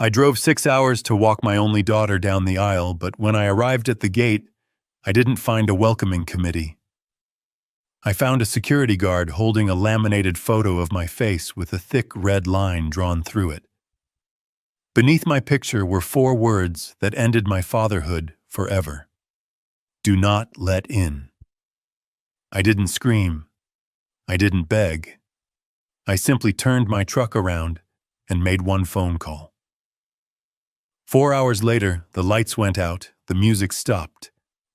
I drove 6 hours to walk my only daughter down the aisle, but when I arrived at the gate, I didn't find a welcoming committee. I found a security guard holding a laminated photo of my face with a thick red line drawn through it. Beneath my picture were 4 words that ended my fatherhood forever. Do not let in. I didn't scream. I didn't beg. I simply turned my truck around and made one phone call. 4 hours later, the lights went out, the music stopped,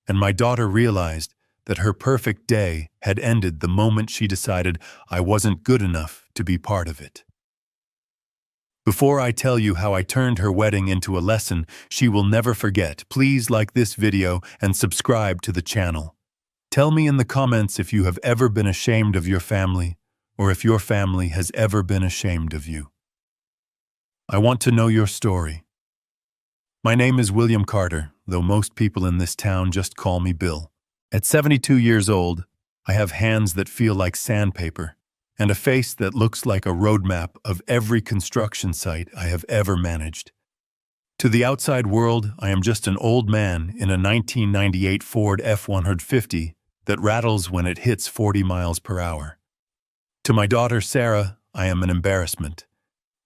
and my daughter realized that her perfect day had ended the moment she decided I wasn't good enough to be part of it. Before I tell you how I turned her wedding into a lesson she will never forget, please like this video and subscribe to the channel. Tell me in the comments if you have ever been ashamed of your family, or if your family has ever been ashamed of you. I want to know your story. My name is William Carter, though most people in this town just call me Bill. At 72 years old, I have hands that feel like sandpaper, and a face that looks like a roadmap of every construction site I have ever managed. To the outside world, I am just an old man in a 1998 Ford F-150 that rattles when it hits 40 miles per hour. To my daughter Sarah, I am an embarrassment,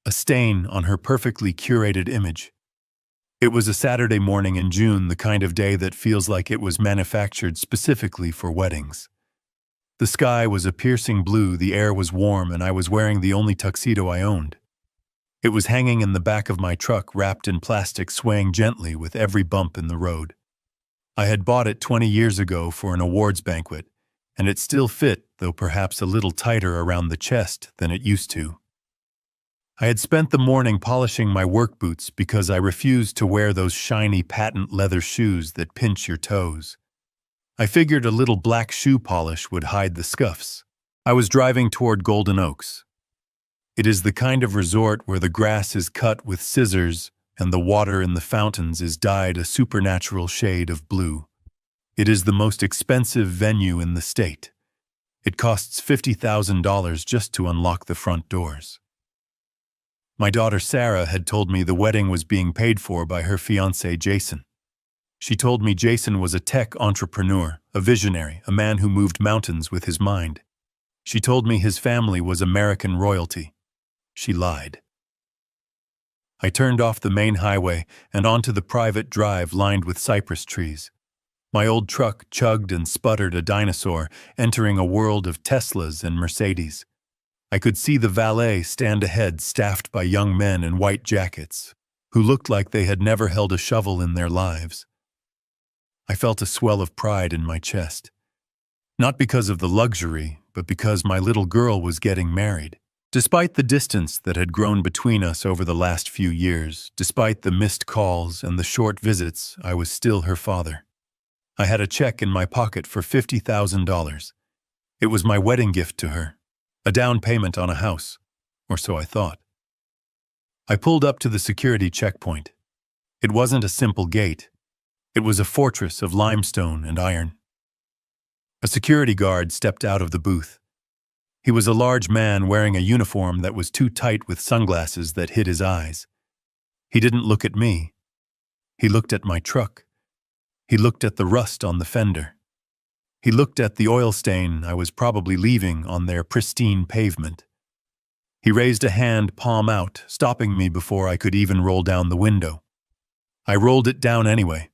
a stain on her perfectly curated image. It was a Saturday morning in June, the kind of day that feels like it was manufactured specifically for weddings. The sky was a piercing blue, the air was warm, and I was wearing the only tuxedo I owned. It was hanging in the back of my truck, wrapped in plastic, swaying gently with every bump in the road. I had bought it 20 years ago for an awards banquet, and it still fit, though perhaps a little tighter around the chest than it used to. I had spent the morning polishing my work boots because I refused to wear those shiny patent leather shoes that pinch your toes. I figured a little black shoe polish would hide the scuffs. I was driving toward Golden Oaks. It is the kind of resort where the grass is cut with scissors and the water in the fountains is dyed a supernatural shade of blue. It is the most expensive venue in the state. It costs $50,000 just to unlock the front doors. My daughter Sarah had told me the wedding was being paid for by her fiancé Jason. She told me Jason was a tech entrepreneur, a visionary, a man who moved mountains with his mind. She told me his family was American royalty. She lied. I turned off the main highway and onto the private drive lined with cypress trees. My old truck chugged and sputtered a dinosaur, entering a world of Teslas and Mercedes. I could see the valet stand ahead, staffed by young men in white jackets, who looked like they had never held a shovel in their lives. I felt a swell of pride in my chest. Not because of the luxury, but because my little girl was getting married. Despite the distance that had grown between us over the last few years, despite the missed calls and the short visits, I was still her father. I had a check in my pocket for $50,000. It was my wedding gift to her. A down payment on a house, or so I thought. I pulled up to the security checkpoint. It wasn't a simple gate. It was a fortress of limestone and iron. A security guard stepped out of the booth. He was a large man wearing a uniform that was too tight with sunglasses that hid his eyes. He didn't look at me. He looked at my truck. He looked at the rust on the fender. He looked at the oil stain I was probably leaving on their pristine pavement. He raised a hand, palm out, stopping me before I could even roll down the window. I rolled it down anyway.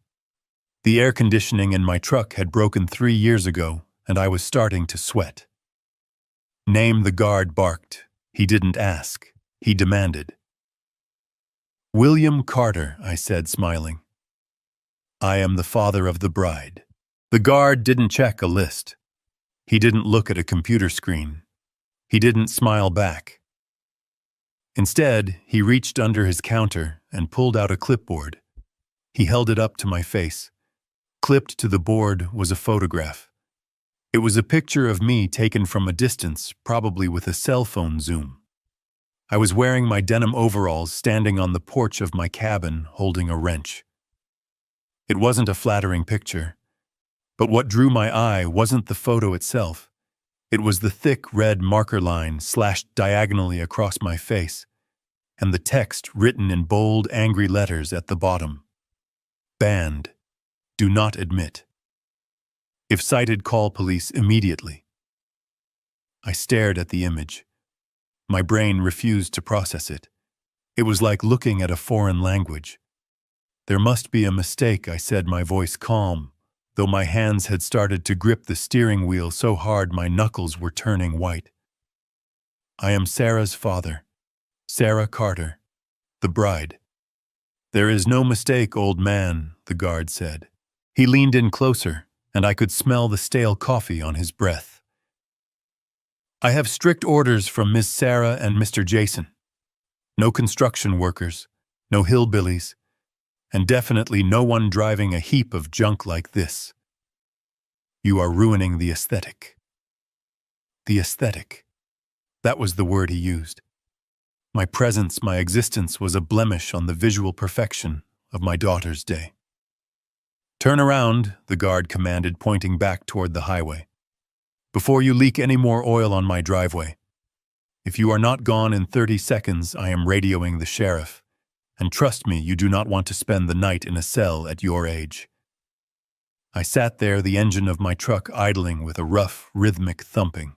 The air conditioning in my truck had broken 3 years ago, and I was starting to sweat. Name, the guard barked. He didn't ask. He demanded. William Carter, I said, smiling. I am the father of the bride. The guard didn't check a list. He didn't look at a computer screen. He didn't smile back. Instead, he reached under his counter and pulled out a clipboard. He held it up to my face. Clipped to the board was a photograph. It was a picture of me taken from a distance, probably with a cell phone zoom. I was wearing my denim overalls, standing on the porch of my cabin, holding a wrench. It wasn't a flattering picture. But what drew my eye wasn't the photo itself. It was the thick red marker line slashed diagonally across my face. and the text written in bold, angry letters at the bottom. Banned. Do not admit. If cited, call police immediately. I stared at the image. My brain refused to process it. It was like looking at a foreign language. There must be a mistake, I said, my voice calm, though my hands had started to grip the steering wheel so hard my knuckles were turning white. I am Sarah's father, Sarah Carter, the bride. There is no mistake, old man, the guard said. He leaned in closer, and I could smell the stale coffee on his breath. I have strict orders from Miss Sarah and Mr. Jason. No construction workers, no hillbillies, and definitely no one driving a heap of junk like this. You are ruining the aesthetic. The aesthetic. That was the word he used. My presence, my existence was a blemish on the visual perfection of my daughter's day. Turn around, the guard commanded, pointing back toward the highway. Before you leak any more oil on my driveway. If you are not gone in 30 seconds, I am radioing the sheriff. And trust me, you do not want to spend the night in a cell at your age. I sat there, the engine of my truck idling with a rough, rhythmic thumping.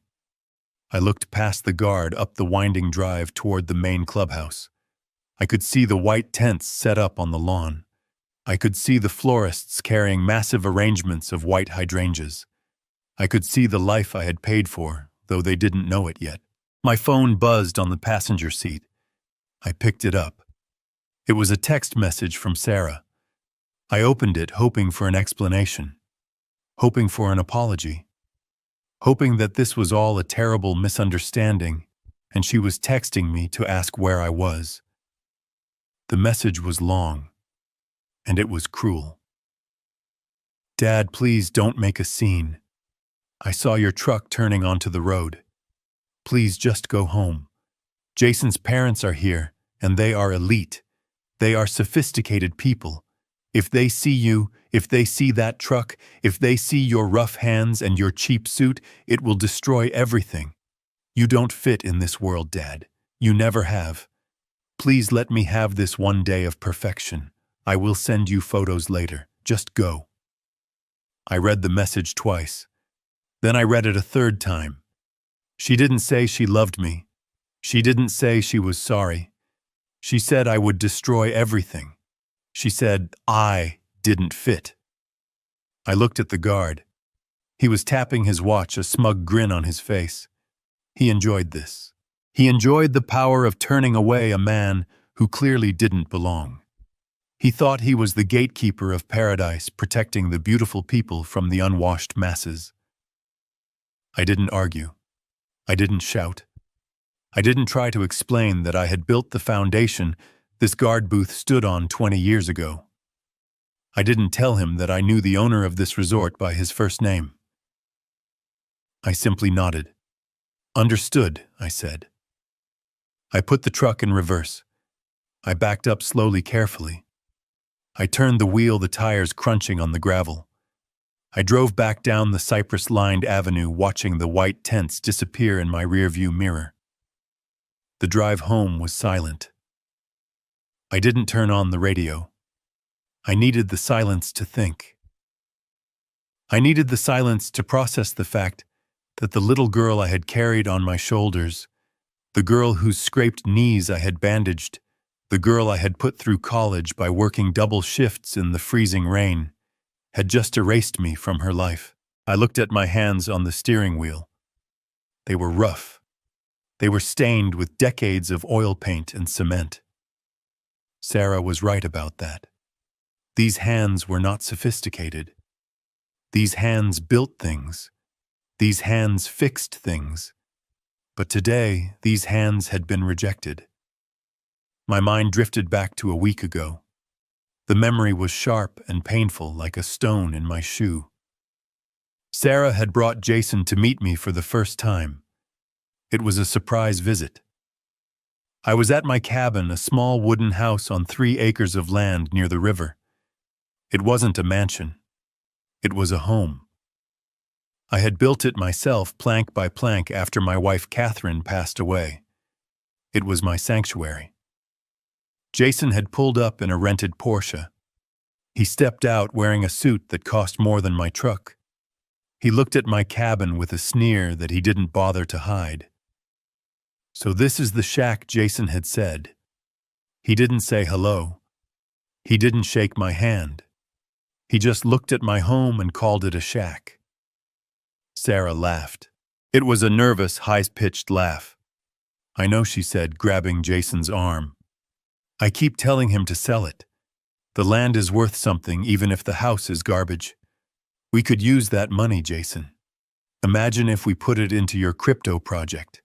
I looked past the guard up the winding drive toward the main clubhouse. I could see the white tents set up on the lawn. I could see the florists carrying massive arrangements of white hydrangeas. I could see the life I had paid for, though they didn't know it yet. My phone buzzed on the passenger seat. I picked it up. It was a text message from Sarah. I opened it, hoping for an explanation, hoping for an apology, hoping that this was all a terrible misunderstanding, and she was texting me to ask where I was. The message was long, and it was cruel. Dad, please don't make a scene. I saw your truck turning onto the road. Please just go home. Jason's parents are here, and they are elite. They are sophisticated people. If they see you, if they see that truck, if they see your rough hands and your cheap suit, it will destroy everything. You don't fit in this world, Dad. You never have. Please let me have this one day of perfection. I will send you photos later. Just go. I read the message twice. Then I read it a third time. She didn't say she loved me. She didn't say she was sorry. She said I would destroy everything. She said I didn't fit. I looked at the guard. He was tapping his watch, a smug grin on his face. He enjoyed this. He enjoyed the power of turning away a man who clearly didn't belong. He thought he was the gatekeeper of paradise, protecting the beautiful people from the unwashed masses. I didn't argue. I didn't shout. I didn't try to explain that I had built the foundation this guard booth stood on 20 years ago. I didn't tell him that I knew the owner of this resort by his first name. I simply nodded. Understood, I said. I put the truck in reverse. I backed up slowly, carefully. I turned the wheel, the tires crunching on the gravel. I drove back down the cypress-lined avenue, watching the white tents disappear in my rearview mirror. The drive home was silent. I didn't turn on the radio. I needed the silence to think. I needed the silence to process the fact that the little girl I had carried on my shoulders, the girl whose scraped knees I had bandaged, the girl I had put through college by working double shifts in the freezing rain, had just erased me from her life. I looked at my hands on the steering wheel. They were rough. They were stained with decades of oil paint and cement. Sarah was right about that. These hands were not sophisticated. These hands built things. These hands fixed things. But today, these hands had been rejected. My mind drifted back to a week ago. The memory was sharp and painful, like a stone in my shoe. Sarah had brought Jason to meet me for the first time. It was a surprise visit. I was at my cabin, a small wooden house on 3 acres of land near the river. It wasn't a mansion. It was a home. I had built it myself, plank by plank, after my wife Catherine passed away. It was my sanctuary. Jason had pulled up in a rented Porsche. He stepped out wearing a suit that cost more than my truck. He looked at my cabin with a sneer that he didn't bother to hide. So this is the shack Jason had said. He didn't say hello. He didn't shake my hand. He just looked at my home and called it a shack. Sarah laughed. It was a nervous, high-pitched laugh. I know, she said, grabbing Jason's arm. I keep telling him to sell it. The land is worth something even if the house is garbage. We could use that money, Jason. Imagine if we put it into your crypto project.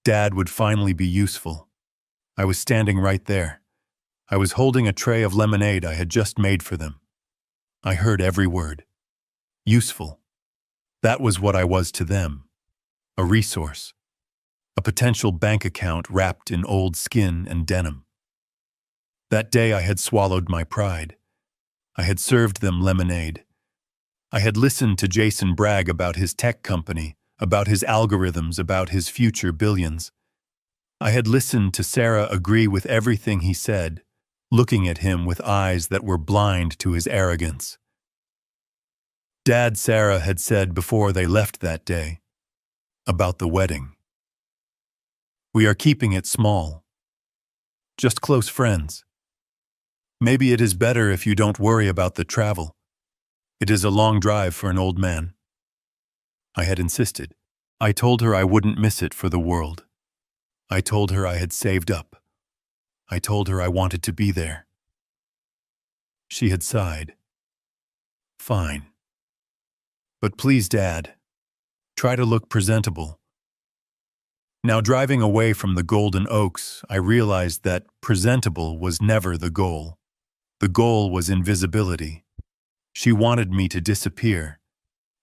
Dad would finally be useful. I was standing right there. I was holding a tray of lemonade I had just made for them. I heard every word. Useful. That was what I was to them. A resource. A potential bank account wrapped in old skin and denim. That day I had swallowed my pride. I had served them lemonade. I had listened to Jason brag about his tech company, about his algorithms, about his future billions. I had listened to Sarah agree with everything he said, looking at him with eyes that were blind to his arrogance. Dad, Sarah had said before they left that day, about the wedding. We are keeping it small. Just close friends. Maybe it is better if you don't worry about the travel. It is a long drive for an old man. I had insisted. I told her I wouldn't miss it for the world. I told her I had saved up. I told her I wanted to be there. She had sighed. Fine. But please, Dad, try to look presentable. Now, driving away from the Golden Oaks, I realized that presentable was never the goal. The goal was invisibility. She wanted me to disappear.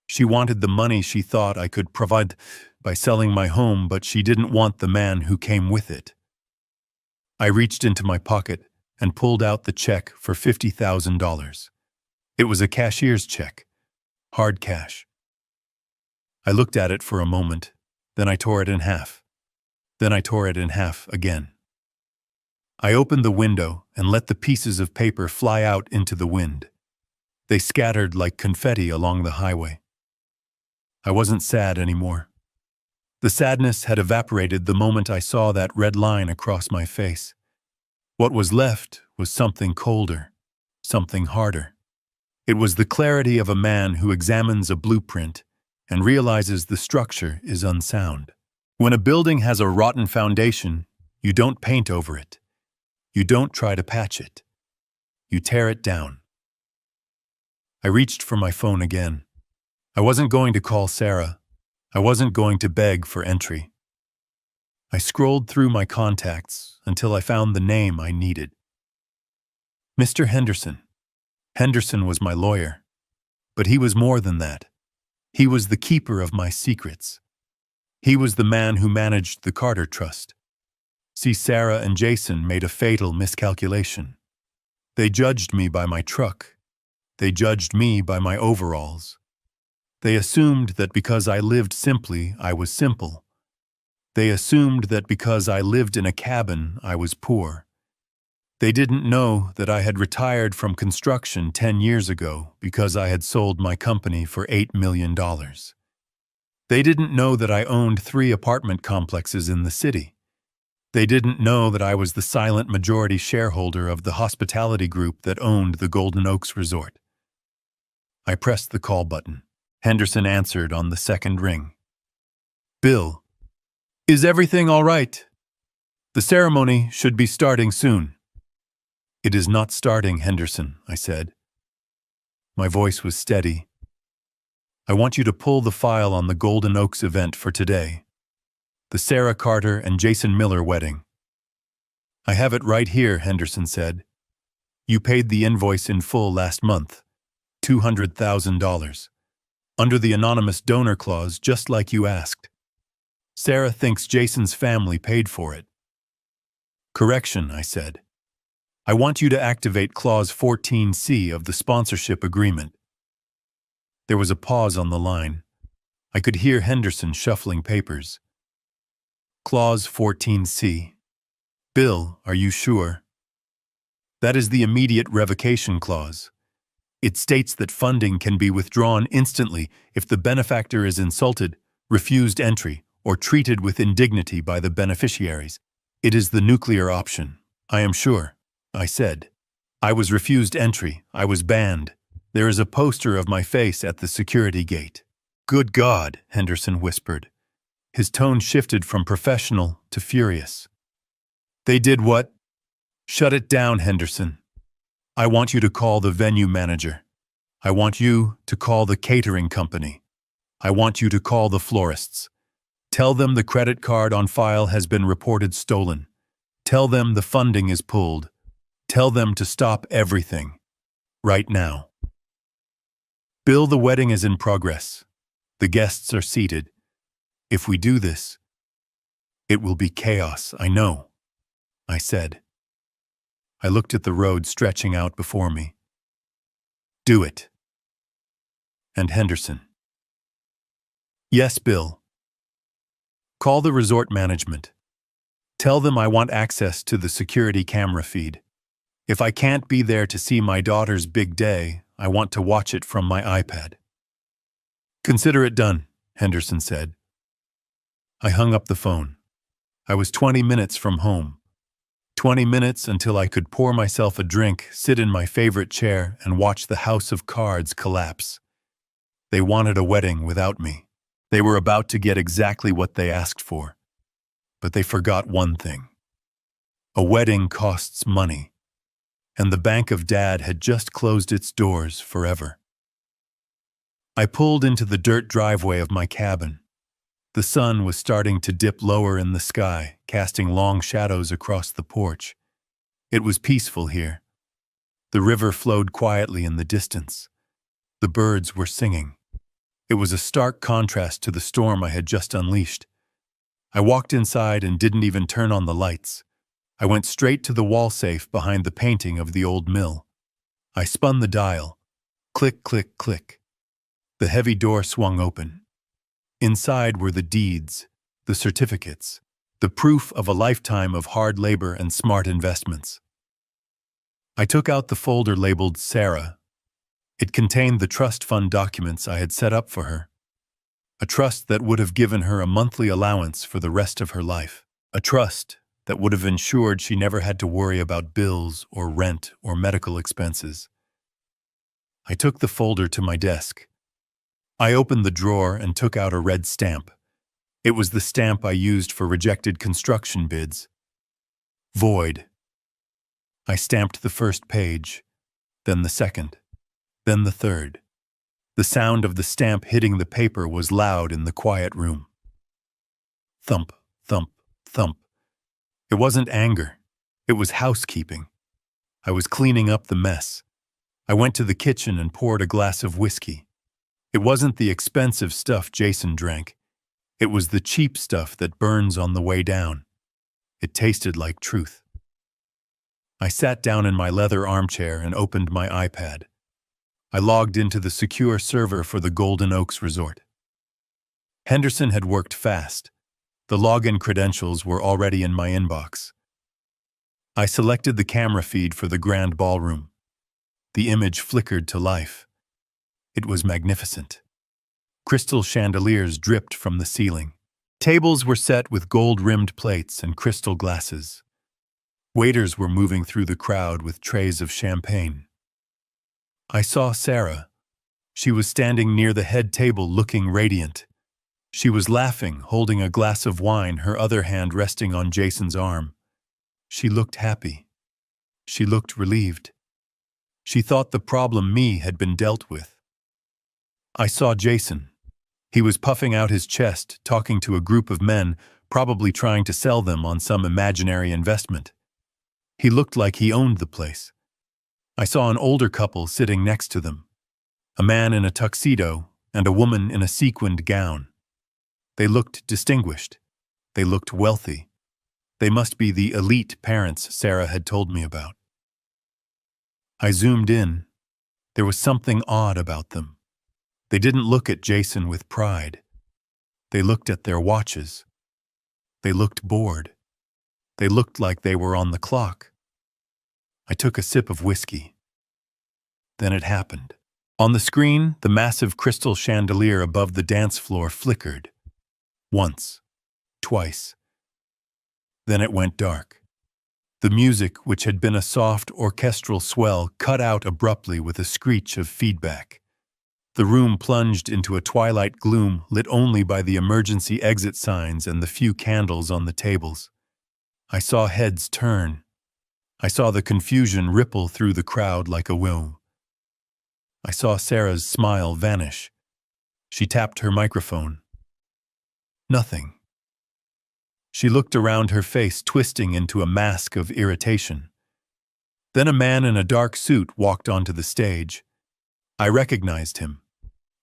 She wanted the money she thought I could provide by selling my home, but she didn't want the man who came with it. I reached into my pocket and pulled out the check for $50,000. It was a cashier's check, hard cash. I looked at it for a moment, then I tore it in half. Then I tore it in half again. I opened the window and let the pieces of paper fly out into the wind. They scattered like confetti along the highway. I wasn't sad anymore. The sadness had evaporated the moment I saw that red line across my face. What was left was something colder, something harder. It was the clarity of a man who examines a blueprint and realizes the structure is unsound. When a building has a rotten foundation, you don't paint over it. You don't try to patch it. You tear it down. I reached for my phone again. I wasn't going to call Sarah. I wasn't going to beg for entry. I scrolled through my contacts until I found the name I needed. Mr. Henderson. Henderson was my lawyer. But he was more than that. He was the keeper of my secrets. He was the man who managed the Carter Trust. See, Sarah and Jason made a fatal miscalculation. They judged me by my truck. They judged me by my overalls. They assumed that because I lived simply, I was simple. They assumed that because I lived in a cabin, I was poor. They didn't know that I had retired from construction 10 years ago because I had sold my company for $8 million. They didn't know that I owned 3 apartment complexes in the city. They didn't know that I was the silent majority shareholder of the hospitality group that owned the Golden Oaks Resort. I pressed the call button. Henderson answered on the second ring. Bill, is everything all right? The ceremony should be starting soon. It is not starting, Henderson, I said. My voice was steady. I want you to pull the file on the Golden Oaks event for today. The Sarah Carter and Jason Miller wedding. I have it right here, Henderson said. You paid the invoice in full last month, $200,000. Under the anonymous donor clause, just like you asked. Sarah thinks Jason's family paid for it. Correction, I said. I want you to activate Clause 14C of the sponsorship agreement. There was a pause on the line. I could hear Henderson shuffling papers. Clause 14C. Bill, are you sure? That is the immediate revocation clause. It states that funding can be withdrawn instantly if the benefactor is insulted, refused entry, or treated with indignity by the beneficiaries. It is the nuclear option. I am sure, I said. I was refused entry. I was banned. There is a poster of my face at the security gate. Good God, Henderson whispered. His tone shifted from professional to furious. They did what? Shut it down, Henderson. I want you to call the venue manager. I want you to call the catering company. I want you to call the florists. Tell them the credit card on file has been reported stolen. Tell them the funding is pulled. Tell them to stop everything. Right now. Bill, the wedding is in progress. The guests are seated. If we do this, it will be chaos, I know, I said. I looked at the road stretching out before me. Do it. And Henderson. Yes, Bill. Call the resort management. Tell them I want access to the security camera feed. If I can't be there to see my daughter's big day, I want to watch it from my iPad. Consider it done, Henderson said. I hung up the phone. I was 20 minutes from home. 20 minutes until I could pour myself a drink, sit in my favorite chair, and watch the house of cards collapse. They wanted a wedding without me. They were about to get exactly what they asked for. But they forgot one thing. A wedding costs money, and the bank of Dad had just closed its doors forever. I pulled into the dirt driveway of my cabin. The sun was starting to dip lower in the sky, casting long shadows across the porch. It was peaceful here. The river flowed quietly in the distance. The birds were singing. It was a stark contrast to the storm I had just unleashed. I walked inside and didn't even turn on the lights. I went straight to the wall safe behind the painting of the old mill. I spun the dial. Click, click, click. The heavy door swung open. Inside were the deeds, the certificates, the proof of a lifetime of hard labor and smart investments. I took out the folder labeled Sarah. It contained the trust fund documents I had set up for her. A trust that would have given her a monthly allowance for the rest of her life. A trust that would have ensured she never had to worry about bills or rent or medical expenses. I took the folder to my desk. I opened the drawer and took out a red stamp. It was the stamp I used for rejected construction bids. Void. I stamped the first page, then the second, then the third. The sound of the stamp hitting the paper was loud in the quiet room. Thump, thump, thump. It wasn't anger. It was housekeeping. I was cleaning up the mess. I went to the kitchen and poured a glass of whiskey. It wasn't the expensive stuff Jason drank. It was the cheap stuff that burns on the way down. It tasted like truth. I sat down in my leather armchair and opened my iPad. I logged into the secure server for the Golden Oaks Resort. Henderson had worked fast. The login credentials were already in my inbox. I selected the camera feed for the grand ballroom. The image flickered to life. It was magnificent. Crystal chandeliers dripped from the ceiling. Tables were set with gold-rimmed plates and crystal glasses. Waiters were moving through the crowd with trays of champagne. I saw Sarah. She was standing near the head table looking radiant. She was laughing, holding a glass of wine, her other hand resting on Jason's arm. She looked happy. She looked relieved. She thought the problem me had been dealt with. I saw Jason. He was puffing out his chest, talking to a group of men, probably trying to sell them on some imaginary investment. He looked like he owned the place. I saw an older couple sitting next to them. A man in a tuxedo and a woman in a sequined gown. They looked distinguished. They looked wealthy. They must be the elite parents Sarah had told me about. I zoomed in. There was something odd about them. They didn't look at Jason with pride. They looked at their watches. They looked bored. They looked like they were on the clock. I took a sip of whiskey. Then it happened. On the screen, the massive crystal chandelier above the dance floor flickered. Once. Twice. Then it went dark. The music, which had been a soft orchestral swell, cut out abruptly with a screech of feedback. The room plunged into a twilight gloom lit only by the emergency exit signs and the few candles on the tables. I saw heads turn. I saw the confusion ripple through the crowd like a wave. I saw Sarah's smile vanish. She tapped her microphone. Nothing. She looked around, her face twisting into a mask of irritation. Then a man in a dark suit walked onto the stage. I recognized him.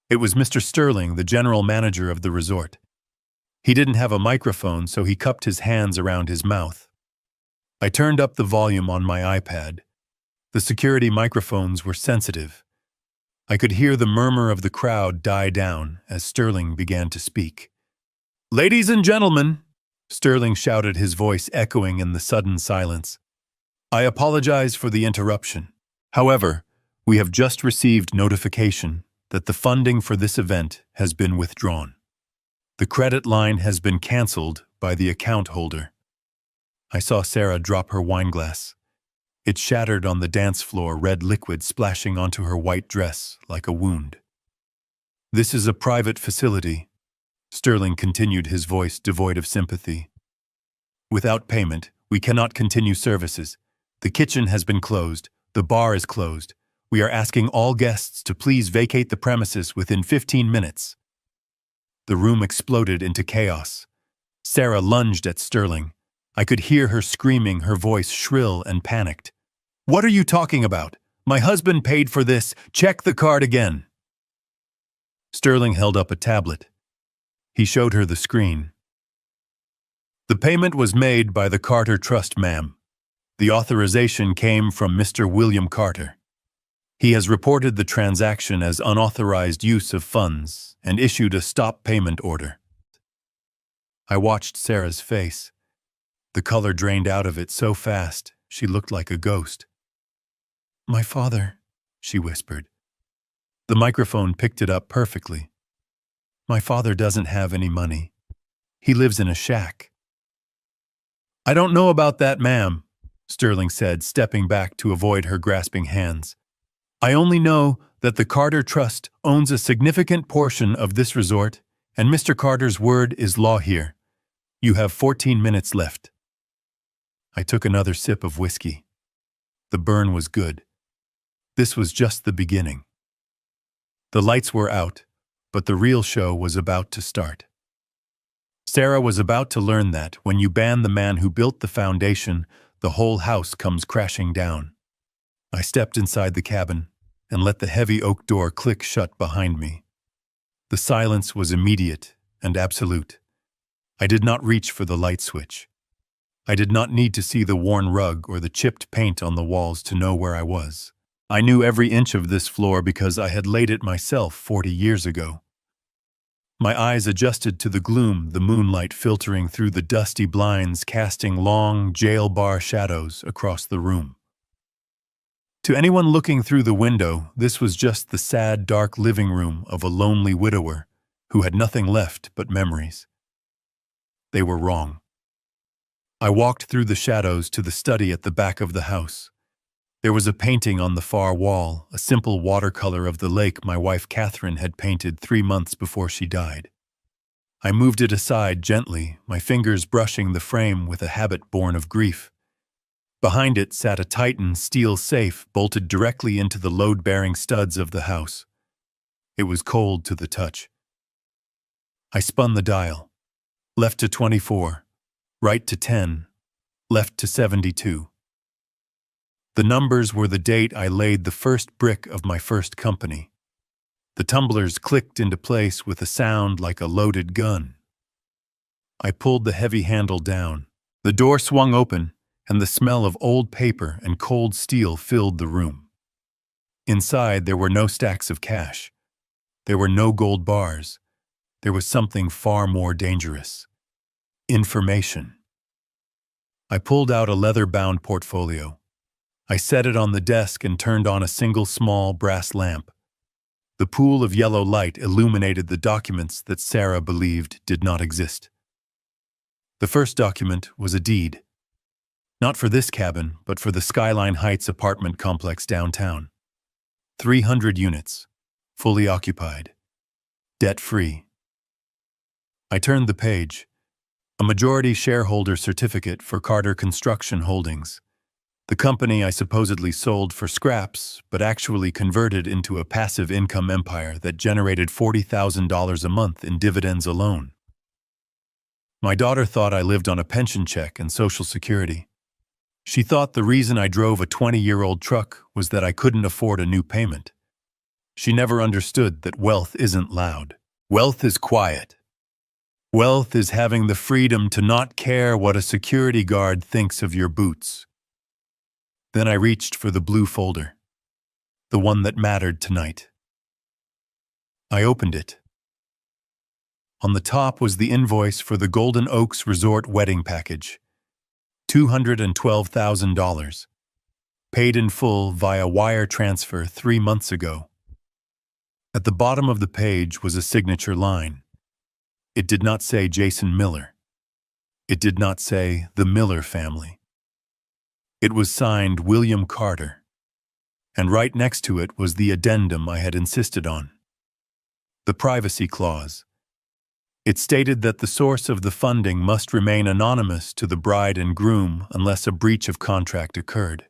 It was Mr. Sterling, the general manager of the resort. He didn't have a microphone, so he cupped his hands around his mouth. I turned up the volume on my iPad. The security microphones were sensitive. I could hear the murmur of the crowd die down as Sterling began to speak. "Ladies and gentlemen," Sterling shouted, his voice echoing in the sudden silence. "I apologize for the interruption. However, we have just received notification that the funding for this event has been withdrawn. The credit line has been canceled by the account holder." I saw Sarah drop her wineglass. It shattered on the dance floor, red liquid splashing onto her white dress like a wound. "This is a private facility," Sterling continued, his voice devoid of sympathy. "Without payment, we cannot continue services. The kitchen has been closed. The bar is closed. We are asking all guests to please vacate the premises within 15 minutes. The room exploded into chaos. Sarah lunged at Sterling. I could hear her screaming, her voice shrill and panicked. "What are you talking about? My husband paid for this. Check the card again." Sterling held up a tablet. He showed her the screen. "The payment was made by the Carter Trust, ma'am. The authorization came from Mr. William Carter. He has reported the transaction as unauthorized use of funds and issued a stop payment order." I watched Sarah's face. The color drained out of it so fast, she looked like a ghost. "My father," she whispered. The microphone picked it up perfectly. "My father doesn't have any money. He lives in a shack." "I don't know about that, ma'am," Sterling said, stepping back to avoid her grasping hands. "I only know that the Carter Trust owns a significant portion of this resort, and Mr. Carter's word is law here. You have 14 minutes left." I took another sip of whiskey. The burn was good. This was just the beginning. The lights were out, but the real show was about to start. Sarah was about to learn that when you ban the man who built the foundation, the whole house comes crashing down. I stepped inside the cabin and let the heavy oak door click shut behind me. The silence was immediate and absolute. I did not reach for the light switch. I did not need to see the worn rug or the chipped paint on the walls to know where I was. I knew every inch of this floor because I had laid it myself 40 years ago. My eyes adjusted to the gloom, the moonlight filtering through the dusty blinds, casting long, jail bar shadows across the room. To anyone looking through the window, this was just the sad, dark living room of a lonely widower who had nothing left but memories. They were wrong. I walked through the shadows to the study at the back of the house. There was a painting on the far wall, a simple watercolor of the lake my wife Catherine had painted 3 months before she died. I moved it aside gently, my fingers brushing the frame with a habit born of grief. Behind it sat a Titan steel safe bolted directly into the load-bearing studs of the house. It was cold to the touch. I spun the dial. Left to 24, right to 10, left to 72. The numbers were the date I laid the first brick of my first company. The tumblers clicked into place with a sound like a loaded gun. I pulled the heavy handle down. The door swung open, and the smell of old paper and cold steel filled the room. Inside, there were no stacks of cash. There were no gold bars. There was something far more dangerous. Information. I pulled out a leather-bound portfolio. I set it on the desk and turned on a single small brass lamp. The pool of yellow light illuminated the documents that Sarah believed did not exist. The first document was a deed. Not for this cabin, but for the Skyline Heights apartment complex downtown. 300 units, fully occupied, debt-free. I turned the page. A majority shareholder certificate for Carter Construction Holdings, the company I supposedly sold for scraps, but actually converted into a passive income empire that generated $40,000 a month in dividends alone. My daughter thought I lived on a pension check and Social Security. She thought the reason I drove a 20-year-old truck was that I couldn't afford a new payment. She never understood that wealth isn't loud. Wealth is quiet. Wealth is having the freedom to not care what a security guard thinks of your boots. Then I reached for the blue folder, the one that mattered tonight. I opened it. On the top was the invoice for the Golden Oaks Resort wedding package, $212,000, paid in full via wire transfer 3 months ago. At the bottom of the page was a signature line. It did not say Jason Miller. It did not say the Miller family. It was signed William Carter, and right next to it was the addendum I had insisted on. The privacy clause. It stated that the source of the funding must remain anonymous to the bride and groom unless a breach of contract occurred.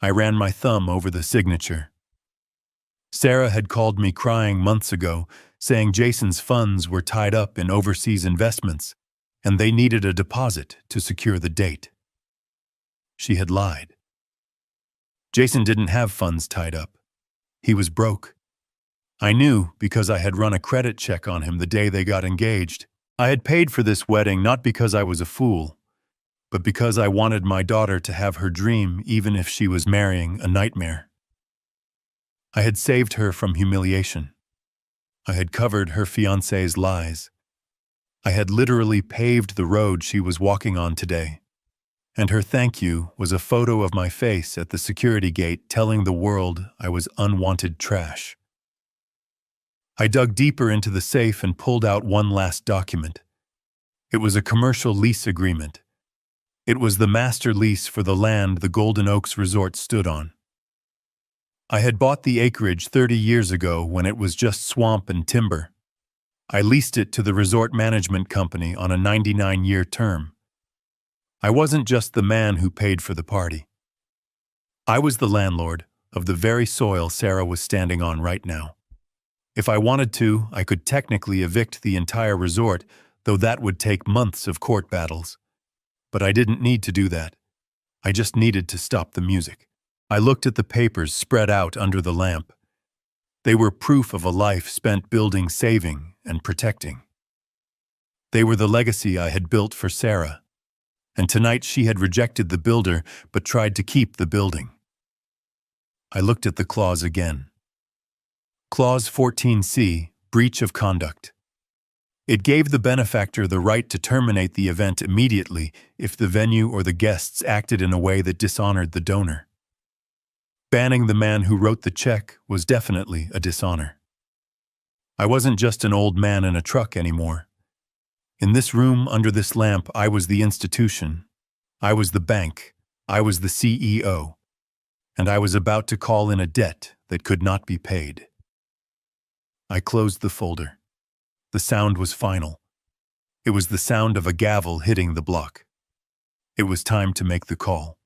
I ran my thumb over the signature. Sarah had called me crying months ago, saying Jason's funds were tied up in overseas investments, and they needed a deposit to secure the date. She had lied. Jason didn't have funds tied up. He was broke. I knew because I had run a credit check on him the day they got engaged. I had paid for this wedding not because I was a fool, but because I wanted my daughter to have her dream even if she was marrying a nightmare. I had saved her from humiliation. I had covered her fiancé's lies. I had literally paved the road she was walking on today. And her thank you was a photo of my face at the security gate telling the world I was unwanted trash. I dug deeper into the safe and pulled out one last document. It was a commercial lease agreement. It was the master lease for the land the Golden Oaks Resort stood on. I had bought the acreage 30 years ago when it was just swamp and timber. I leased it to the resort management company on a 99-year term. I wasn't just the man who paid for the party. I was the landlord of the very soil Sarah was standing on right now. If I wanted to, I could technically evict the entire resort, though that would take months of court battles. But I didn't need to do that. I just needed to stop the music. I looked at the papers spread out under the lamp. They were proof of a life spent building, saving, and protecting. They were the legacy I had built for Sarah. And tonight she had rejected the builder but tried to keep the building. I looked at the clause again. Clause 14C, breach of conduct. It gave the benefactor the right to terminate the event immediately if the venue or the guests acted in a way that dishonored the donor. Banning the man who wrote the check was definitely a dishonor. I wasn't just an old man in a truck anymore. In this room, under this lamp, I was the institution. I was the bank. I was the CEO. And I was about to call in a debt that could not be paid. I closed the folder. The sound was final. It was the sound of a gavel hitting the block. It was time to make the call.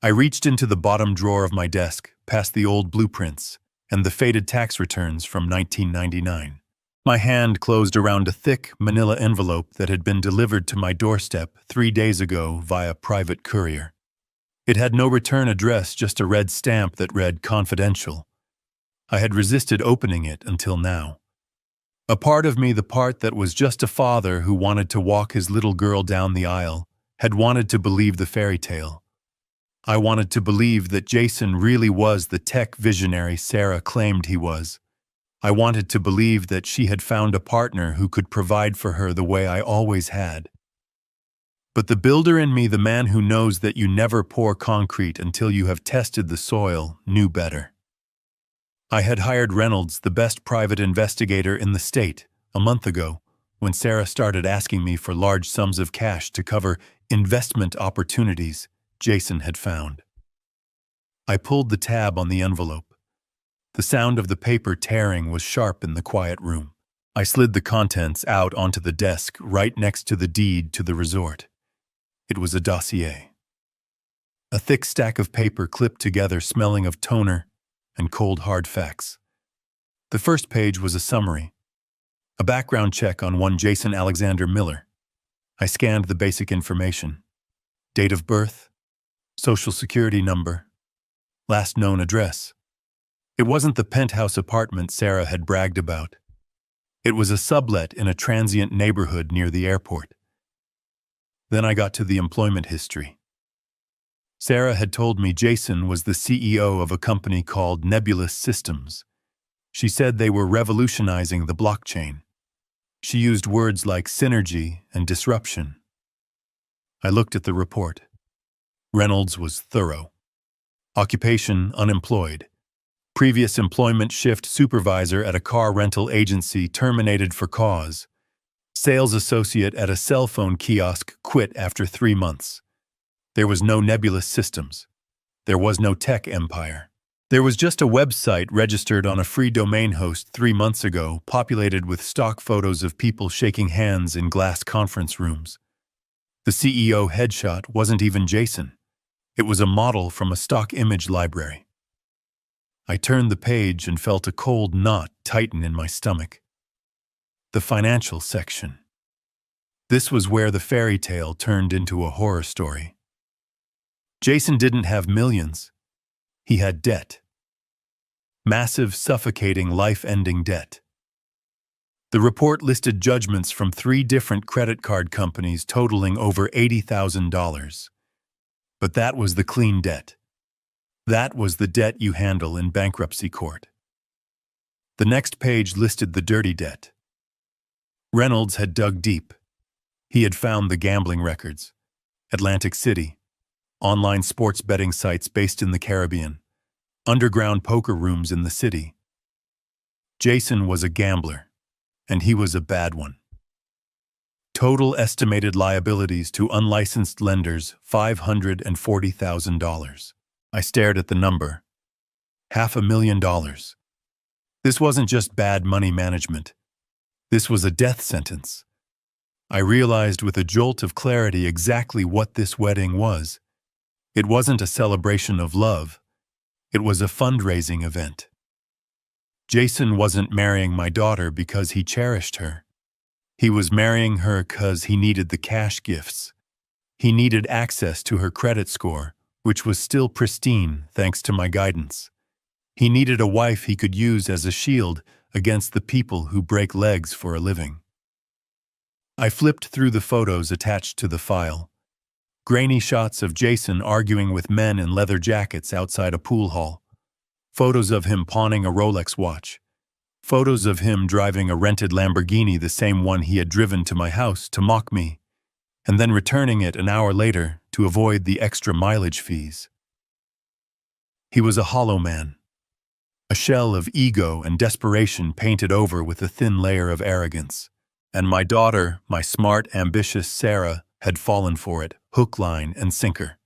I reached into the bottom drawer of my desk, past the old blueprints and the faded tax returns from 1999. My hand closed around a thick manila envelope that had been delivered to my doorstep 3 days ago via private courier. It had no return address, just a red stamp that read confidential. I had resisted opening it until now. A part of me, the part that was just a father who wanted to walk his little girl down the aisle, had wanted to believe the fairy tale. I wanted to believe that Jason really was the tech visionary Sarah claimed he was. I wanted to believe that she had found a partner who could provide for her the way I always had. But the builder in me, the man who knows that you never pour concrete until you have tested the soil, knew better. I had hired Reynolds, the best private investigator in the state, a month ago, when Sarah started asking me for large sums of cash to cover investment opportunities Jason had found. I pulled the tab on the envelope. The sound of the paper tearing was sharp in the quiet room. I slid the contents out onto the desk right next to the deed to the resort. It was a dossier. A thick stack of paper clipped together, smelling of toner and cold hard facts. The first page was a summary, a background check on one Jason Alexander Miller. I scanned the basic information: date of birth, social security number, last known address. It wasn't the penthouse apartment Sarah had bragged about. It was a sublet in a transient neighborhood near the airport. Then I got to the employment history. Sarah had told me Jason was the CEO of a company called Nebulous Systems. She said they were revolutionizing the blockchain. She used words like synergy and disruption. I looked at the report. Reynolds was thorough. Occupation, unemployed. Previous employment, shift supervisor at a car rental agency, terminated for cause. Sales associate at a cell phone kiosk, quit after 3 months. There was no Nebulous Systems. There was no tech empire. There was just a website registered on a free domain host 3 months ago, populated with stock photos of people shaking hands in glass conference rooms. The CEO headshot wasn't even Jason. It was a model from a stock image library. I turned the page and felt a cold knot tighten in my stomach. The financial section. This was where the fairy tale turned into a horror story. Jason didn't have millions. He had debt. Massive, suffocating, life-ending debt. The report listed judgments from 3 different credit card companies totaling over $80,000. But that was the clean debt. That was the debt you handle in bankruptcy court. The next page listed the dirty debt. Reynolds had dug deep. He had found the gambling records. Atlantic City. Online sports betting sites based in the Caribbean. Underground poker rooms in the city. Jason was a gambler, and he was a bad one. Total estimated liabilities to unlicensed lenders, $540,000. I stared at the number. $500,000. This wasn't just bad money management. This was a death sentence. I realized with a jolt of clarity exactly what this wedding was. It wasn't a celebration of love. It was a fundraising event. Jason wasn't marrying my daughter because he cherished her. He was marrying her because he needed the cash gifts. He needed access to her credit score, which was still pristine thanks to my guidance. He needed a wife he could use as a shield against the people who break legs for a living. I flipped through the photos attached to the file. Grainy shots of Jason arguing with men in leather jackets outside a pool hall. Photos of him pawning a Rolex watch. Photos of him driving a rented Lamborghini, the same one he had driven to my house to mock me, and then returning it an hour later to avoid the extra mileage fees. He was a hollow man. A shell of ego and desperation painted over with a thin layer of arrogance. And my daughter, my smart, ambitious Sarah, had fallen for it, hook, line, and sinker.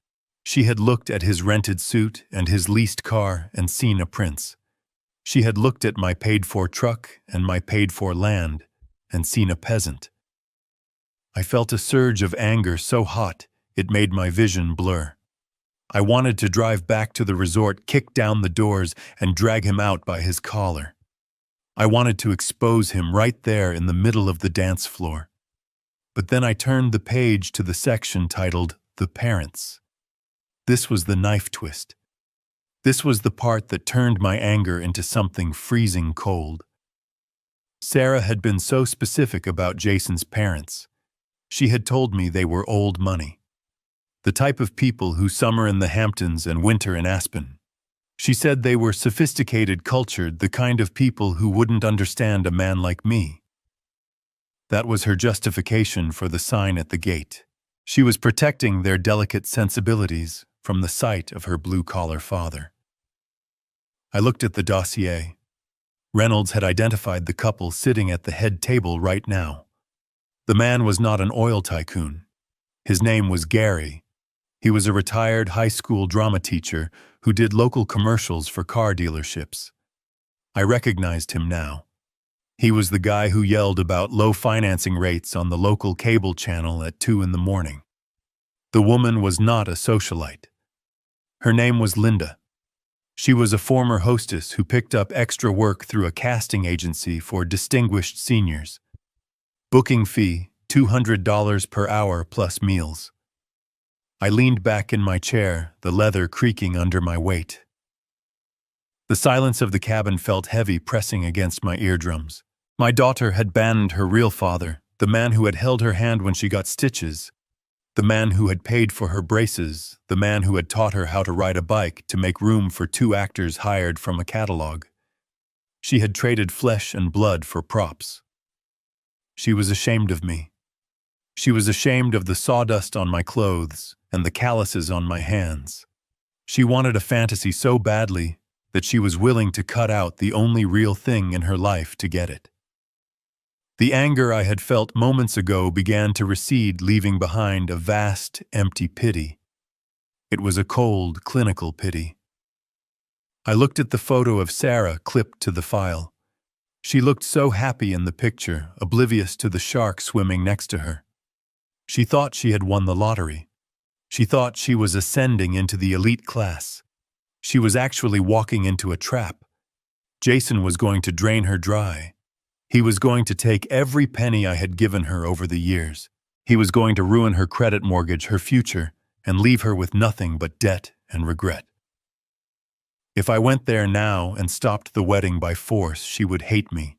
She had looked at his rented suit and his leased car and seen a prince. She had looked at my paid-for truck and my paid-for land and seen a peasant. I felt a surge of anger so hot it made my vision blur. I wanted to drive back to the resort, kick down the doors, and drag him out by his collar. I wanted to expose him right there in the middle of the dance floor. But then I turned the page to the section titled The Parents. This was the knife twist. This was the part that turned my anger into something freezing cold. Sarah had been so specific about Jason's parents. She had told me they were old money. The type of people who summer in the Hamptons and winter in Aspen. She said they were sophisticated, cultured, the kind of people who wouldn't understand a man like me. That was her justification for the sign at the gate. She was protecting their delicate sensibilities from the sight of her blue-collar father. I looked at the dossier. Reynolds had identified the couple sitting at the head table right now. The man was not an oil tycoon. His name was Gary. He was a retired high school drama teacher who did local commercials for car dealerships. I recognized him now. He was the guy who yelled about low financing rates on the local cable channel at 2 in the morning. The woman was not a socialite. Her name was Linda. She was a former hostess who picked up extra work through a casting agency for distinguished seniors. Booking fee, $200 per hour plus meals. I leaned back in my chair, the leather creaking under my weight. The silence of the cabin felt heavy pressing against my eardrums. My daughter had banned her real father, the man who had held her hand when she got stitches, the man who had paid for her braces, the man who had taught her how to ride a bike to make room for 2 actors hired from a catalog. She had traded flesh and blood for props. She was ashamed of me. She was ashamed of the sawdust on my clothes and the calluses on my hands. She wanted a fantasy so badly that she was willing to cut out the only real thing in her life to get it. The anger I had felt moments ago began to recede, leaving behind a vast, empty pity. It was a cold, clinical pity. I looked at the photo of Sarah clipped to the file. She looked so happy in the picture, oblivious to the shark swimming next to her. She thought she had won the lottery. She thought she was ascending into the elite class. She was actually walking into a trap. Jason was going to drain her dry. He was going to take every penny I had given her over the years. He was going to ruin her credit mortgage, her future, and leave her with nothing but debt and regret. If I went there now and stopped the wedding by force, she would hate me.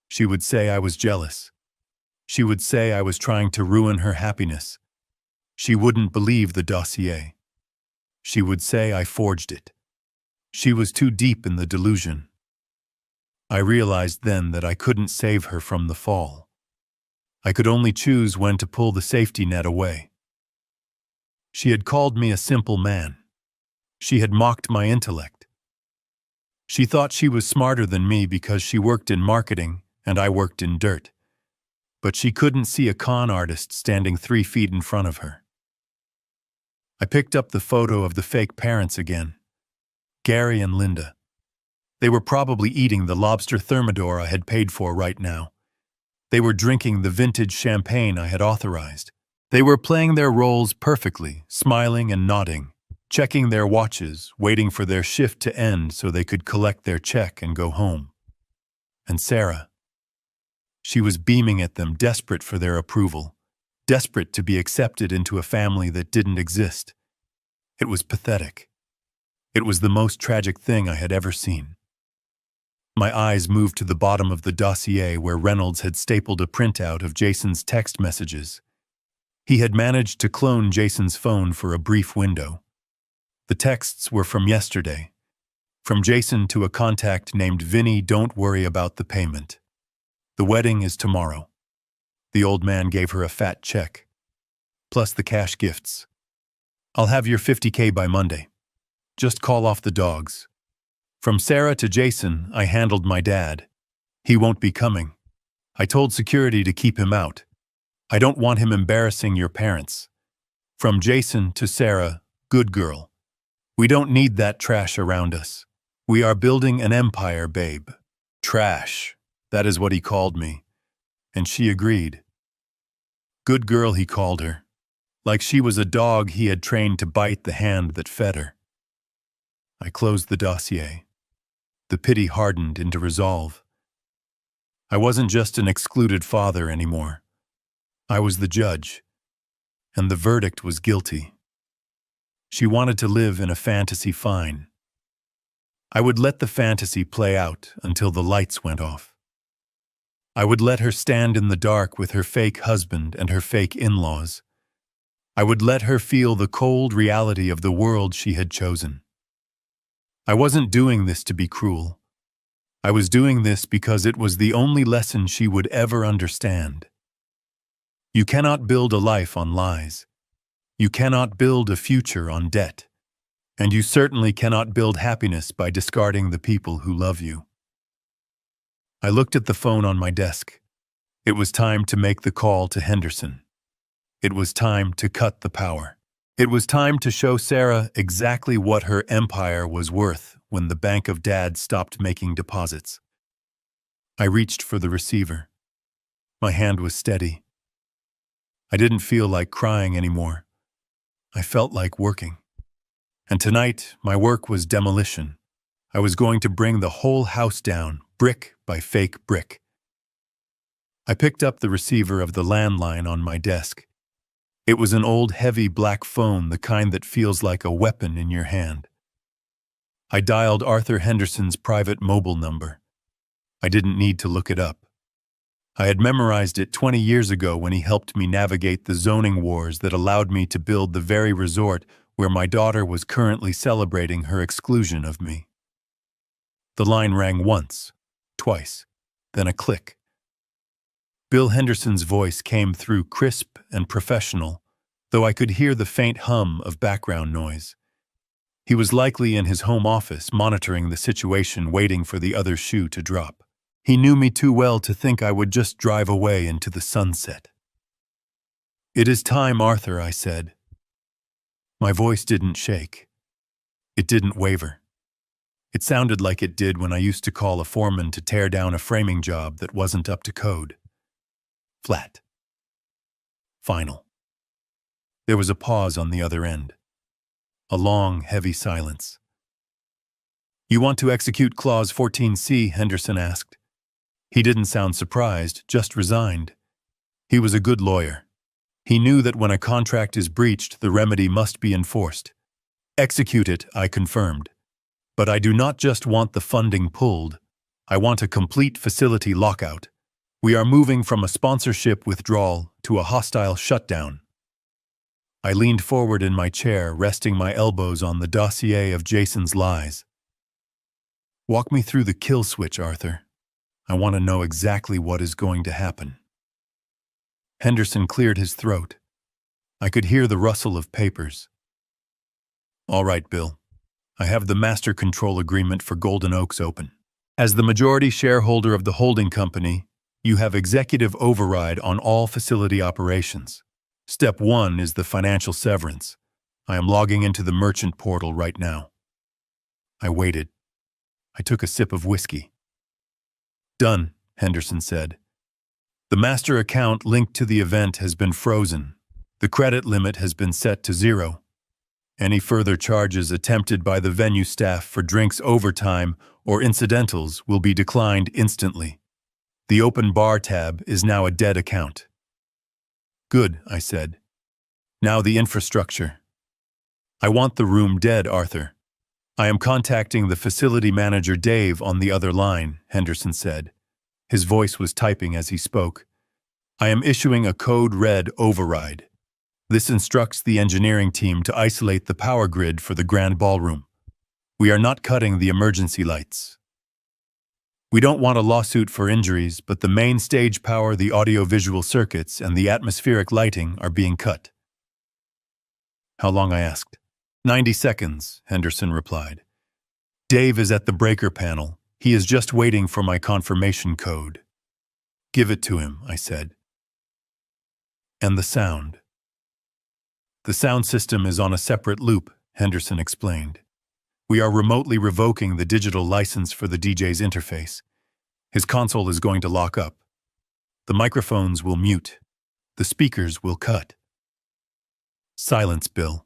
She would say I was jealous. She would say I was trying to ruin her happiness. She wouldn't believe the dossier. She would say I forged it. She was too deep in the delusion. I realized then that I couldn't save her from the fall. I could only choose when to pull the safety net away. She had called me a simple man. She had mocked my intellect. She thought she was smarter than me because she worked in marketing and I worked in dirt. But she couldn't see a con artist standing 3 feet in front of her. I picked up the photo of the fake parents again. Gary and Linda. They were probably eating the lobster thermidor I had paid for right now. They were drinking the vintage champagne I had authorized. They were playing their roles perfectly, smiling and nodding, checking their watches, waiting for their shift to end so they could collect their check and go home. And Sarah. She was beaming at them, desperate for their approval, desperate to be accepted into a family that didn't exist. It was pathetic. It was the most tragic thing I had ever seen. My eyes moved to the bottom of the dossier where Reynolds had stapled a printout of Jason's text messages. He had managed to clone Jason's phone for a brief window. The texts were from yesterday. From Jason to a contact named Vinny, don't worry about the payment. The wedding is tomorrow. The old man gave her a fat check, plus the cash gifts. I'll have your $50K by Monday. Just call off the dogs. From Sarah to Jason, I handled my dad. He won't be coming. I told security to keep him out. I don't want him embarrassing your parents. From Jason to Sarah, good girl. We don't need that trash around us. We are building an empire, babe. Trash. That is what he called me. And she agreed. Good girl, he called her. Like she was a dog he had trained to bite the hand that fed her. I closed the dossier. The pity hardened into resolve. I wasn't just an excluded father anymore. I was the judge, and the verdict was guilty. She wanted to live in a fantasy fine. I would let the fantasy play out until the lights went off. I would let her stand in the dark with her fake husband and her fake in-laws. I would let her feel the cold reality of the world she had chosen. I wasn't doing this to be cruel. I was doing this because it was the only lesson she would ever understand. You cannot build a life on lies. You cannot build a future on debt. And you certainly cannot build happiness by discarding the people who love you. I looked at the phone on my desk. It was time to make the call to Henderson. It was time to cut the power. It was time to show Sarah exactly what her empire was worth when the Bank of Dad stopped making deposits. I reached for the receiver. My hand was steady. I didn't feel like crying anymore. I felt like working. And tonight, my work was demolition. I was going to bring the whole house down, brick by fake brick. I picked up the receiver of the landline on my desk. It was an old, heavy black phone, the kind that feels like a weapon in your hand. I dialed Arthur Henderson's private mobile number. I didn't need to look it up. I had memorized it 20 years ago when he helped me navigate the zoning wars that allowed me to build the very resort where my daughter was currently celebrating her exclusion of me. The line rang once, twice, then a click. Bill Henderson's voice came through crisp and professional, though I could hear the faint hum of background noise. He was likely in his home office, monitoring the situation, waiting for the other shoe to drop. He knew me too well to think I would just drive away into the sunset. "It is time, Arthur," I said. My voice didn't shake. It didn't waver. It sounded like it did when I used to call a foreman to tear down a framing job that wasn't up to code. Flat. Final. There was a pause on the other end. A long, heavy silence. "You want to execute Clause 14C?" Henderson asked. He didn't sound surprised, just resigned. He was a good lawyer. He knew that when a contract is breached, the remedy must be enforced. "Execute it," I confirmed. "But I do not just want the funding pulled. I want a complete facility lockout. We are moving from a sponsorship withdrawal to a hostile shutdown." I leaned forward in my chair, resting my elbows on the dossier of Jason's lies. "Walk me through the kill switch, Arthur. I want to know exactly what is going to happen." Henderson cleared his throat. I could hear the rustle of papers. "All right, Bill. I have the master control agreement for Golden Oaks open. As the majority shareholder of the holding company, you have executive override on all facility operations. Step 1 is the financial severance. I am logging into the merchant portal right now." I waited. I took a sip of whiskey. "Done," Henderson said. "The master account linked to the event has been frozen. The credit limit has been set to 0. Any further charges attempted by the venue staff for drinks overtime or incidentals will be declined instantly. The open bar tab is now a dead account." "Good," I said. "Now the infrastructure." "I want the room dead, Arthur. I am contacting the facility manager Dave on the other line," Henderson said. His voice was typing as he spoke. "I am issuing a code red override. This instructs the engineering team to isolate the power grid for the grand ballroom. We are not cutting the emergency lights. We don't want a lawsuit for injuries, but the main stage power, the audio-visual circuits, and the atmospheric lighting are being cut." "How long?" I asked. 90 seconds, Henderson replied. "Dave is at the breaker panel. He is just waiting for my confirmation code." "Give it to him," I said. "And the sound." "The sound system is on a separate loop," Henderson explained. "We are remotely revoking the digital license for the DJ's interface. His console is going to lock up. The microphones will mute. The speakers will cut." Silence, Bill.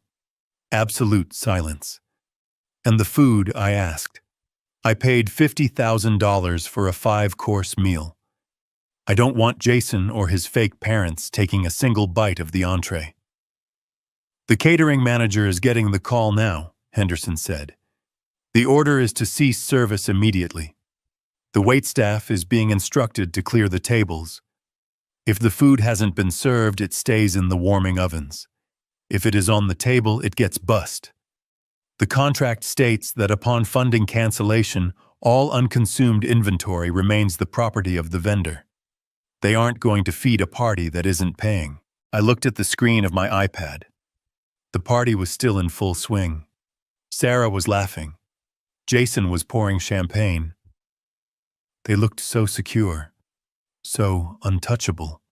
Absolute silence. "And the food?" I asked. "I paid $50,000 for a 5-course meal. I don't want Jason or his fake parents taking a single bite of the entree." "The catering manager is getting the call now," Henderson said. "The order is to cease service immediately. The waitstaff is being instructed to clear the tables. If the food hasn't been served, it stays in the warming ovens. If it is on the table, it gets bussed. The contract states that upon funding cancellation, all unconsumed inventory remains the property of the vendor. They aren't going to feed a party that isn't paying. I looked at the screen of my iPad. The party was still in full swing. Sarah was laughing. Jason was pouring champagne. They looked so secure, so untouchable.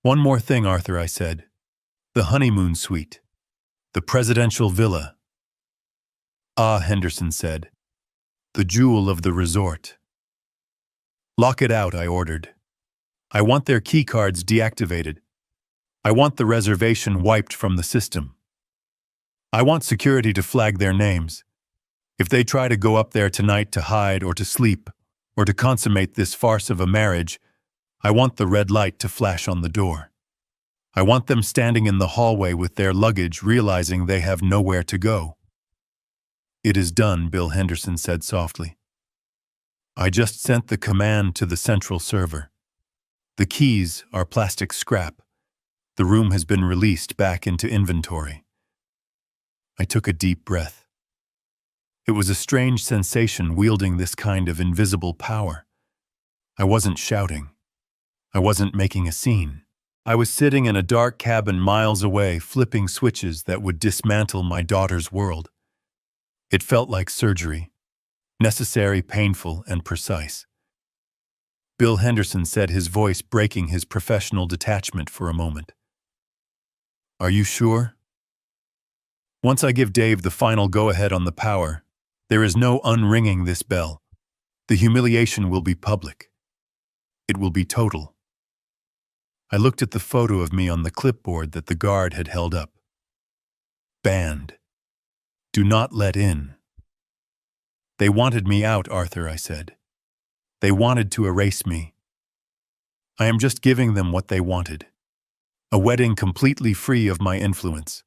One more thing, Arthur, I said. The honeymoon suite. The presidential villa. Ah, Henderson said. The jewel of the resort. Lock it out, I ordered. I want their keycards deactivated. I want the reservation wiped from the system. I want security to flag their names. If they try to go up there tonight to hide or to sleep, or to consummate this farce of a marriage, I want the red light to flash on the door. I want them standing in the hallway with their luggage, realizing they have nowhere to go. It is done, Bill Henderson said softly. I just sent the command to the central server. The keys are plastic scrap. The room has been released back into inventory. I took a deep breath. It was a strange sensation wielding this kind of invisible power. I wasn't shouting. I wasn't making a scene. I was sitting in a dark cabin miles away, flipping switches that would dismantle my daughter's world. It felt like surgery, necessary, painful, and precise. Bill Henderson said, his voice breaking his professional detachment for a moment. Are you sure? Once I give Dave the final go-ahead on the power, there is no unringing this bell. The humiliation will be public. It will be total. I looked at the photo of me on the clipboard that the guard had held up. Banned. Do not let in. They wanted me out, Arthur, I said. They wanted to erase me. I am just giving them what they wanted. A wedding completely free of my influence.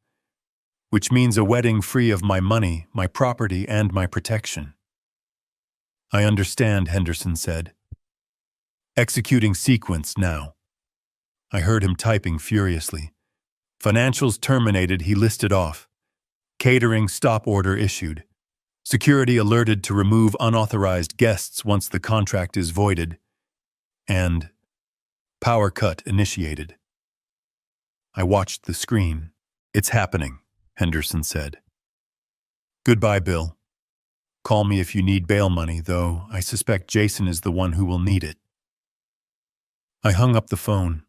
Which means a wedding free of my money, my property, and my protection. I understand, Henderson said. Executing sequence now. I heard him typing furiously. Financials terminated, he listed off. Catering stop order issued. Security alerted to remove unauthorized guests once the contract is voided. And power cut initiated. I watched the screen. It's happening, Henderson said. Goodbye, Bill. Call me if you need bail money, though I suspect Jason is the one who will need it. I hung up the phone.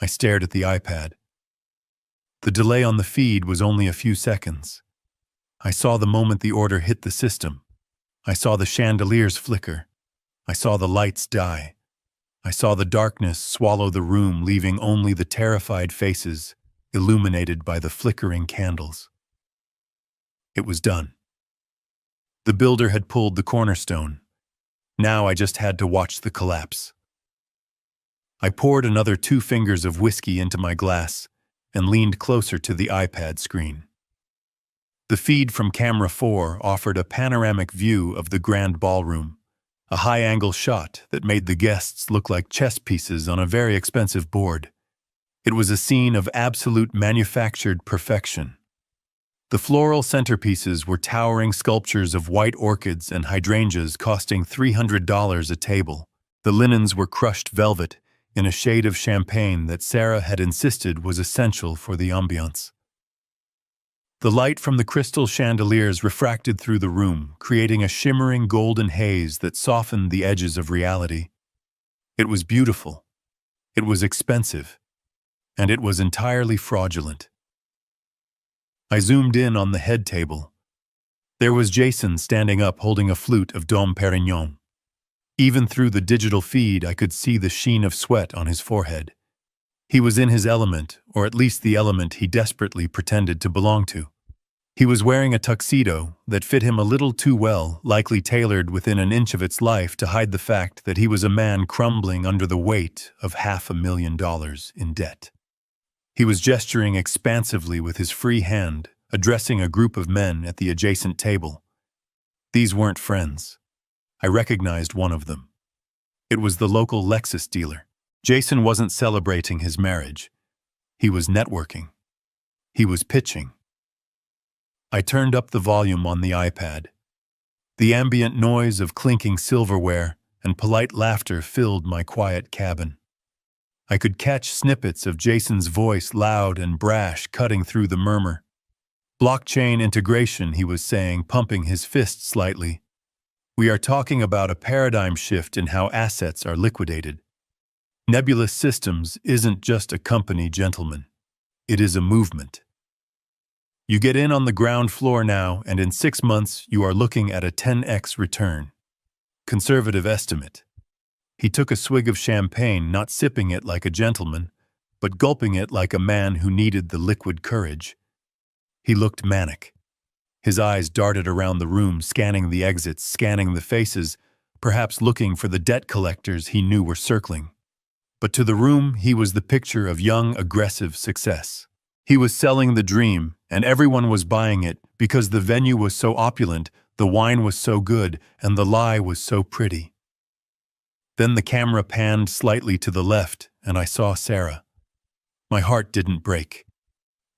I stared at the iPad. The delay on the feed was only a few seconds. I saw the moment the order hit the system. I saw the chandeliers flicker. I saw the lights die. I saw the darkness swallow the room, leaving only the terrified faces illuminated by the flickering candles. It was done. The builder had pulled the cornerstone. Now I just had to watch the collapse. I poured another 2 fingers of whiskey into my glass and leaned closer to the iPad screen. The feed from camera 4 offered a panoramic view of the grand ballroom, a high-angle shot that made the guests look like chess pieces on a very expensive board. It was a scene of absolute manufactured perfection. The floral centerpieces were towering sculptures of white orchids and hydrangeas costing $300 a table. The linens were crushed velvet in a shade of champagne that Sarah had insisted was essential for the ambiance. The light from the crystal chandeliers refracted through the room, creating a shimmering golden haze that softened the edges of reality. It was beautiful. It was expensive. And it was entirely fraudulent. I zoomed in on the head table. There was Jason standing up holding a flute of Dom Perignon. Even through the digital feed, I could see the sheen of sweat on his forehead. He was in his element, or at least the element he desperately pretended to belong to. He was wearing a tuxedo that fit him a little too well, likely tailored within an inch of its life to hide the fact that he was a man crumbling under the weight of $500,000 in debt. He was gesturing expansively with his free hand, addressing a group of men at the adjacent table. These weren't friends. I recognized one of them. It was the local Lexus dealer. Jason wasn't celebrating his marriage. He was networking. He was pitching. I turned up the volume on the iPad. The ambient noise of clinking silverware, and polite laughter filled my quiet cabin. I could catch snippets of Jason's voice, loud and brash, cutting through the murmur. Blockchain integration, he was saying, pumping his fist slightly. We are talking about a paradigm shift in how assets are liquidated. Nebulous Systems isn't just a company, gentlemen. It is a movement. You get in on the ground floor now, and in 6 months you are looking at a 10x return. Conservative estimate. He took a swig of champagne, not sipping it like a gentleman, but gulping it like a man who needed the liquid courage. He looked manic. His eyes darted around the room, scanning the exits, scanning the faces, perhaps looking for the debt collectors he knew were circling. But to the room, he was the picture of young, aggressive success. He was selling the dream, and everyone was buying it because the venue was so opulent, the wine was so good, and the lie was so pretty. Then the camera panned slightly to the left, and I saw Sarah. My heart didn't break.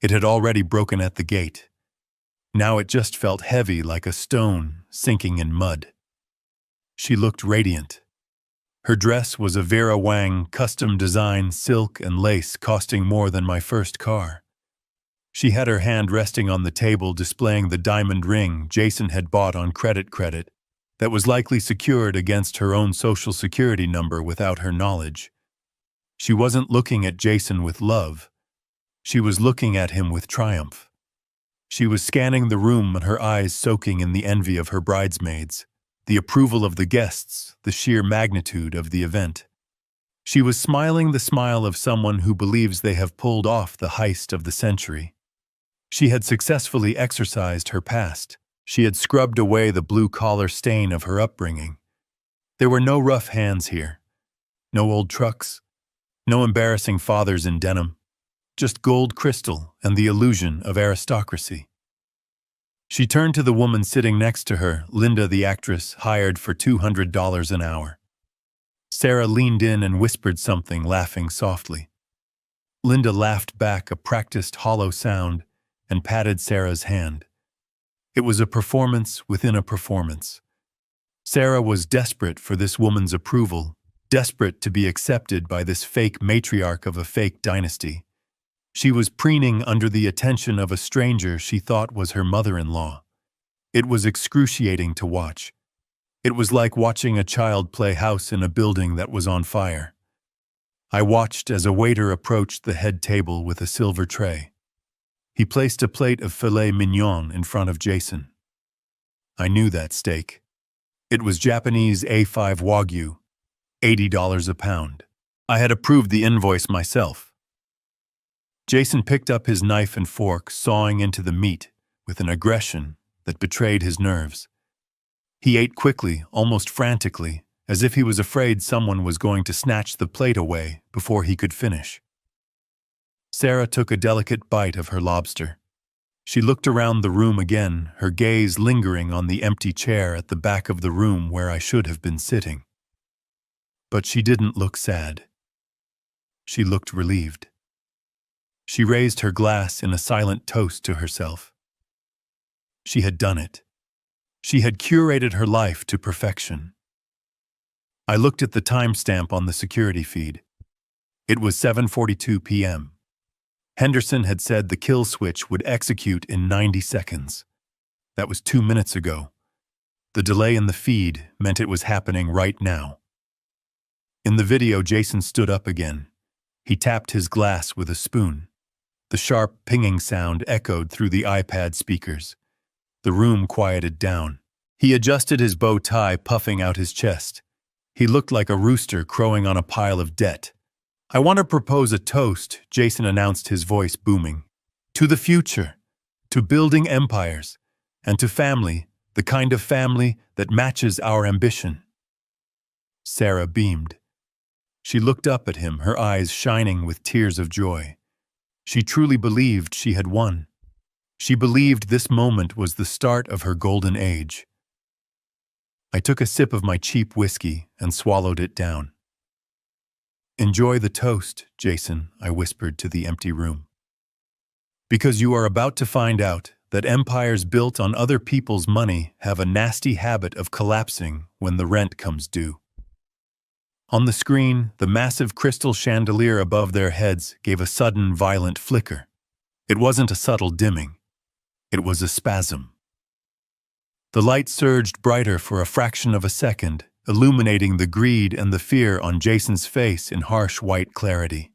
It had already broken at the gate. Now it just felt heavy like a stone sinking in mud. She looked radiant. Her dress was a Vera Wang custom design, silk and lace, costing more than my first car. She had her hand resting on the table, displaying the diamond ring Jason had bought on credit that was likely secured against her own social security number without her knowledge. She wasn't looking at Jason with love. She was looking at him with triumph. She was scanning the room, her eyes soaking in the envy of her bridesmaids, the approval of the guests, the sheer magnitude of the event. She was smiling the smile of someone who believes they have pulled off the heist of the century. She had successfully exorcised her past. She had scrubbed away the blue-collar stain of her upbringing. There were no rough hands here. No old trucks. No embarrassing fathers in denim. Just gold crystal and the illusion of aristocracy. She turned to the woman sitting next to her, Linda, the actress, hired for $200 an hour. Sarah leaned in and whispered something, laughing softly. Linda laughed back, a practiced hollow sound, and patted Sarah's hand. It was a performance within a performance. Sarah was desperate for this woman's approval, desperate to be accepted by this fake matriarch of a fake dynasty. She was preening under the attention of a stranger she thought was her mother-in-law. It was excruciating to watch. It was like watching a child play house in a building that was on fire. I watched as a waiter approached the head table with a silver tray. He placed a plate of filet mignon in front of Jason. I knew that steak. It was Japanese A5 Wagyu, $80 a pound. I had approved the invoice myself. Jason picked up his knife and fork, sawing into the meat with an aggression that betrayed his nerves. He ate quickly, almost frantically, as if he was afraid someone was going to snatch the plate away before he could finish. Sarah took a delicate bite of her lobster. She looked around the room again, her gaze lingering on the empty chair at the back of the room where I should have been sitting. But she didn't look sad. She looked relieved. She raised her glass in a silent toast to herself. She had done it. She had curated her life to perfection. I looked at the timestamp on the security feed. It was 7:42 p.m. Henderson had said the kill switch would execute in 90 seconds. That was 2 minutes ago. The delay in the feed meant it was happening right now. In the video, Jason stood up again. He tapped his glass with a spoon. The sharp pinging sound echoed through the iPad speakers. The room quieted down. He adjusted his bow tie, puffing out his chest. He looked like a rooster crowing on a pile of debt. "I want to propose a toast," Jason announced, his voice booming. "To the future, to building empires, and to family, the kind of family that matches our ambition." Sarah beamed. She looked up at him, her eyes shining with tears of joy. She truly believed she had won. She believed this moment was the start of her golden age. I took a sip of my cheap whiskey and swallowed it down. "Enjoy the toast, Jason," I whispered to the empty room. "Because you are about to find out that empires built on other people's money have a nasty habit of collapsing when the rent comes due." On the screen, the massive crystal chandelier above their heads gave a sudden, violent flicker. It wasn't a subtle dimming. It was a spasm. The light surged brighter for a fraction of a second, illuminating the greed and the fear on Jason's face in harsh white clarity.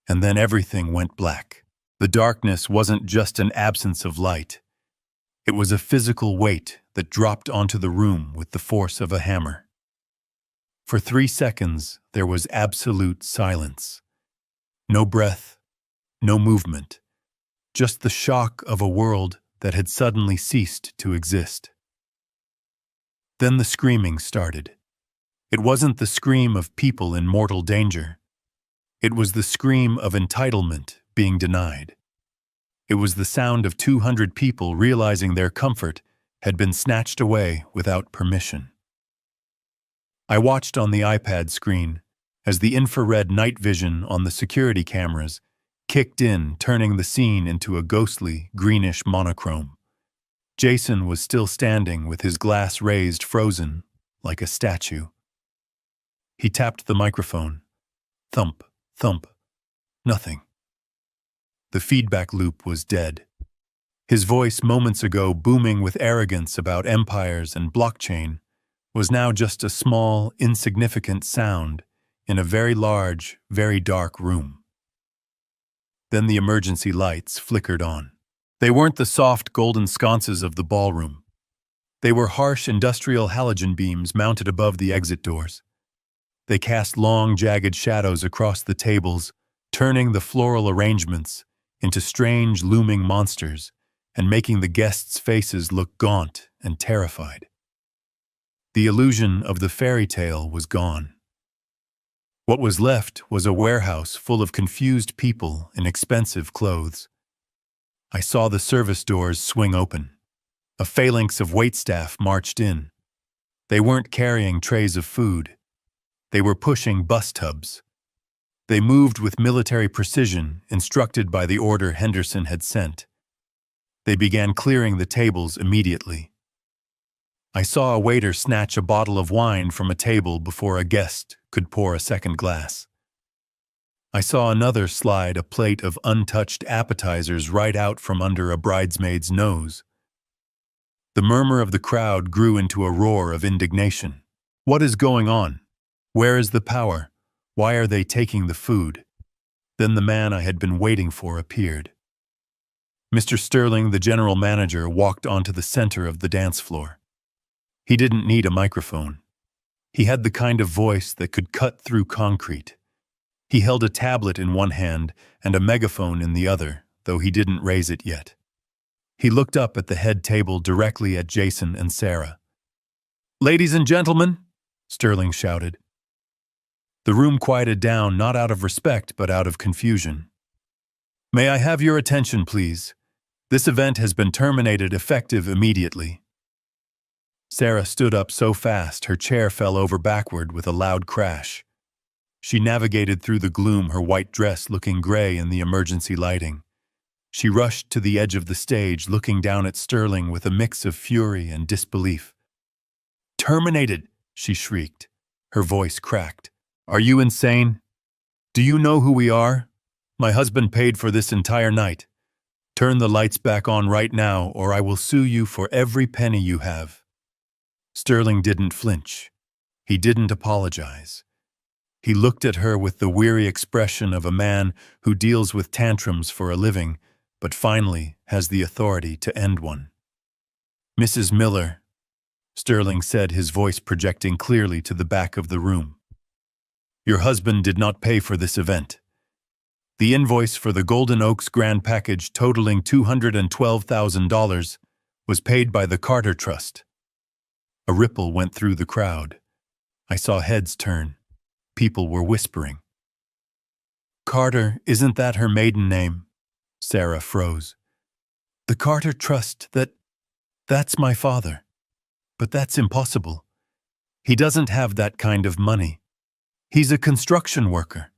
And then everything went black. The darkness wasn't just an absence of light. It was a physical weight that dropped onto the room with the force of a hammer. For 3 seconds, there was absolute silence. No breath, no movement, just the shock of a world that had suddenly ceased to exist. Then the screaming started. It wasn't the scream of people in mortal danger. It was the scream of entitlement being denied. It was the sound of 200 people realizing their comfort had been snatched away without permission. I watched on the iPad screen as the infrared night vision on the security cameras kicked in, turning the scene into a ghostly, greenish monochrome. Jason was still standing with his glass raised, frozen, like a statue. He tapped the microphone. Thump, thump. Nothing. The feedback loop was dead. His voice, moments ago booming with arrogance about empires and blockchain, was now just a small, insignificant sound in a very large, very dark room. Then the emergency lights flickered on. They weren't the soft golden sconces of the ballroom. They were harsh industrial halogen beams mounted above the exit doors. They cast long, jagged shadows across the tables, turning the floral arrangements into strange, looming monsters and making the guests' faces look gaunt and terrified. The illusion of the fairy tale was gone. What was left was a warehouse full of confused people in expensive clothes. I saw the service doors swing open. A phalanx of waitstaff marched in. They weren't carrying trays of food. They were pushing bus tubs. They moved with military precision, instructed by the order Henderson had sent. They began clearing the tables immediately. I saw a waiter snatch a bottle of wine from a table before a guest could pour a second glass. I saw another slide a plate of untouched appetizers right out from under a bridesmaid's nose. The murmur of the crowd grew into a roar of indignation. What is going on? Where is the power? Why are they taking the food? Then the man I had been waiting for appeared. Mr. Sterling, the general manager, walked onto the center of the dance floor. He didn't need a microphone. He had the kind of voice that could cut through concrete. He held a tablet in one hand and a megaphone in the other, though he didn't raise it yet. He looked up at the head table directly at Jason and Sarah. "Ladies and gentlemen," Sterling shouted. The room quieted down, not out of respect, but out of confusion. "May I have your attention, please? This event has been terminated effective immediately." Sarah stood up so fast her chair fell over backward with a loud crash. She navigated through the gloom, her white dress looking gray in the emergency lighting. She rushed to the edge of the stage, looking down at Sterling with a mix of fury and disbelief. "Terminated!" she shrieked. Her voice cracked. "Are you insane? Do you know who we are? My husband paid for this entire night. Turn the lights back on right now, or I will sue you for every penny you have." Sterling didn't flinch. He didn't apologize. He looked at her with the weary expression of a man who deals with tantrums for a living, but finally has the authority to end one. "Mrs. Miller," Sterling said, his voice projecting clearly to the back of the room. "Your husband did not pay for this event. The invoice for the Golden Oaks Grand Package totaling $212,000 was paid by the Carter Trust." A ripple went through the crowd. I saw heads turn. People were whispering. "Carter, isn't that her maiden name?" Sarah froze. "The Carter Trust, that's my father. But that's impossible. He doesn't have that kind of money. He's a construction worker."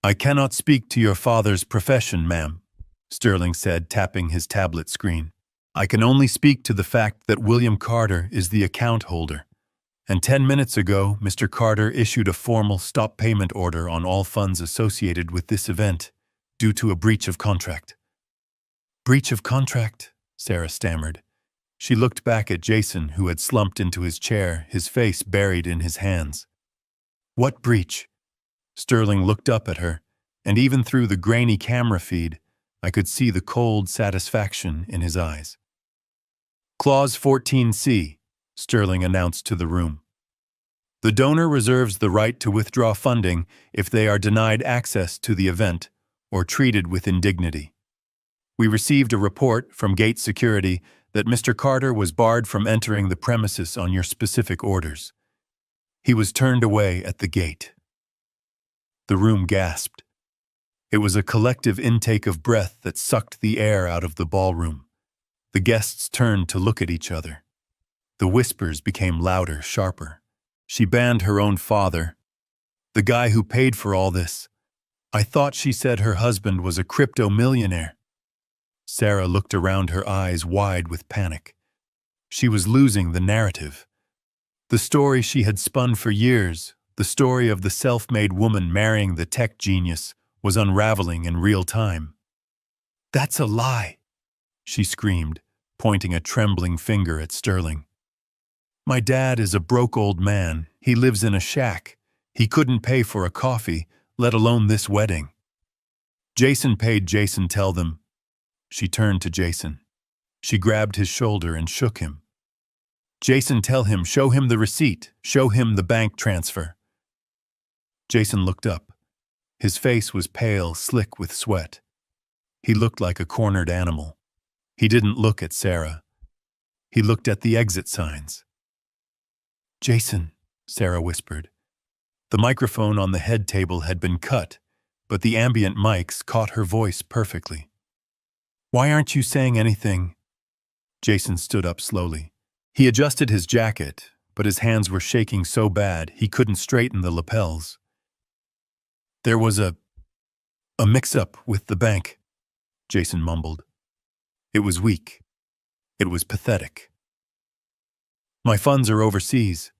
"I cannot speak to your father's profession, ma'am," Sterling said, tapping his tablet screen. "I can only speak to the fact that William Carter is the account holder. And 10 minutes ago, Mr. Carter issued a formal stop payment order on all funds associated with this event, due to a breach of contract. Breach of contract? Sarah stammered. She looked back at Jason, who had slumped into his chair, his face buried in his hands. What breach? Sterling looked up at her, and even through the grainy camera feed, I could see the cold satisfaction in his eyes. Clause 14C, Sterling announced to the room. The donor reserves the right to withdraw funding if they are denied access to the event or treated with indignity. We received a report from Gate Security that Mr. Carter was barred from entering the premises on your specific orders. He was turned away at the gate. The room gasped. It was a collective intake of breath that sucked the air out of the ballroom. The guests turned to look at each other. The whispers became louder, sharper. She banned her own father, the guy who paid for all this. I thought she said her husband was a crypto millionaire. Sarah looked around, her eyes wide with panic. She was losing the narrative. The story she had spun for years, the story of the self-made woman marrying the tech genius, was unraveling in real time. That's a lie, she screamed, pointing a trembling finger at Sterling. My dad is a broke old man. He lives in a shack. He couldn't pay for a coffee, let alone this wedding. Jason paid. Jason, tell them. She turned to Jason. She grabbed his shoulder and shook him. Jason, tell him, show him the receipt, show him the bank transfer. Jason looked up. His face was pale, slick with sweat. He looked like a cornered animal. He didn't look at Sarah. He looked at the exit signs. Jason, Sarah whispered. The microphone on the head table had been cut, but the ambient mics caught her voice perfectly. Why aren't you saying anything? Jason stood up slowly. He adjusted his jacket, but his hands were shaking so bad he couldn't straighten the lapels. There was a mix-up with the bank, Jason mumbled. It was weak. It was pathetic. My funds are overseas.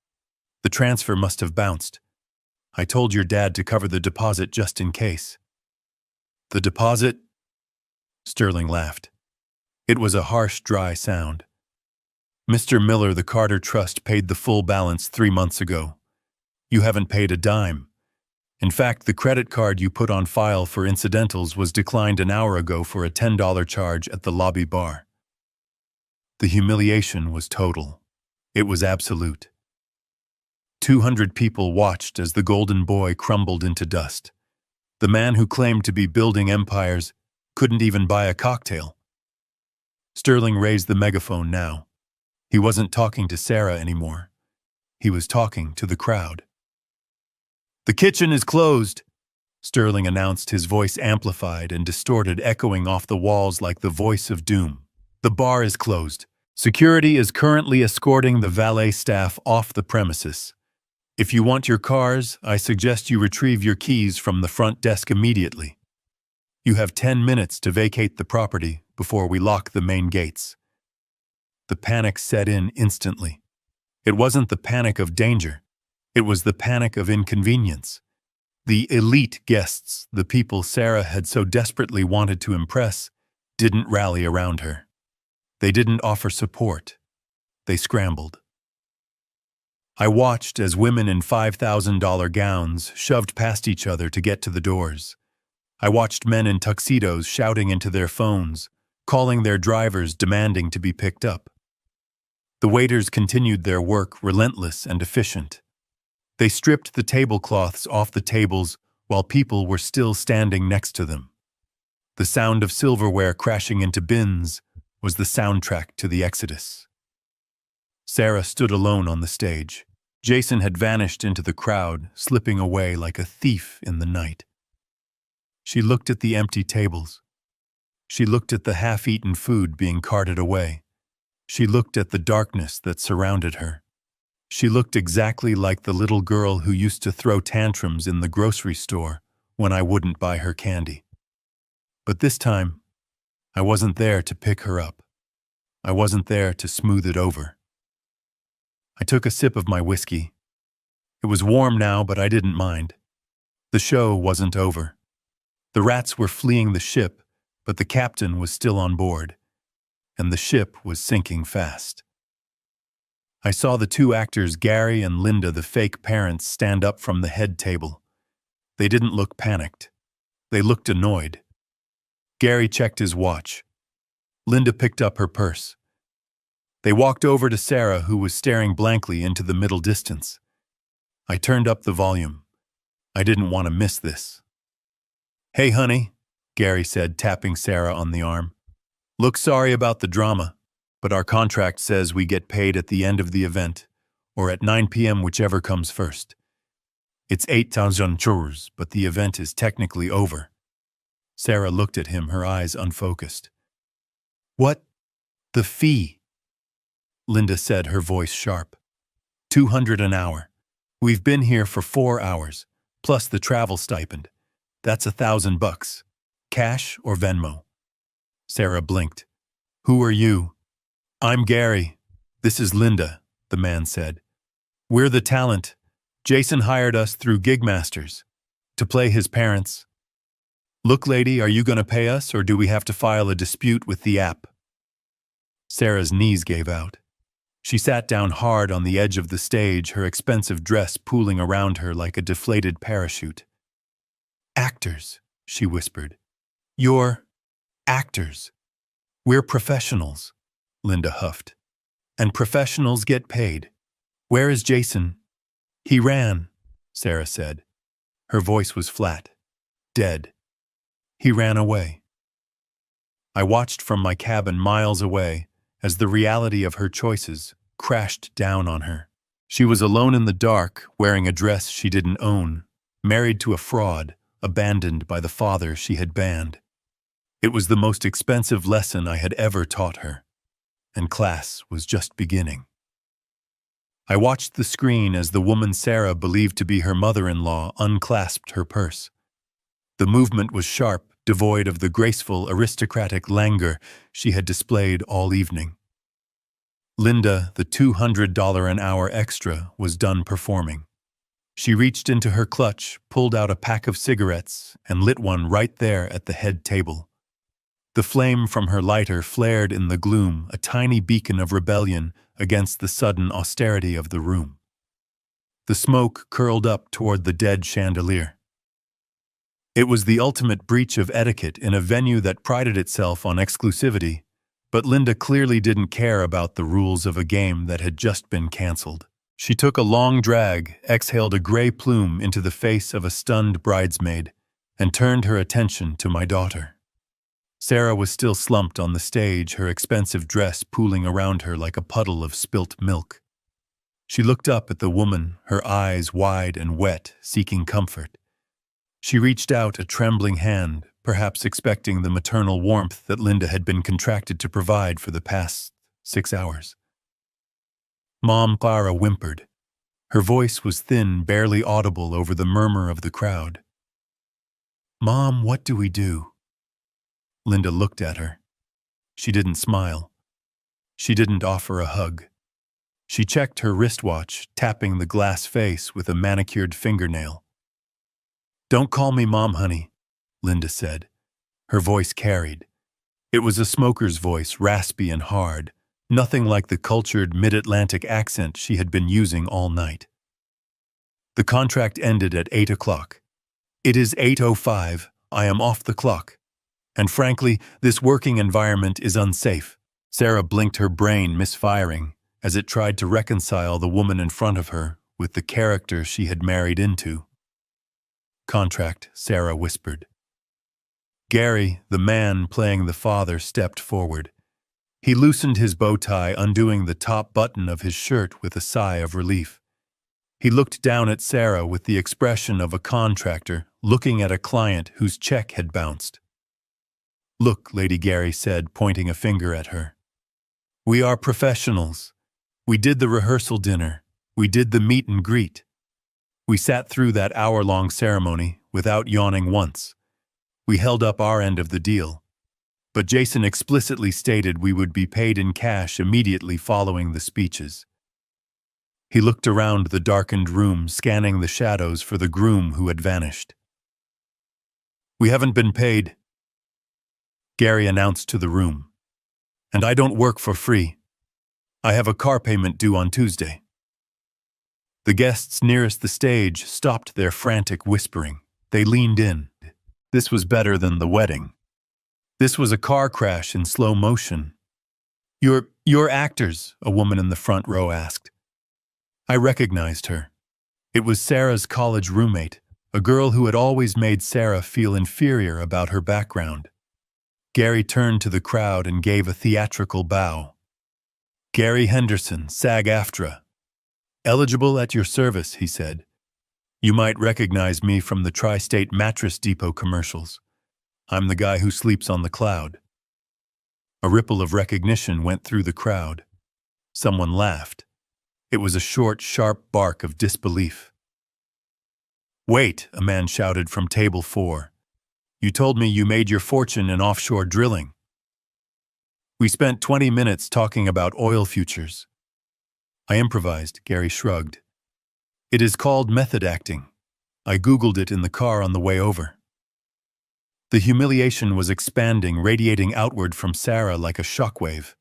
The transfer must have bounced. I told your dad to cover the deposit just in case. The deposit? Sterling laughed. It was a harsh, dry sound. Mr. Miller, the Carter Trust paid the full balance 3 months ago. You haven't paid a dime. In fact, the credit card you put on file for incidentals was declined an hour ago for a $10 charge at the lobby bar. The humiliation was total. It was absolute. 200 people watched as the golden boy crumbled into dust. The man who claimed to be building empires couldn't even buy a cocktail. Sterling raised the megaphone now. He wasn't talking to Sarah anymore. He was talking to the crowd. The kitchen is closed, Sterling announced, his voice amplified and distorted, echoing off the walls like the voice of doom. The bar is closed. Security is currently escorting the valet staff off the premises. If you want your cars, I suggest you retrieve your keys from the front desk immediately. You have 10 minutes to vacate the property before we lock the main gates. The panic set in instantly. It wasn't the panic of danger. It was the panic of inconvenience. The elite guests, the people Sarah had so desperately wanted to impress, didn't rally around her. They didn't offer support. They scrambled. I watched as women in $5,000 gowns shoved past each other to get to the doors. I watched men in tuxedos shouting into their phones, calling their drivers, demanding to be picked up. The waiters continued their work, relentless and efficient. They stripped the tablecloths off the tables while people were still standing next to them. The sound of silverware crashing into bins was the soundtrack to the exodus. Sarah stood alone on the stage. Jason had vanished into the crowd, slipping away like a thief in the night. She looked at the empty tables. She looked at the half-eaten food being carted away. She looked at the darkness that surrounded her. She looked exactly like the little girl who used to throw tantrums in the grocery store when I wouldn't buy her candy. But this time, I wasn't there to pick her up. I wasn't there to smooth it over. I took a sip of my whiskey. It was warm now, but I didn't mind. The show wasn't over. The rats were fleeing the ship, but the captain was still on board, and the ship was sinking fast. I saw the two actors, Gary and Linda, the fake parents, stand up from the head table. They didn't look panicked. They looked annoyed. Gary checked his watch. Linda picked up her purse. They walked over to Sarah, who was staring blankly into the middle distance. I turned up the volume. I didn't want to miss this. "Hey, honey," Gary said, tapping Sarah on the arm. "Look, sorry about the drama, but our contract says we get paid at the end of the event, or at 9 p.m., whichever comes first. It's 8,000 churros, but the event is technically over." Sarah looked at him, her eyes unfocused. "What? The fee?" Linda said, her voice sharp. 200 an hour. We've been here for 4 hours, plus the travel stipend. That's $1,000. Cash or Venmo?" Sarah blinked. "Who are you?" "I'm Gary. This is Linda," the man said. "We're the talent. Jason hired us through Gigmasters to play his parents. Look, lady, are you going to pay us, or do we have to file a dispute with the app?" Sarah's knees gave out. She sat down hard on the edge of the stage, her expensive dress pooling around her like a deflated parachute. "Actors," she whispered. "You're actors." "We're professionals," Linda huffed. "And professionals get paid. Where is Jason?" "He ran," Sarah said. Her voice was flat. Dead. "He ran away." I watched from my cabin miles away as the reality of her choices crashed down on her. She was alone in the dark, wearing a dress she didn't own, married to a fraud, abandoned by the father she had banned. It was the most expensive lesson I had ever taught her, and class was just beginning. I watched the screen as the woman Sarah believed to be her mother-in-law unclasped her purse. The movement was sharp, devoid of the graceful, aristocratic languor she had displayed all evening. Linda, the $200 an hour extra, was done performing. She reached into her clutch, pulled out a pack of cigarettes, and lit one right there at the head table. The flame from her lighter flared in the gloom, a tiny beacon of rebellion against the sudden austerity of the room. The smoke curled up toward the dead chandelier. It was the ultimate breach of etiquette in a venue that prided itself on exclusivity, but Linda clearly didn't care about the rules of a game that had just been canceled. She took a long drag, exhaled a gray plume into the face of a stunned bridesmaid, and turned her attention to my daughter. Sarah was still slumped on the stage, her expensive dress pooling around her like a puddle of spilt milk. She looked up at the woman, her eyes wide and wet, seeking comfort. She reached out a trembling hand, perhaps expecting the maternal warmth that Linda had been contracted to provide for the past 6 hours. Mom, Clara whimpered. Her voice was thin, barely audible over the murmur of the crowd. "Mom, what do we do?" Linda looked at her. She didn't smile. She didn't offer a hug. She checked her wristwatch, tapping the glass face with a manicured fingernail. "Don't call me Mom, honey," Linda said. Her voice carried. It was a smoker's voice, raspy and hard, nothing like the cultured mid-Atlantic accent she had been using all night. The contract ended at 8 o'clock. "It is 8:05. I am off the clock. And frankly, this working environment is unsafe." Sarah blinked, her brain misfiring as it tried to reconcile the woman in front of her with the character she had married into. "Contract," Sarah whispered. Gary, the man playing the father, stepped forward. He loosened his bow tie, undoing the top button of his shirt with a sigh of relief. He looked down at Sarah with the expression of a contractor looking at a client whose check had bounced. "Look," Lady Gary said, pointing a finger at her. "We are professionals. We did the rehearsal dinner. We did the meet and greet. We sat through that hour-long ceremony without yawning once. We held up our end of the deal. But Jason explicitly stated we would be paid in cash immediately following the speeches." He looked around the darkened room, scanning the shadows for the groom who had vanished. "We haven't been paid," Gary announced to the room. "And I don't work for free. I have a car payment due on Tuesday." The guests nearest the stage stopped their frantic whispering. They leaned in. This was better than the wedding. This was a car crash in slow motion. You're actors," a woman in the front row asked. I recognized her. It was Sarah's college roommate, a girl who had always made Sarah feel inferior about her background. Gary turned to the crowd and gave a theatrical bow. "Gary Henderson, SAG-AFTRA. Eligible at your service," he said. "You might recognize me from the Tri-State Mattress Depot commercials. I'm the guy who sleeps on the cloud." A ripple of recognition went through the crowd. Someone laughed. It was a short, sharp bark of disbelief. "Wait," a man shouted from table 4. "You told me you made your fortune in offshore drilling." "We spent 20 minutes talking about oil futures." I improvised, Gary shrugged. "It is called method acting. I Googled it in the car on the way over." The humiliation was expanding, radiating outward from Sarah like a shockwave.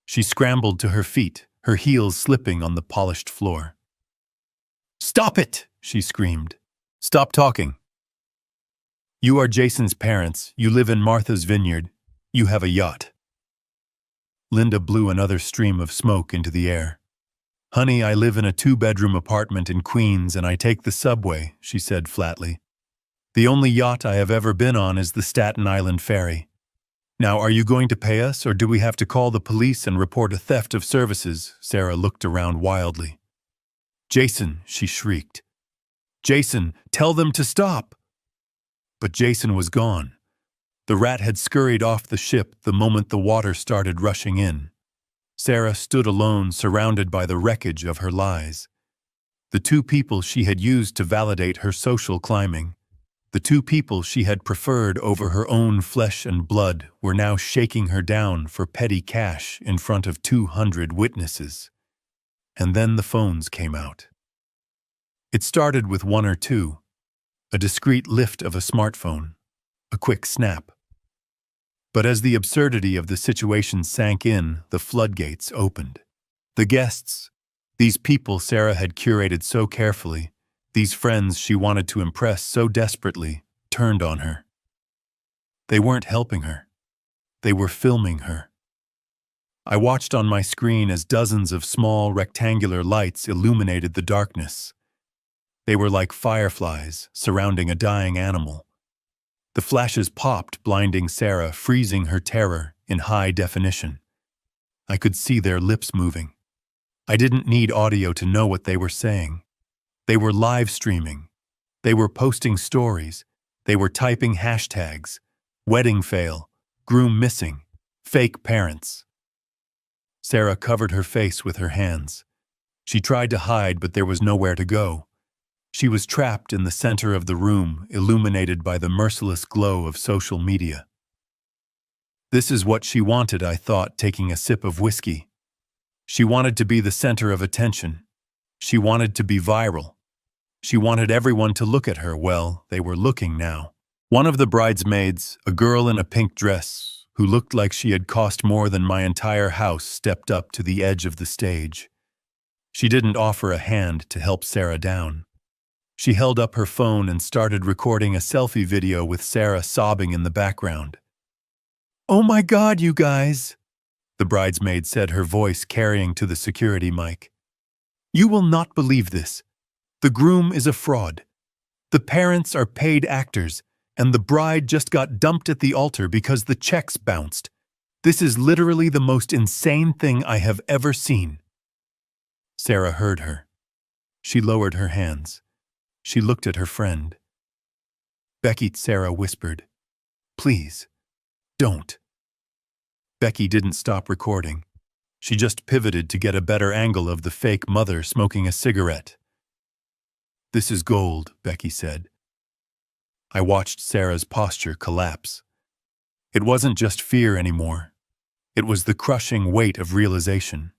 She scrambled to her feet, her heels slipping on the polished floor. "Stop it!" she screamed. "Stop talking. You are Jason's parents. You live in Martha's Vineyard. You have a yacht." Linda blew another stream of smoke into the air. "Honey, I live in a 2-bedroom apartment in Queens and I take the subway," she said flatly. "The only yacht I have ever been on is the Staten Island ferry. Now, are you going to pay us, or do we have to call the police and report a theft of services?" Sarah looked around wildly. "Jason," she shrieked. "Jason, tell them to stop!" But Jason was gone. The rat had scurried off the ship the moment the water started rushing in. Sarah stood alone, surrounded by the wreckage of her lies. The 2 people she had used to validate her social climbing, the 2 people she had preferred over her own flesh and blood, were now shaking her down for petty cash in front of 200 witnesses. And then the phones came out. It started with 1 or 2, a discreet lift of a smartphone, a quick snap. But as the absurdity of the situation sank in, the floodgates opened. The guests, these people Sarah had curated so carefully, these friends she wanted to impress so desperately, turned on her. They weren't helping her. They were filming her. I watched on my screen as dozens of small, rectangular lights illuminated the darkness. They were like fireflies surrounding a dying animal. The flashes popped, blinding Sarah, freezing her terror in high definition. I could see their lips moving. I didn't need audio to know what they were saying. They were live streaming. They were posting stories. They were typing hashtags. Wedding fail, groom missing, fake parents. Sarah covered her face with her hands. She tried to hide, but there was nowhere to go. She was trapped in the center of the room, illuminated by the merciless glow of social media. This is what she wanted, I thought, taking a sip of whiskey. She wanted to be the center of attention. She wanted to be viral. She wanted everyone to look at her. Well, they were looking now. One of the bridesmaids, a girl in a pink dress, who looked like she had cost more than my entire house, stepped up to the edge of the stage. She didn't offer a hand to help Sarah down. She held up her phone and started recording a selfie video with Sarah sobbing in the background. "Oh my God, you guys," the bridesmaid said, her voice carrying to the security mic. "You will not believe this. The groom is a fraud. The parents are paid actors, and the bride just got dumped at the altar because the checks bounced. This is literally the most insane thing I have ever seen." Sarah heard her. She lowered her hands. She looked at her friend. "Becky," Sarah whispered. "Please, don't." Becky didn't stop recording. She just pivoted to get a better angle of the fake mother smoking a cigarette. "This is gold," Becky said. I watched Sarah's posture collapse. It wasn't just fear anymore. It was the crushing weight of realization.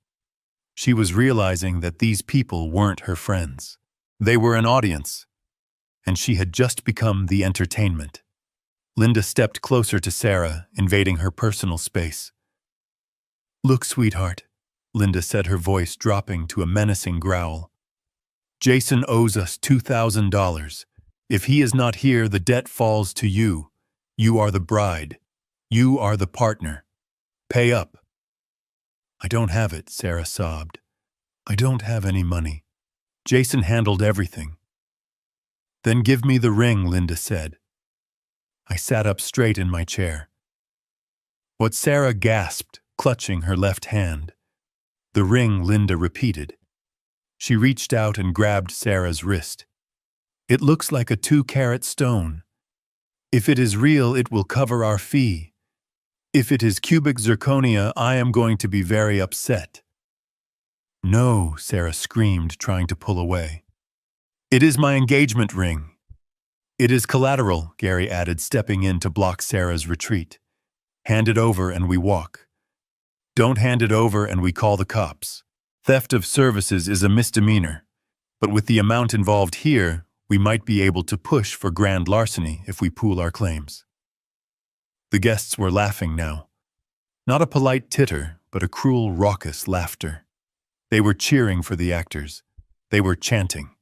She was realizing that these people weren't her friends. They were an audience, and she had just become the entertainment. Linda stepped closer to Sarah, invading her personal space. "Look, sweetheart," Linda said, her voice dropping to a menacing growl. "Jason owes us $2,000. If he is not here, the debt falls to you. You are the bride. You are the partner. Pay up." "I don't have it," Sarah sobbed. "I don't have any money. Jason handled everything." "Then give me the ring," Linda said. I sat up straight in my chair. What Sarah gasped, clutching her left hand. "The ring," Linda repeated. She reached out and grabbed Sarah's wrist. "It looks like a 2-carat stone. If it is real, it will cover our fee. If it is cubic zirconia, I am going to be very upset." "No," Sarah screamed, trying to pull away. "It is my engagement ring." "It is collateral," Gary added, stepping in to block Sarah's retreat. "Hand it over and we walk. Don't hand it over and we call the cops. Theft of services is a misdemeanor, but with the amount involved here, we might be able to push for grand larceny if we pool our claims." The guests were laughing now. Not a polite titter, but a cruel, raucous laughter. They were cheering for the actors. They were chanting.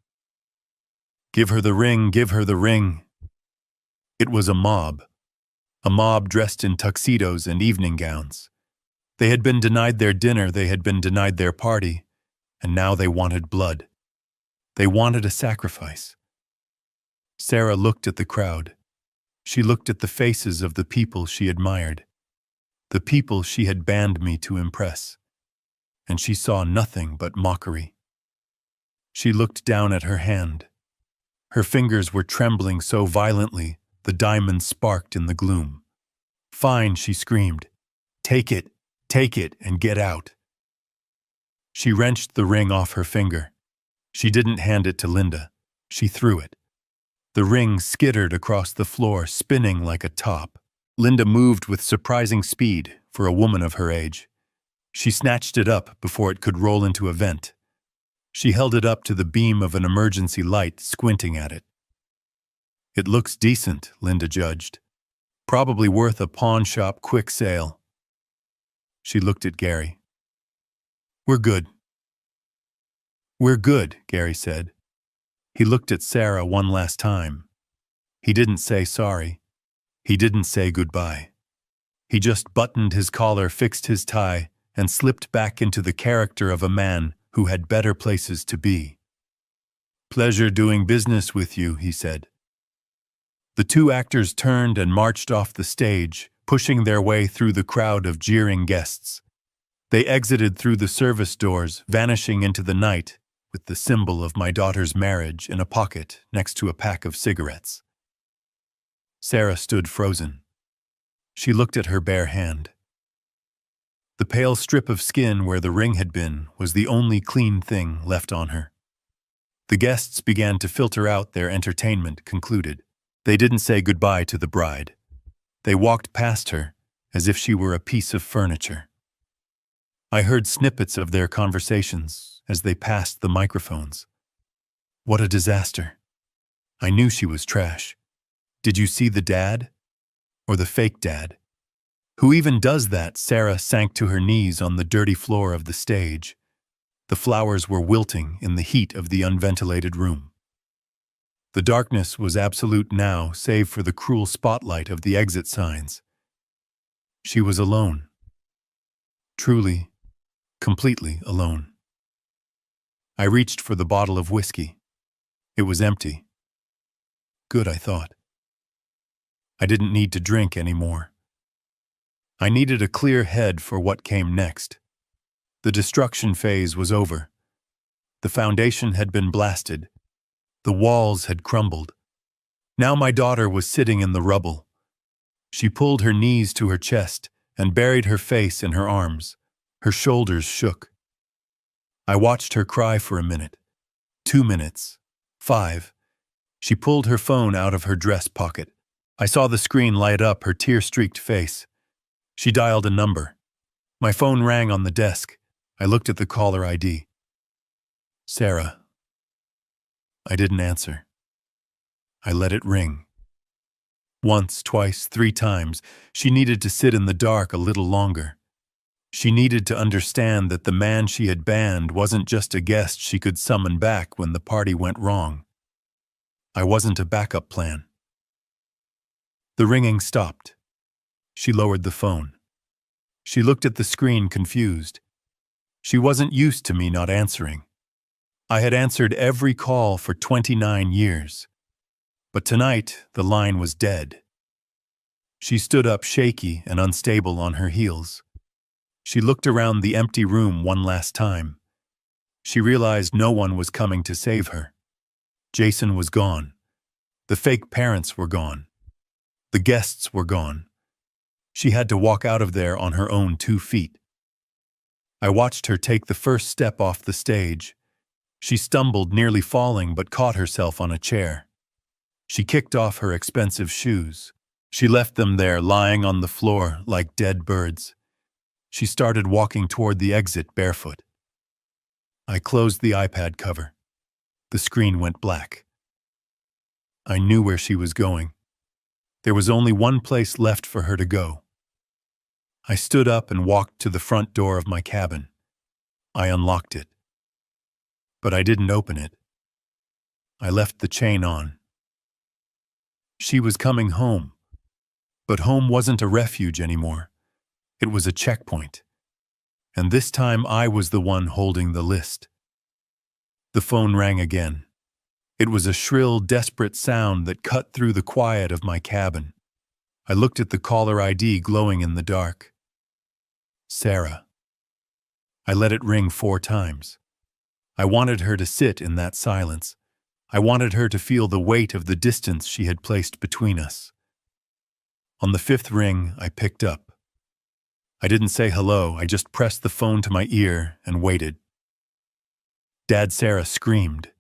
"Give her the ring, give her the ring." It was a mob dressed in tuxedos and evening gowns. They had been denied their dinner, they had been denied their party, and now they wanted blood. They wanted a sacrifice. Sarah looked at the crowd. She looked at the faces of the people she admired, the people she had banned me to impress, and she saw nothing but mockery. She looked down at her hand. Her fingers were trembling so violently, the diamond sparked in the gloom. "Fine," she screamed. Take it, and get out." She wrenched the ring off her finger. She didn't hand it to Linda. She threw it. The ring skittered across the floor, spinning like a top. Linda moved with surprising speed for a woman of her age. She snatched it up before it could roll into a vent. She held it up to the beam of an emergency light, squinting at it. "It looks decent," Linda judged. "Probably worth a pawn shop quick sale." She looked at Gary. "We're good." "We're good," Gary said. He looked at Sarah one last time. He didn't say sorry. He didn't say goodbye. He just buttoned his collar, fixed his tie, and slipped back into the character of a man who had better places to be. "Pleasure doing business with you," he said. The two actors turned and marched off the stage, pushing their way through the crowd of jeering guests. They exited through the service doors, vanishing into the night, with the symbol of my daughter's marriage in a pocket next to a pack of cigarettes. Sarah stood frozen. She looked at her bare hand. The pale strip of skin where the ring had been was the only clean thing left on her. The guests began to filter out, their entertainment concluded. They didn't say goodbye to the bride. They walked past her as if she were a piece of furniture. I heard snippets of their conversations as they passed the microphones. "What a disaster. I knew she was trash. Did you see the dad? Or the fake dad? Who even does that?" Sarah sank to her knees on the dirty floor of the stage. The flowers were wilting in the heat of the unventilated room. The darkness was absolute now, save for the cruel spotlight of the exit signs. She was alone. Truly, completely alone. I reached for the bottle of whiskey. It was empty. Good, I thought. I didn't need to drink anymore. I needed a clear head for what came next. The destruction phase was over. The foundation had been blasted. The walls had crumbled. Now my daughter was sitting in the rubble. She pulled her knees to her chest and buried her face in her arms. Her shoulders shook. I watched her cry for a minute, 2 minutes, 5. She pulled her phone out of her dress pocket. I saw the screen light up her tear-streaked face. She dialed a number. My phone rang on the desk. I looked at the caller ID. Sarah. I didn't answer. I let it ring. Once, twice, 3 times, she needed to sit in the dark a little longer. She needed to understand that the man she had banned wasn't just a guest she could summon back when the party went wrong. I wasn't a backup plan. The ringing stopped. She lowered the phone. She looked at the screen confused. She wasn't used to me not answering. I had answered every call for 29 years. But tonight, the line was dead. She stood up shaky and unstable on her heels. She looked around the empty room one last time. She realized no one was coming to save her. Jason was gone. The fake parents were gone. The guests were gone. She had to walk out of there on her own 2 feet. I watched her take the first step off the stage. She stumbled, nearly falling, but caught herself on a chair. She kicked off her expensive shoes. She left them there, lying on the floor like dead birds. She started walking toward the exit barefoot. I closed the iPad cover. The screen went black. I knew where she was going. There was only one place left for her to go. I stood up and walked to the front door of my cabin. I unlocked it. But I didn't open it. I left the chain on. She was coming home. But home wasn't a refuge anymore. It was a checkpoint. And this time I was the one holding the list. The phone rang again. It was a shrill, desperate sound that cut through the quiet of my cabin. I looked at the caller ID glowing in the dark. Sarah. I let it ring 4 times. I wanted her to sit in that silence. I wanted her to feel the weight of the distance she had placed between us. On the 5th ring, I picked up. I didn't say hello, I just pressed the phone to my ear and waited. Dad Sarah screamed.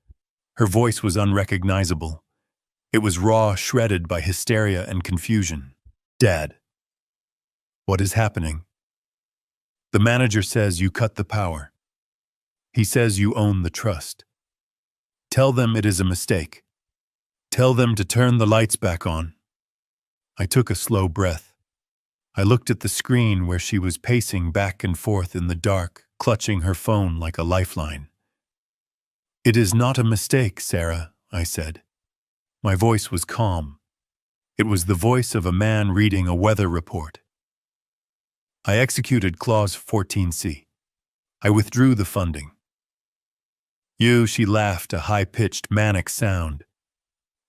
Her voice was unrecognizable. It was raw, shredded by hysteria and confusion. Dad. What is happening? The manager says you cut the power. He says you own the trust. Tell them it is a mistake. Tell them to turn the lights back on. I took a slow breath. I looked at the screen where she was pacing back and forth in the dark, clutching her phone like a lifeline. It is not a mistake, Sarah, I said. My voice was calm. It was the voice of a man reading a weather report. I executed Clause 14C. I withdrew the funding. She laughed, a high-pitched, manic sound.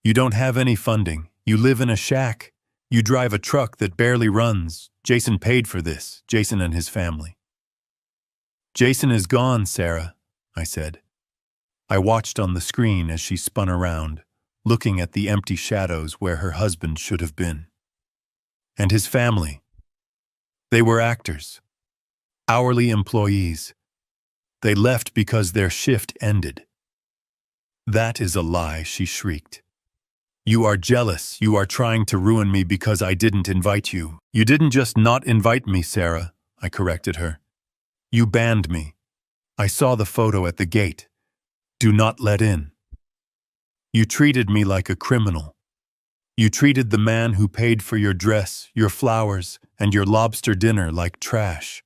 You don't have any funding. You live in a shack. You drive a truck that barely runs. Jason paid for this, Jason and his family. Jason is gone, Sarah, I said. I watched on the screen as she spun around, looking at the empty shadows where her husband should have been. And his family. They were actors. Hourly employees. They left because their shift ended. That is a lie, she shrieked. You are jealous. You are trying to ruin me because I didn't invite you. You didn't just not invite me, Sarah, I corrected her. You banned me. I saw the photo at the gate. Do not let in. You treated me like a criminal. You treated the man who paid for your dress, your flowers, and your lobster dinner like trash.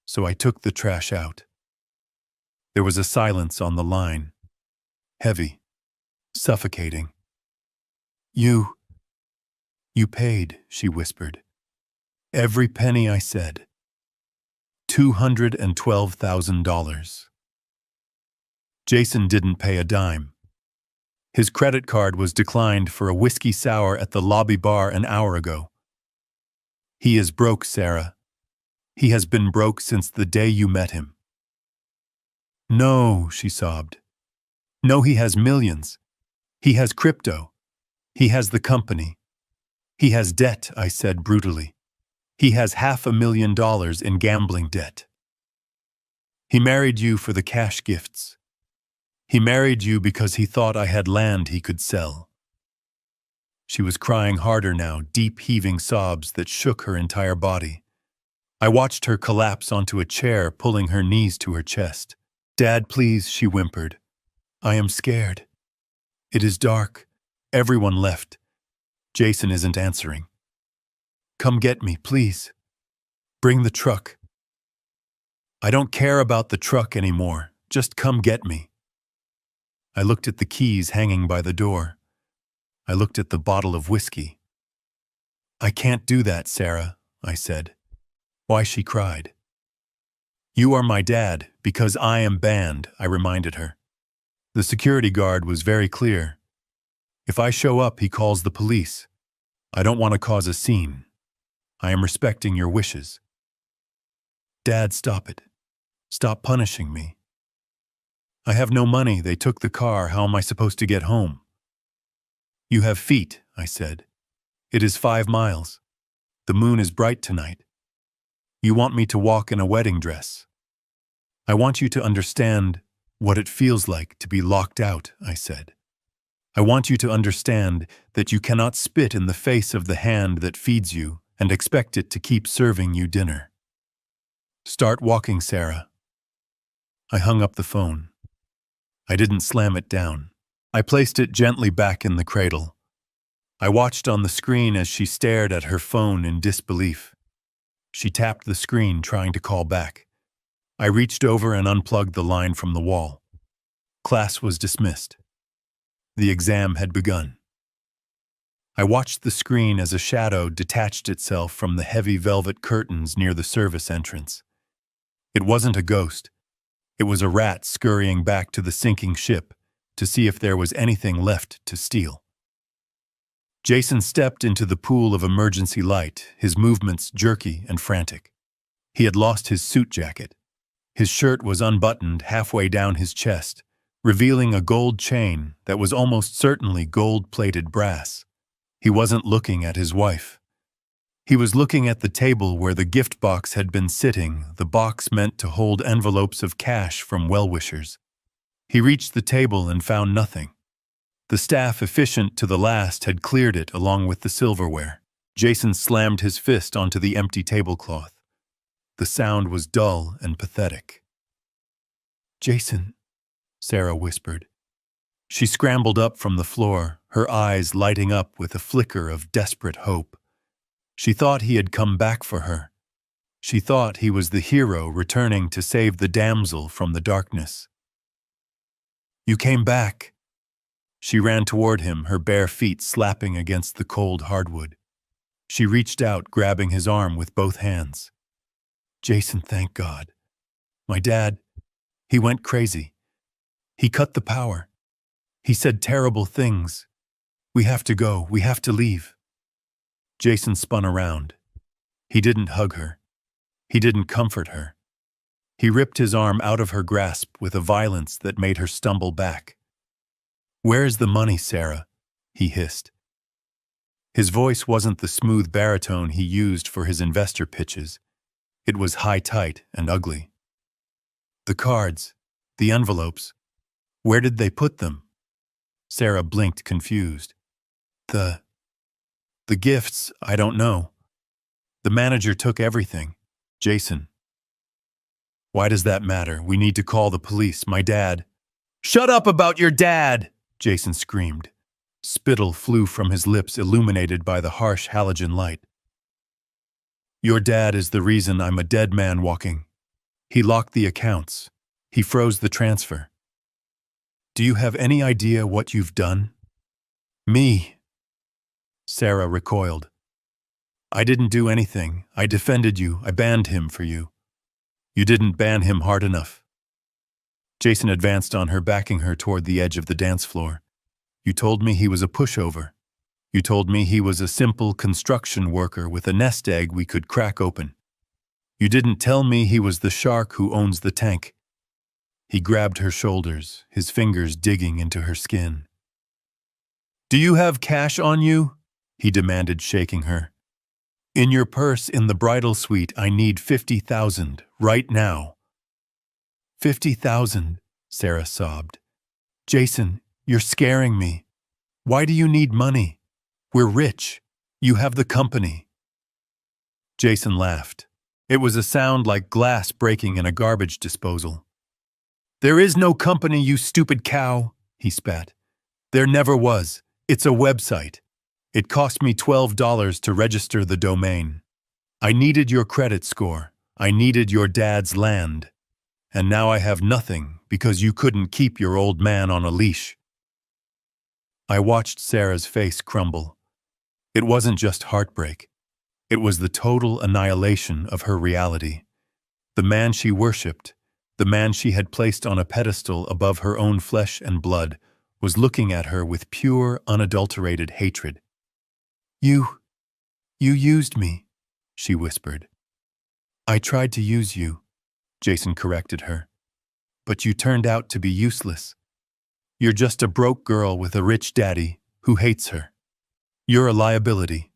So I took the trash out. There was a silence on the line. Heavy. Suffocating. You paid, she whispered. Every penny I said. $212,000. Jason didn't pay a dime. His credit card was declined for a whiskey sour at the lobby bar an hour ago. He is broke, Sarah. He has been broke since the day you met him. No, she sobbed. No, he has millions. He has crypto. He has the company. He has debt, I said brutally. He has $500,000 in gambling debt. He married you for the cash gifts. He married you because he thought I had land he could sell. She was crying harder now, deep heaving sobs that shook her entire body. I watched her collapse onto a chair, pulling her knees to her chest. "Dad, please," she whimpered. "I am scared. It is dark. Everyone left. Jason isn't answering. Come get me, please. Bring the truck. I don't care about the truck anymore. Just come get me." I looked at the keys hanging by the door. I looked at the bottle of whiskey. "I can't do that, Sarah," I said. "Why?" she cried. "You are my dad, because I am banned," I reminded her. The security guard was very clear. If I show up, he calls the police. I don't want to cause a scene. I am respecting your wishes. "Dad, stop it. Stop punishing me. I have no money. They took the car. How am I supposed to get home?" "You have feet," I said. "It is 5 miles. The moon is bright tonight. You want me to walk in a wedding dress. I want you to understand what it feels like to be locked out," I said. "I want you to understand that you cannot spit in the face of the hand that feeds you and expect it to keep serving you dinner. Start walking, Sarah." I hung up the phone. I didn't slam it down. I placed it gently back in the cradle. I watched on the screen as she stared at her phone in disbelief. She tapped the screen, trying to call back. I reached over and unplugged the line from the wall. Class was dismissed. The exam had begun. I watched the screen as a shadow detached itself from the heavy velvet curtains near the service entrance. It wasn't a ghost. It was a rat scurrying back to the sinking ship to see if there was anything left to steal. Jason stepped into the pool of emergency light, his movements jerky and frantic. He had lost his suit jacket. His shirt was unbuttoned halfway down his chest, revealing a gold chain that was almost certainly gold-plated brass. He wasn't looking at his wife. He was looking at the table where the gift box had been sitting, the box meant to hold envelopes of cash from well-wishers. He reached the table and found nothing. The staff, efficient to the last, had cleared it along with the silverware. Jason slammed his fist onto the empty tablecloth. The sound was dull and pathetic. "Jason," Sarah whispered. She scrambled up from the floor, her eyes lighting up with a flicker of desperate hope. She thought he had come back for her. She thought he was the hero returning to save the damsel from the darkness. "You came back." She ran toward him, her bare feet slapping against the cold hardwood. She reached out, grabbing his arm with both hands. "Jason, thank God. My dad, he went crazy. He cut the power. He said terrible things. We have to go. We have to leave." Jason spun around. He didn't hug her. He didn't comfort her. He ripped his arm out of her grasp with a violence that made her stumble back. "Where is the money, Sarah?" he hissed. His voice wasn't the smooth baritone he used for his investor pitches. It was high-tight and ugly. "The cards, the envelopes. Where did they put them?" Sarah blinked, confused. The gifts, I don't know. The manager took everything." "Jason." "Why does that matter? We need to call the police. My dad." "Shut up about your dad!" Jason screamed. Spittle flew from his lips, illuminated by the harsh halogen light. "Your dad is the reason I'm a dead man walking. He locked the accounts. He froze the transfer. Do you have any idea what you've done?" "Me?" Sarah recoiled. "I didn't do anything. I defended you. I banned him for you. You didn't ban him hard enough." Jason advanced on her, backing her toward the edge of the dance floor. "You told me he was a pushover. You told me he was a simple construction worker with a nest egg we could crack open. You didn't tell me he was the shark who owns the tank." He grabbed her shoulders, his fingers digging into her skin. "Do you have cash on you?" he demanded, shaking her. "In your purse in the bridal suite, I need 50,000, right now." 50,000, Sarah sobbed. "Jason, you're scaring me. Why do you need money? We're rich. You have the company." Jason laughed. It was a sound like glass breaking in a garbage disposal. "There is no company, you stupid cow," he spat. "There never was. It's a website. It cost me $12 to register the domain. I needed your credit score. I needed your dad's land. And now I have nothing because you couldn't keep your old man on a leash." I watched Sarah's face crumble. It wasn't just heartbreak. It was the total annihilation of her reality. The man she worshipped, the man she had placed on a pedestal above her own flesh and blood, was looking at her with pure, unadulterated hatred. You used me," she whispered. "I tried to use you," Jason corrected her. "But you turned out to be useless. You're just a broke girl with a rich daddy who hates her. You're a liability."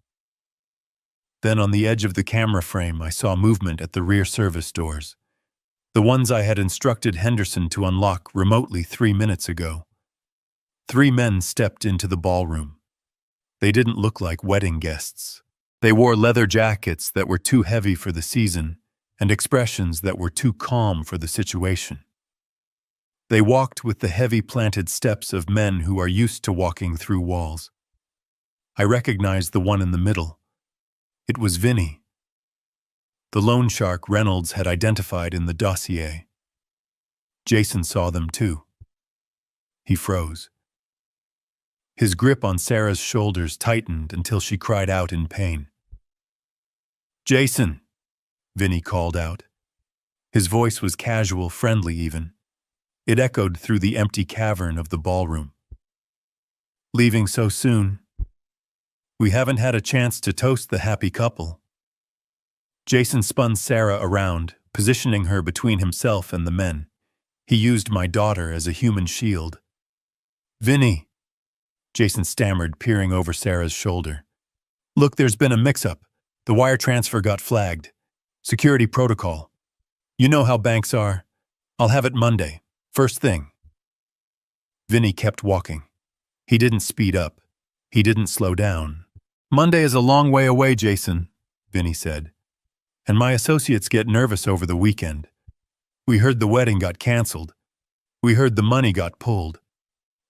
Then on the edge of the camera frame, I saw movement at the rear service doors. The ones I had instructed Henderson to unlock remotely 3 minutes ago. 3 men stepped into the ballroom. They didn't look like wedding guests. They wore leather jackets that were too heavy for the season and expressions that were too calm for the situation. They walked with the heavy planted steps of men who are used to walking through walls. I recognized the one in the middle. It was Vinny. The loan shark Reynolds had identified in the dossier. Jason saw them too. He froze. His grip on Sarah's shoulders tightened until she cried out in pain. "Jason," Vinny called out. His voice was casual, friendly even. It echoed through the empty cavern of the ballroom. "Leaving so soon? We haven't had a chance to toast the happy couple." Jason spun Sarah around, positioning her between himself and the men. He used my daughter as a human shield. "Vinny," Jason stammered, peering over Sarah's shoulder. "Look, there's been a mix-up. The wire transfer got flagged. Security protocol. You know how banks are. I'll have it Monday. First thing." Vinny kept walking. He didn't speed up. He didn't slow down. "Monday is a long way away, Jason," Vinny said. "And my associates get nervous over the weekend. We heard the wedding got canceled. We heard the money got pulled.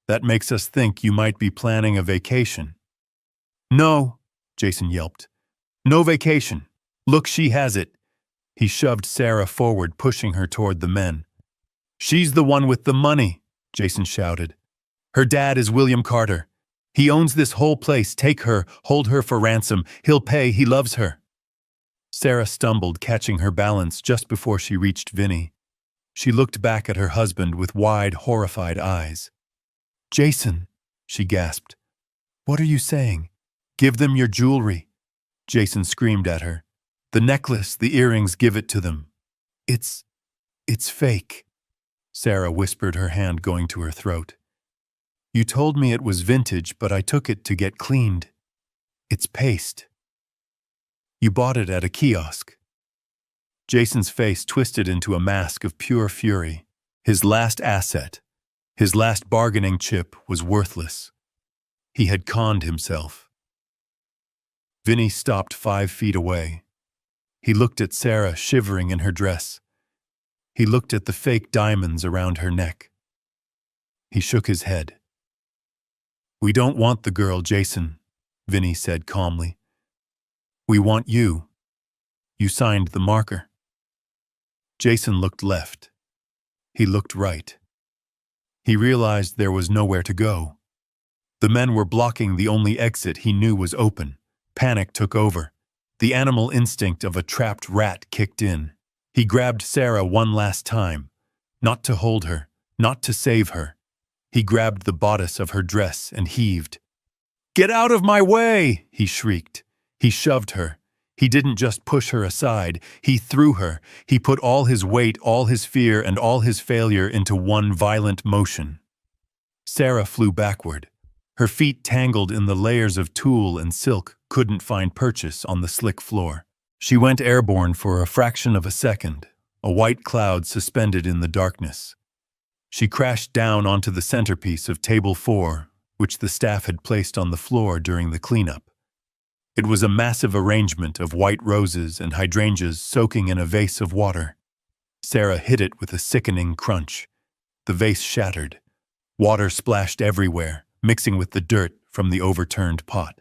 That makes us think you might be planning a vacation." "No," Jason yelped. "No vacation. Look, she has it." He shoved Sarah forward, pushing her toward the men. "She's the one with the money," Jason shouted. "Her dad is William Carter. He owns this whole place. Take her, hold her for ransom. He'll pay, he loves her." Sarah stumbled, catching her balance just before she reached Vinny. She looked back at her husband with wide, horrified eyes. "Jason," she gasped. "What are you saying? Give them your jewelry." Jason screamed at her. "The necklace, the earrings, give it to them." It's fake," Sarah whispered, her hand going to her throat. "You told me it was vintage, but I took it to get cleaned. It's paste. You bought it at a kiosk." Jason's face twisted into a mask of pure fury. His last asset, his last bargaining chip, was worthless. He had conned himself. Vinny stopped 5 feet away. He looked at Sarah, shivering in her dress. He looked at the fake diamonds around her neck. He shook his head. "We don't want the girl, Jason," Vinny said calmly. "We want you. You signed the marker." Jason looked left. He looked right. He realized there was nowhere to go. The men were blocking the only exit he knew was open. Panic took over. The animal instinct of a trapped rat kicked in. He grabbed Sarah one last time. Not to hold her, not to save her. He grabbed the bodice of her dress and heaved. "Get out of my way!" he shrieked. He shoved her. He didn't just push her aside. He threw her. He put all his weight, all his fear, and all his failure into one violent motion. Sarah flew backward. Her feet, tangled in the layers of tulle and silk, couldn't find purchase on the slick floor. She went airborne for a fraction of a second, a white cloud suspended in the darkness. She crashed down onto the centerpiece of Table 4, which the staff had placed on the floor during the cleanup. It was a massive arrangement of white roses and hydrangeas soaking in a vase of water. Sarah hit it with a sickening crunch. The vase shattered. Water splashed everywhere, mixing with the dirt from the overturned pot.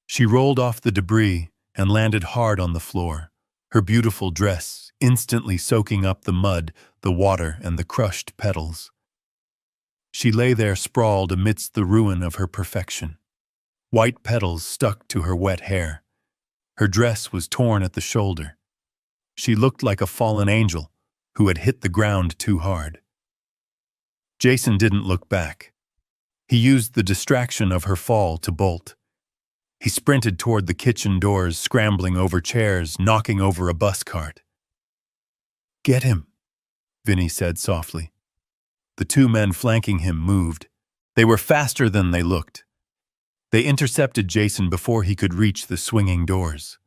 She rolled off the debris and landed hard on the floor, her beautiful dress instantly soaking up the mud, the water, and the crushed petals. She lay there sprawled amidst the ruin of her perfection. White petals stuck to her wet hair. Her dress was torn at the shoulder. She looked like a fallen angel who had hit the ground too hard. Jason didn't look back. He used the distraction of her fall to bolt. He sprinted toward the kitchen doors, scrambling over chairs, knocking over a bus cart. "Get him," Vinny said softly. The two men flanking him moved. They were faster than they looked. They intercepted Jason before he could reach the swinging doors.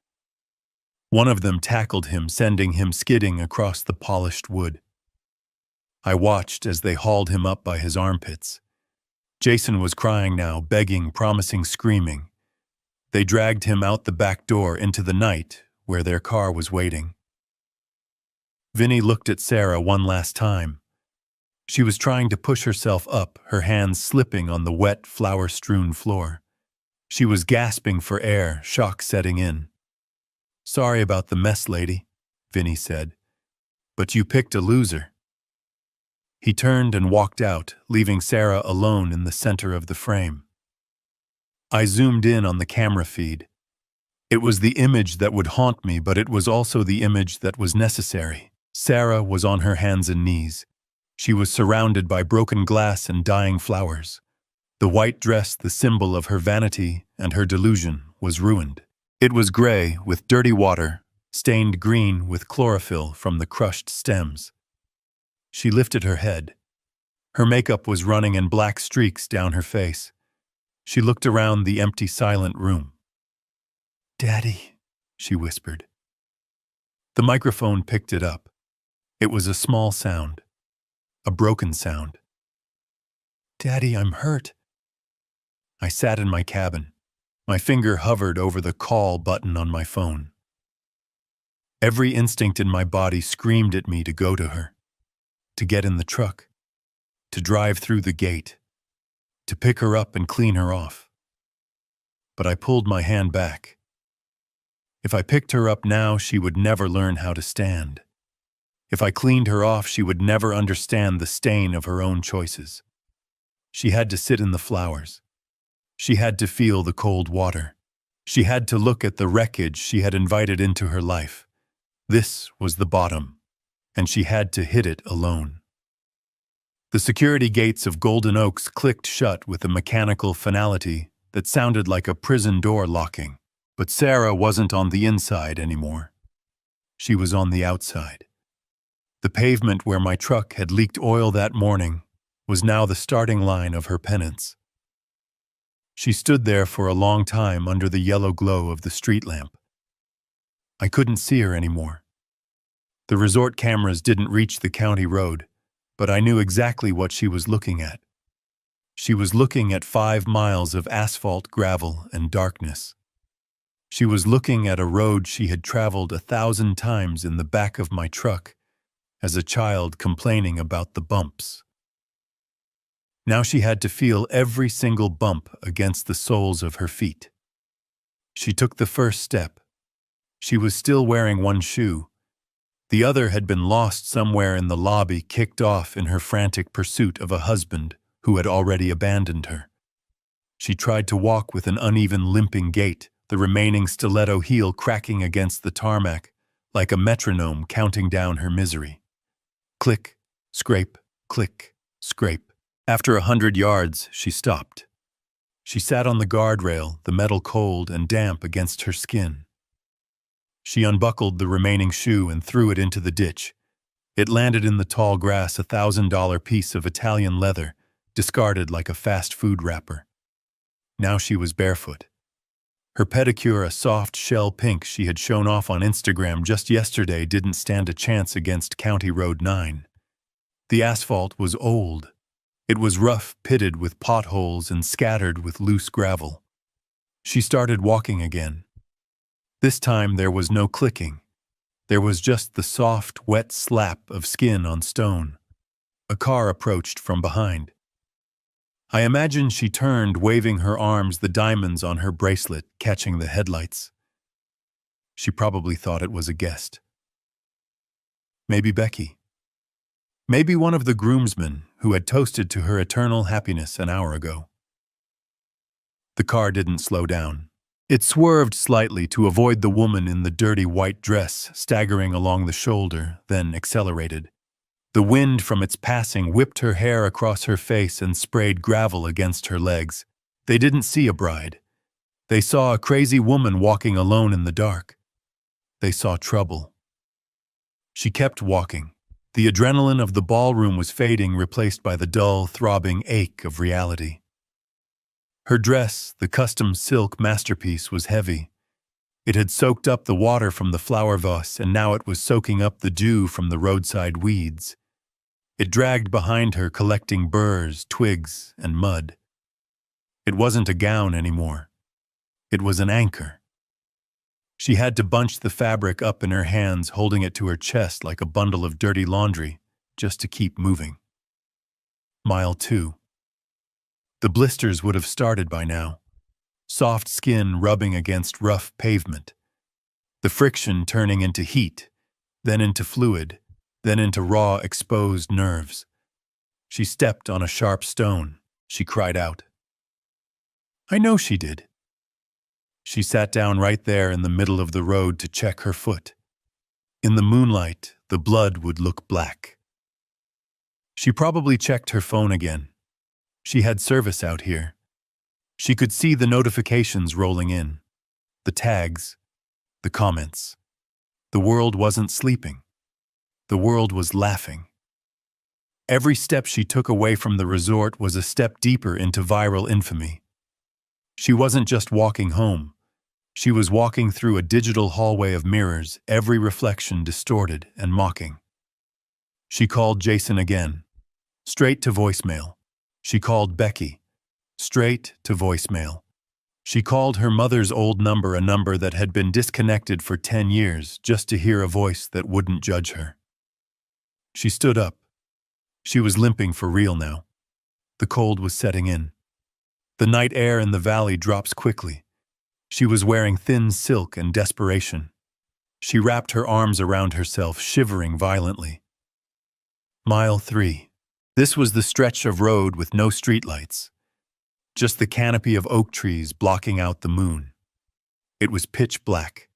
One of them tackled him, sending him skidding across the polished wood. I watched as they hauled him up by his armpits. Jason was crying now, begging, promising, screaming. They dragged him out the back door into the night, where their car was waiting. Vinny looked at Sarah one last time. She was trying to push herself up, her hands slipping on the wet, flour-strewn floor. She was gasping for air, shock setting in. "Sorry about the mess, lady," Vinny said, "but you picked a loser." He turned and walked out, leaving Sarah alone in the center of the frame. I zoomed in on the camera feed. It was the image that would haunt me, but it was also the image that was necessary. Sarah was on her hands and knees. She was surrounded by broken glass and dying flowers. The white dress, the symbol of her vanity and her delusion, was ruined. It was gray with dirty water, stained green with chlorophyll from the crushed stems. She lifted her head. Her makeup was running in black streaks down her face. She looked around the empty, silent room. "Daddy," she whispered. The microphone picked it up. It was a small sound, a broken sound. "Daddy, I'm hurt." I sat in my cabin. My finger hovered over the call button on my phone. Every instinct in my body screamed at me to go to her, to get in the truck, to drive through the gate, to pick her up and clean her off. But I pulled my hand back. If I picked her up now, she would never learn how to stand. If I cleaned her off, she would never understand the stain of her own choices. She had to sit in the flowers. She had to feel the cold water. She had to look at the wreckage she had invited into her life. This was the bottom, and she had to hit it alone. The security gates of Golden Oaks clicked shut with a mechanical finality that sounded like a prison door locking. But Sarah wasn't on the inside anymore. She was on the outside. The pavement where my truck had leaked oil that morning was now the starting line of her penance. She stood there for a long time under the yellow glow of the street lamp. I couldn't see her anymore. The resort cameras didn't reach the county road, but I knew exactly what she was looking at. She was looking at 5 miles of asphalt, gravel, and darkness. She was looking at a road she had traveled 1,000 times in the back of my truck, as a child complaining about the bumps. Now she had to feel every single bump against the soles of her feet. She took the first step. She was still wearing one shoe. The other had been lost somewhere in the lobby, kicked off in her frantic pursuit of a husband who had already abandoned her. She tried to walk with an uneven, limping gait, the remaining stiletto heel cracking against the tarmac, like a metronome counting down her misery. Click, scrape, click, scrape. After 100 yards, she stopped. She sat on the guardrail, the metal cold and damp against her skin. She unbuckled the remaining shoe and threw it into the ditch. It landed in the tall grass, a $1,000 piece of Italian leather, discarded like a fast food wrapper. Now she was barefoot. Her pedicure, a soft shell pink she had shown off on Instagram just yesterday, didn't stand a chance against County Road 9. The asphalt was old. It was rough, pitted with potholes and scattered with loose gravel. She started walking again. This time there was no clicking. There was just the soft, wet slap of skin on stone. A car approached from behind. I imagine she turned, waving her arms, the diamonds on her bracelet catching the headlights. She probably thought it was a guest. Maybe Becky. Maybe one of the groomsmen who had toasted to her eternal happiness an hour ago. The car didn't slow down. It swerved slightly to avoid the woman in the dirty white dress staggering along the shoulder, then accelerated. The wind from its passing whipped her hair across her face and sprayed gravel against her legs. They didn't see a bride. They saw a crazy woman walking alone in the dark. They saw trouble. She kept walking. The adrenaline of the ballroom was fading, replaced by the dull, throbbing ache of reality. Her dress, the custom silk masterpiece, was heavy. It had soaked up the water from the flower vase, and now it was soaking up the dew from the roadside weeds. It dragged behind her, collecting burrs, twigs, and mud. It wasn't a gown anymore. It was an anchor. She had to bunch the fabric up in her hands, holding it to her chest like a bundle of dirty laundry, just to keep moving. Mile 2. The blisters would have started by now. Soft skin rubbing against rough pavement. The friction turning into heat, then into fluid, then into raw, exposed nerves. She stepped on a sharp stone. She cried out. I know she did. She sat down right there in the middle of the road to check her foot. In the moonlight, the blood would look black. She probably checked her phone again. She had service out here. She could see the notifications rolling in, the tags, the comments. The world wasn't sleeping. The world was laughing. Every step she took away from the resort was a step deeper into viral infamy. She wasn't just walking home. She was walking through a digital hallway of mirrors, every reflection distorted and mocking. She called Jason again, straight to voicemail. She called Becky, straight to voicemail. She called her mother's old number, a number that had been disconnected for 10 years, just to hear a voice that wouldn't judge her. She stood up. She was limping for real now. The cold was setting in. The night air in the valley drops quickly. She was wearing thin silk and desperation. She wrapped her arms around herself, shivering violently. Mile 3. This was the stretch of road with no streetlights. Just the canopy of oak trees blocking out the moon. It was pitch black.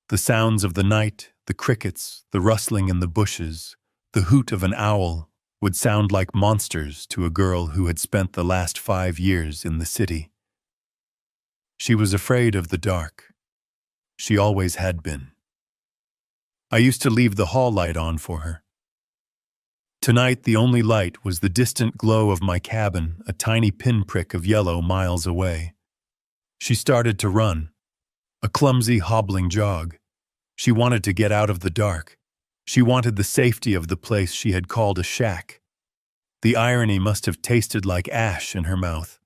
The sounds of the night, the crickets, the rustling in the bushes, the hoot of an owl would sound like monsters to a girl who had spent the last 5 years in the city. She was afraid of the dark. She always had been. I used to leave the hall light on for her. Tonight, the only light was the distant glow of my cabin, a tiny pinprick of yellow miles away. She started to run, a clumsy, hobbling jog. She wanted to get out of the dark. She wanted the safety of the place she had called a shack. The irony must have tasted like ash in her mouth.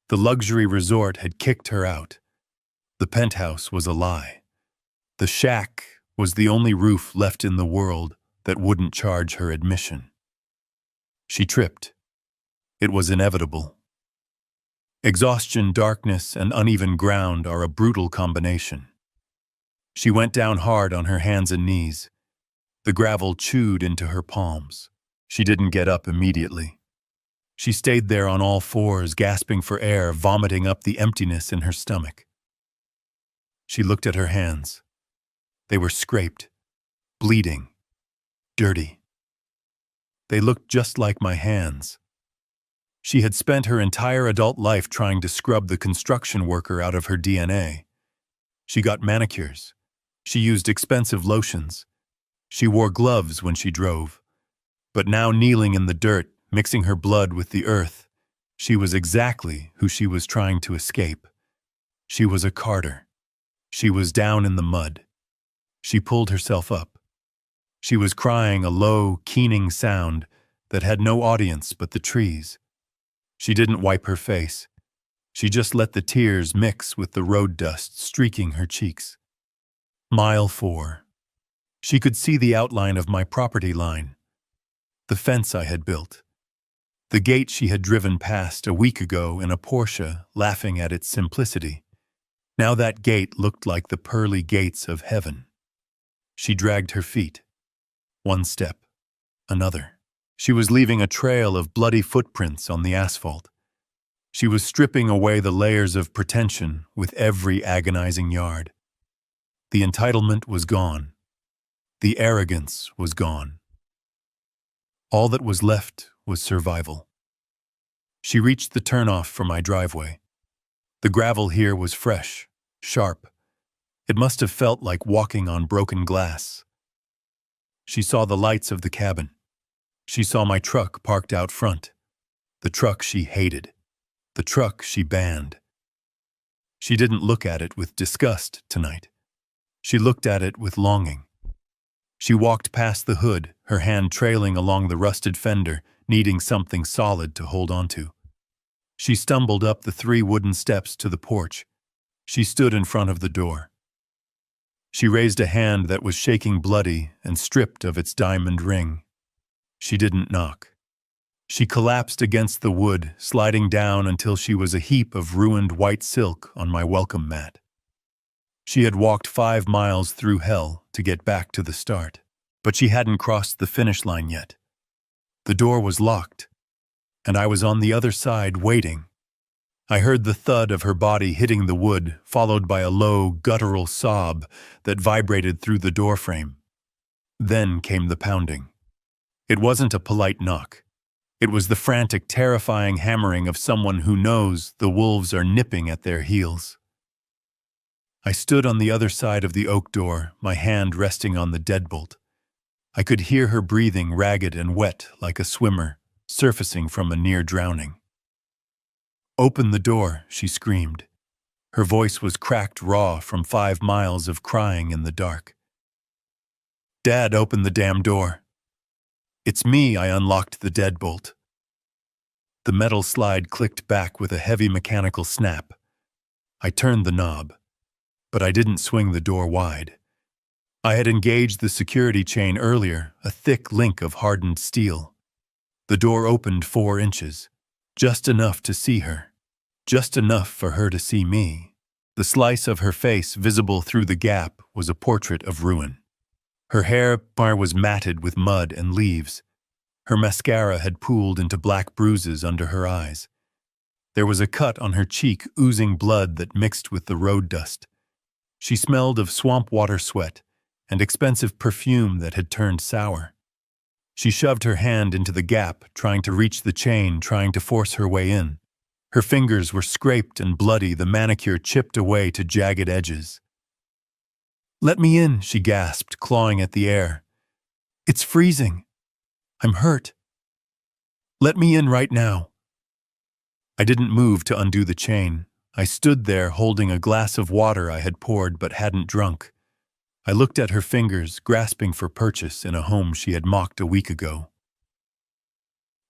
The luxury resort had kicked her out. The penthouse was a lie. The shack was the only roof left in the world that wouldn't charge her admission. She tripped. It was inevitable. Exhaustion, darkness, and uneven ground are a brutal combination. She went down hard on her hands and knees. The gravel chewed into her palms. She didn't get up immediately. She stayed there on all fours, gasping for air, vomiting up the emptiness in her stomach. She looked at her hands. They were scraped, bleeding, dirty. They looked just like my hands. She had spent her entire adult life trying to scrub the construction worker out of her DNA. She got manicures. She used expensive lotions. She wore gloves when she drove. But now, kneeling in the dirt, mixing her blood with the earth, she was exactly who she was trying to escape. She was a Carter. She was down in the mud. She pulled herself up. She was crying a low, keening sound that had no audience but the trees. She didn't wipe her face. She just let the tears mix with the road dust streaking her cheeks. Mile 4. She could see the outline of my property line, the fence I had built, the gate she had driven past a week ago in a Porsche, laughing at its simplicity. Now that gate looked like the pearly gates of heaven. She dragged her feet. One step, another. She was leaving a trail of bloody footprints on the asphalt. She was stripping away the layers of pretension with every agonizing yard. The entitlement was gone. The arrogance was gone. All that was left was survival. She reached the turnoff for my driveway. The gravel here was fresh, sharp. It must have felt like walking on broken glass. She saw the lights of the cabin. She saw my truck parked out front. The truck she hated. The truck she banned. She didn't look at it with disgust tonight. She looked at it with longing. She walked past the hood, her hand trailing along the rusted fender, needing something solid to hold onto. She stumbled up the 3 wooden steps to the porch. She stood in front of the door. She raised a hand that was shaking bloody and stripped of its diamond ring. She didn't knock. She collapsed against the wood, sliding down until she was a heap of ruined white silk on my welcome mat. She had walked 5 miles through hell to get back to the start, but she hadn't crossed the finish line yet. The door was locked, and I was on the other side waiting. I heard the thud of her body hitting the wood, followed by a low, guttural sob that vibrated through the doorframe. Then came the pounding. It wasn't a polite knock. It was the frantic, terrifying hammering of someone who knows the wolves are nipping at their heels. I stood on the other side of the oak door, my hand resting on the deadbolt. I could hear her breathing ragged and wet like a swimmer, surfacing from a near drowning. "Open the door," she screamed. Her voice was cracked raw from 5 miles of crying in the dark. "Dad, open the damn door." "It's me," I unlocked the deadbolt. The metal slide clicked back with a heavy mechanical snap. I turned the knob, but I didn't swing the door wide. I had engaged the security chain earlier, a thick link of hardened steel. The door opened 4 inches, just enough to see her, just enough for her to see me. The slice of her face visible through the gap was a portrait of ruin. Her hair was matted with mud and leaves. Her mascara had pooled into black bruises under her eyes. There was a cut on her cheek oozing blood that mixed with the road dust. She smelled of swamp water sweat and expensive perfume that had turned sour. She shoved her hand into the gap, trying to reach the chain, trying to force her way in. Her fingers were scraped and bloody, the manicure chipped away to jagged edges. "Let me in," she gasped, clawing at the air. "It's freezing. I'm hurt. Let me in right now." I didn't move to undo the chain. I stood there holding a glass of water I had poured but hadn't drunk. I looked at her fingers, grasping for purchase in a home she had mocked a week ago.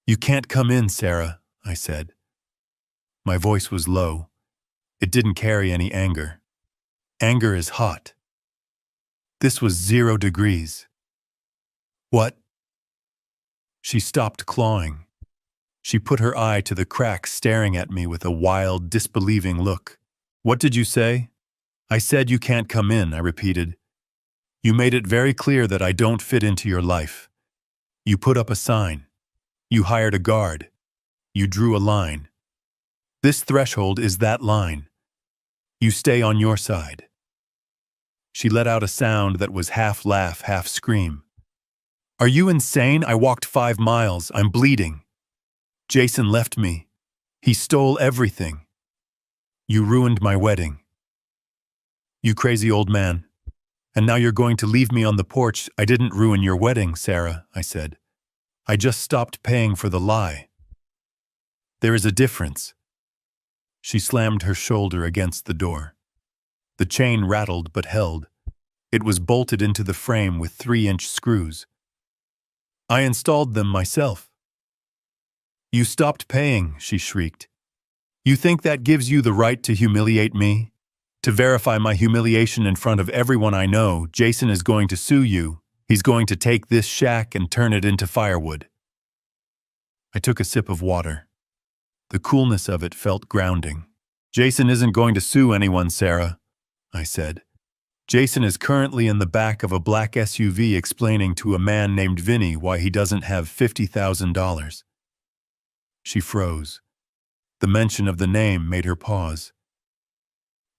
"You can't come in, Sarah," I said. My voice was low. It didn't carry any anger. Anger is hot. This was 0 degrees. "What?" She stopped clawing. She put her eye to the crack, staring at me with a wild, disbelieving look. "What did you say?" "I said you can't come in," I repeated. "You made it very clear that I don't fit into your life. You put up a sign. You hired a guard. You drew a line. This threshold is that line. You stay on your side." She let out a sound that was half laugh, half scream. "Are you insane? I walked 5 miles. I'm bleeding. Jason left me. He stole everything. You ruined my wedding. You crazy old man. And now you're going to leave me on the porch." "I didn't ruin your wedding, Sarah," I said. "I just stopped paying for the lie. There is a difference." She slammed her shoulder against the door. The chain rattled but held. It was bolted into the frame with 3-inch screws. "I installed them myself." "You stopped paying," she shrieked. You think that gives you the right to humiliate me? To verify my humiliation in front of everyone I know, Jason is going to sue you. He's going to take this shack and turn it into firewood. I took a sip of water. The coolness of it felt grounding. Jason isn't going to sue anyone, Sarah, I said. Jason is currently in the back of a black SUV explaining to a man named Vinny why he doesn't have $50,000. She froze. The mention of the name made her pause.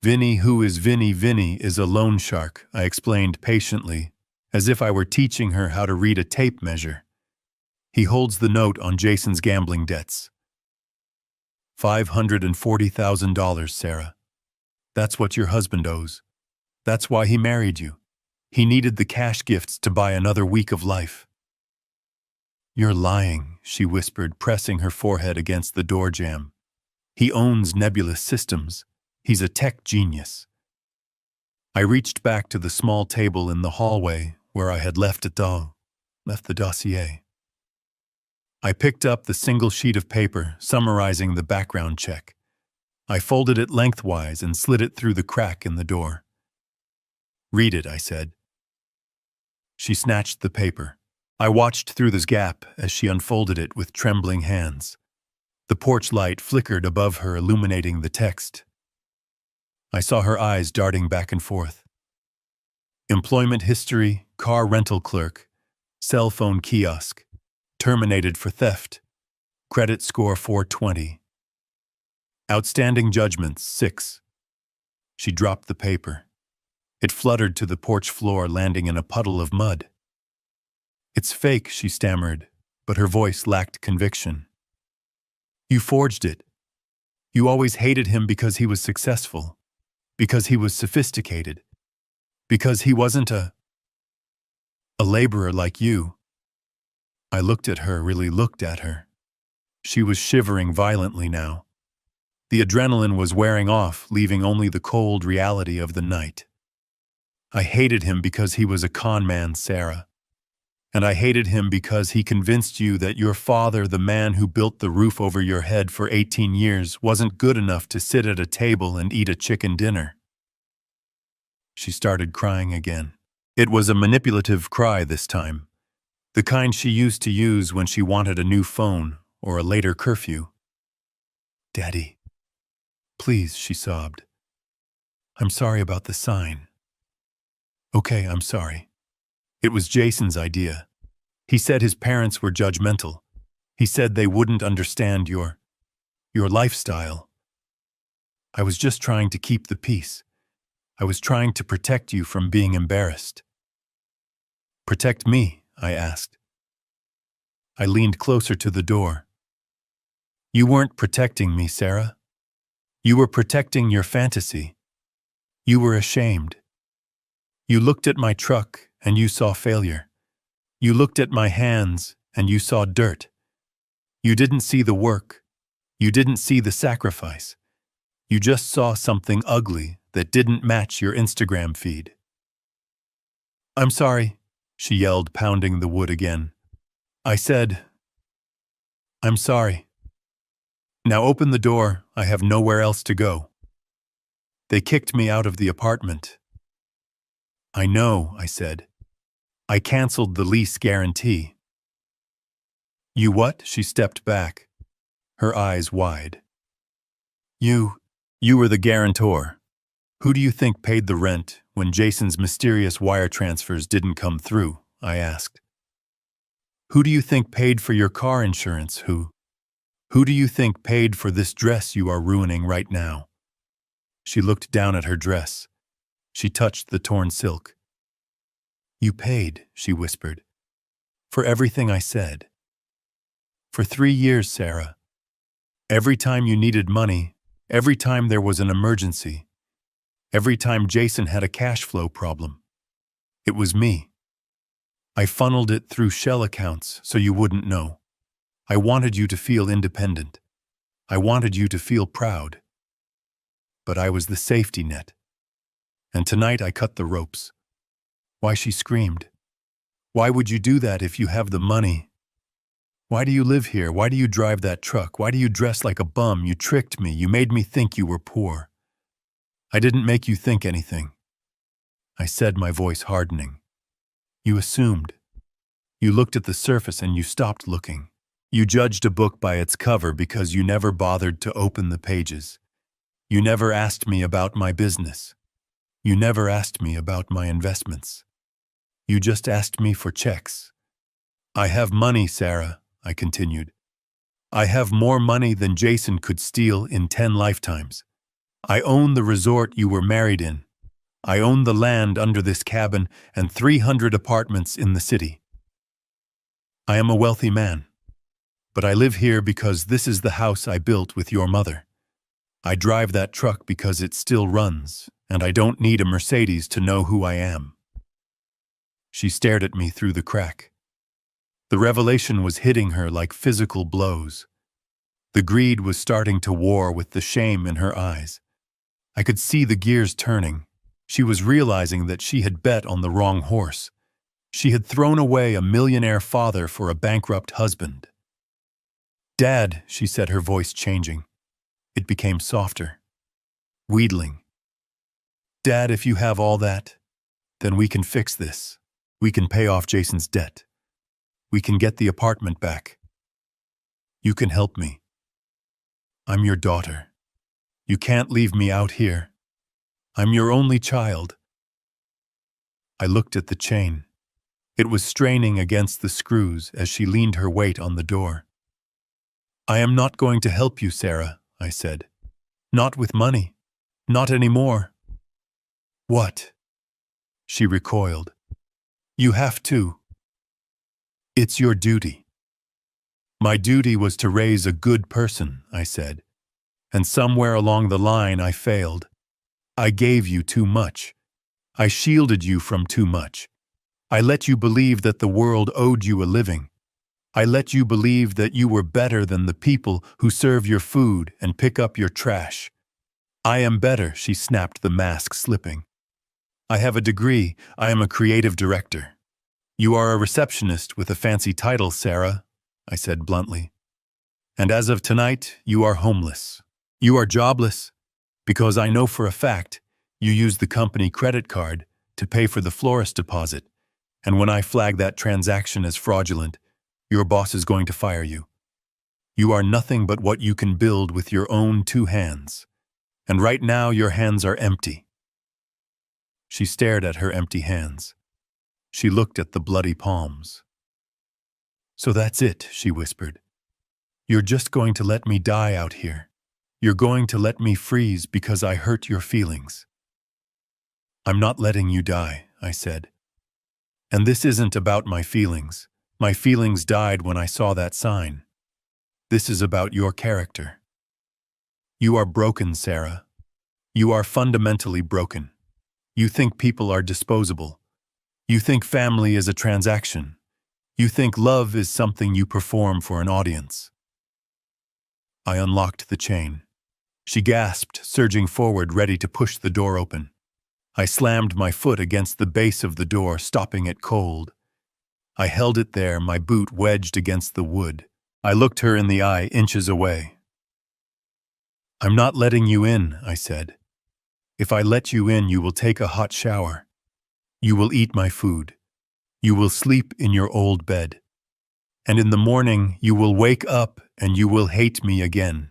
Vinny, who is Vinny? Vinny is a loan shark, I explained patiently, as if I were teaching her how to read a tape measure. He holds the note on Jason's gambling debts. $540,000, Sarah. That's what your husband owes. That's why he married you. He needed the cash gifts to buy another week of life. You're lying, she whispered, pressing her forehead against the door jamb. He owns Nebulous Systems. He's a tech genius. I reached back to the small table in the hallway where I had left the dossier. I picked up the single sheet of paper summarizing the background check. I folded it lengthwise and slid it through the crack in the door. Read it, I said. She snatched the paper. I watched through this gap as she unfolded it with trembling hands. The porch light flickered above her, illuminating the text. I saw her eyes darting back and forth. Employment history, car rental clerk, cell phone kiosk, terminated for theft, credit score 420. Outstanding judgments, 6. She dropped the paper. It fluttered to the porch floor, landing in a puddle of mud. It's fake, she stammered, but her voice lacked conviction. You forged it. You always hated him because he was successful, because he was sophisticated, because he wasn't a laborer like you. I looked at her, really looked at her. She was shivering violently now. The adrenaline was wearing off, leaving only the cold reality of the night. I hated him because he was a con man, Sarah. And I hated him because he convinced you that your father, the man who built the roof over your head for 18 years, wasn't good enough to sit at a table and eat a chicken dinner. She started crying again. It was a manipulative cry this time, the kind she used to use when she wanted a new phone or a later curfew. Daddy, please, she sobbed. I'm sorry about the sign. Okay, I'm sorry. It was Jason's idea. He said his parents were judgmental. He said they wouldn't understand your lifestyle. I was just trying to keep the peace. I was trying to protect you from being embarrassed. Protect me? I asked. I leaned closer to the door. You weren't protecting me, Sarah. You were protecting your fantasy. You were ashamed. You looked at my truck and you saw failure. You looked at my hands and you saw dirt. You didn't see the work. You didn't see the sacrifice. You just saw something ugly that didn't match your Instagram feed. I'm sorry, she yelled, pounding the wood again. I said, I'm sorry. Now open the door. I have nowhere else to go. They kicked me out of the apartment. I know, I said. I canceled the lease guarantee. You what? She stepped back, her eyes wide. You were the guarantor. Who do you think paid the rent when Jason's mysterious wire transfers didn't come through? I asked. Who do you think paid for your car insurance? Who do you think paid for this dress you are ruining right now? She looked down at her dress. She touched the torn silk. You paid, she whispered, for everything I said. For 3 years, Sarah. Every time you needed money, every time there was an emergency, every time Jason had a cash flow problem. It was me. I funneled it through shell accounts so you wouldn't know. I wanted you to feel independent. I wanted you to feel proud. But I was the safety net. And tonight I cut the ropes. Why, she screamed. Why would you do that if you have the money? Why do you live here? Why do you drive that truck? Why do you dress like a bum? You tricked me. You made me think you were poor. I didn't make you think anything. I said, my voice hardening. You assumed. You looked at the surface and you stopped looking. You judged a book by its cover because you never bothered to open the pages. You never asked me about my business. You never asked me about my investments. You just asked me for checks. I have money, Sarah, I continued. I have more money than Jason could steal in 10 lifetimes. I own the resort you were married in. I own the land under this cabin and 300 apartments in the city. I am a wealthy man. But I live here because this is the house I built with your mother. I drive that truck because it still runs, and I don't need a Mercedes to know who I am. She stared at me through the crack. The revelation was hitting her like physical blows. The greed was starting to war with the shame in her eyes. I could see the gears turning. She was realizing that she had bet on the wrong horse. She had thrown away a millionaire father for a bankrupt husband. Dad, she said, her voice changing. It became softer, wheedling. Dad, if you have all that, then we can fix this. We can pay off Jason's debt. We can get the apartment back. You can help me. I'm your daughter. You can't leave me out here. I'm your only child. I looked at the chain. It was straining against the screws as she leaned her weight on the door. I am not going to help you, Sarah, I said. Not with money. Not anymore. What? She recoiled. You have to. It's your duty. My duty was to raise a good person, I said. And somewhere along the line I failed. I gave you too much. I shielded you from too much. I let you believe that the world owed you a living. I let you believe that you were better than the people who serve your food and pick up your trash. I am better, she snapped, the mask slipping. I have a degree. I am a creative director. You are a receptionist with a fancy title, Sarah, I said bluntly. And as of tonight, you are homeless. You are jobless, because I know for a fact you used the company credit card to pay for the florist deposit, and when I flag that transaction as fraudulent, your boss is going to fire you. You are nothing but what you can build with your own 2 hands. And right now your hands are empty. She stared at her empty hands. She looked at the bloody palms. So that's it, she whispered. You're just going to let me die out here. You're going to let me freeze because I hurt your feelings. I'm not letting you die, I said. And this isn't about my feelings. My feelings died when I saw that sign. This is about your character. You are broken, Sarah. You are fundamentally broken. You think people are disposable. You think family is a transaction. You think love is something you perform for an audience. I unlocked the chain. She gasped, surging forward, ready to push the door open. I slammed my foot against the base of the door, stopping it cold. I held it there, my boot wedged against the wood. I looked her in the eye, inches away. I'm not letting you in, I said. If I let you in, you will take a hot shower. You will eat my food. You will sleep in your old bed. And in the morning, you will wake up and you will hate me again.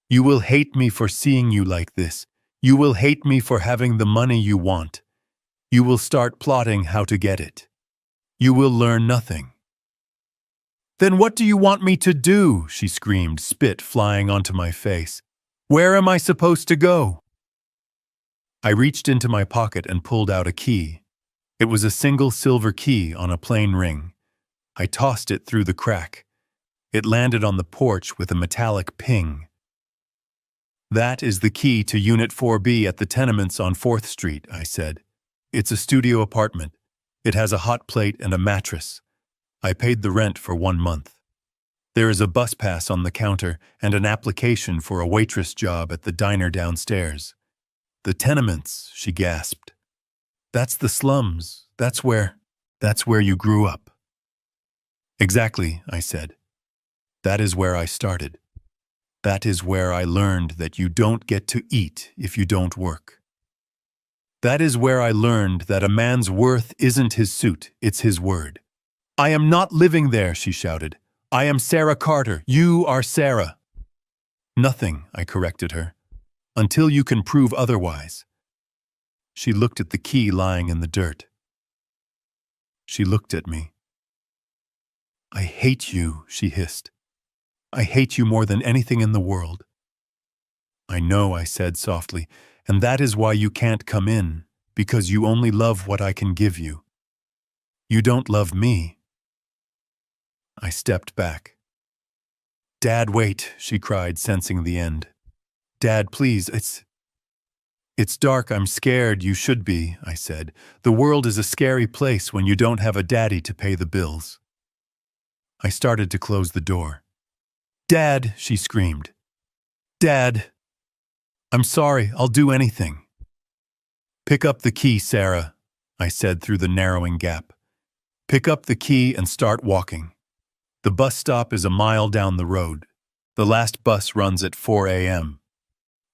You will hate me for seeing you like this. You will hate me for having the money you want. You will start plotting how to get it. You will learn nothing. Then what do you want me to do? She screamed, spit flying onto my face. Where am I supposed to go? I reached into my pocket and pulled out a key. It was a single silver key on a plain ring. I tossed it through the crack. It landed on the porch with a metallic ping. That is the key to Unit 4B at the tenements on 4th Street, I said. It's a studio apartment. It has a hot plate and a mattress. I paid the rent for 1 month. There is a bus pass on the counter and an application for a waitress job at the diner downstairs. The tenements, she gasped. That's the slums. That's where you grew up. Exactly, I said. That is where I started. That is where I learned that you don't get to eat if you don't work. That is where I learned that a man's worth isn't his suit, it's his word. I am not living there, she shouted. I am Sarah Carter. You are Sarah. Nothing, I corrected her, until you can prove otherwise. She looked at the key lying in the dirt. She looked at me. I hate you, she hissed. I hate you more than anything in the world. I know, I said softly, and that is why you can't come in, because you only love what I can give you. You don't love me. I stepped back. Dad, wait, she cried, sensing the end. Dad, please, It's dark, I'm scared, you should be, I said. The world is a scary place when you don't have a daddy to pay the bills. I started to close the door. Dad, she screamed. Dad. I'm sorry, I'll do anything. Pick up the key, Sarah, I said through the narrowing gap. Pick up the key and start walking. The bus stop is a mile down the road. The last bus runs at 4 a.m.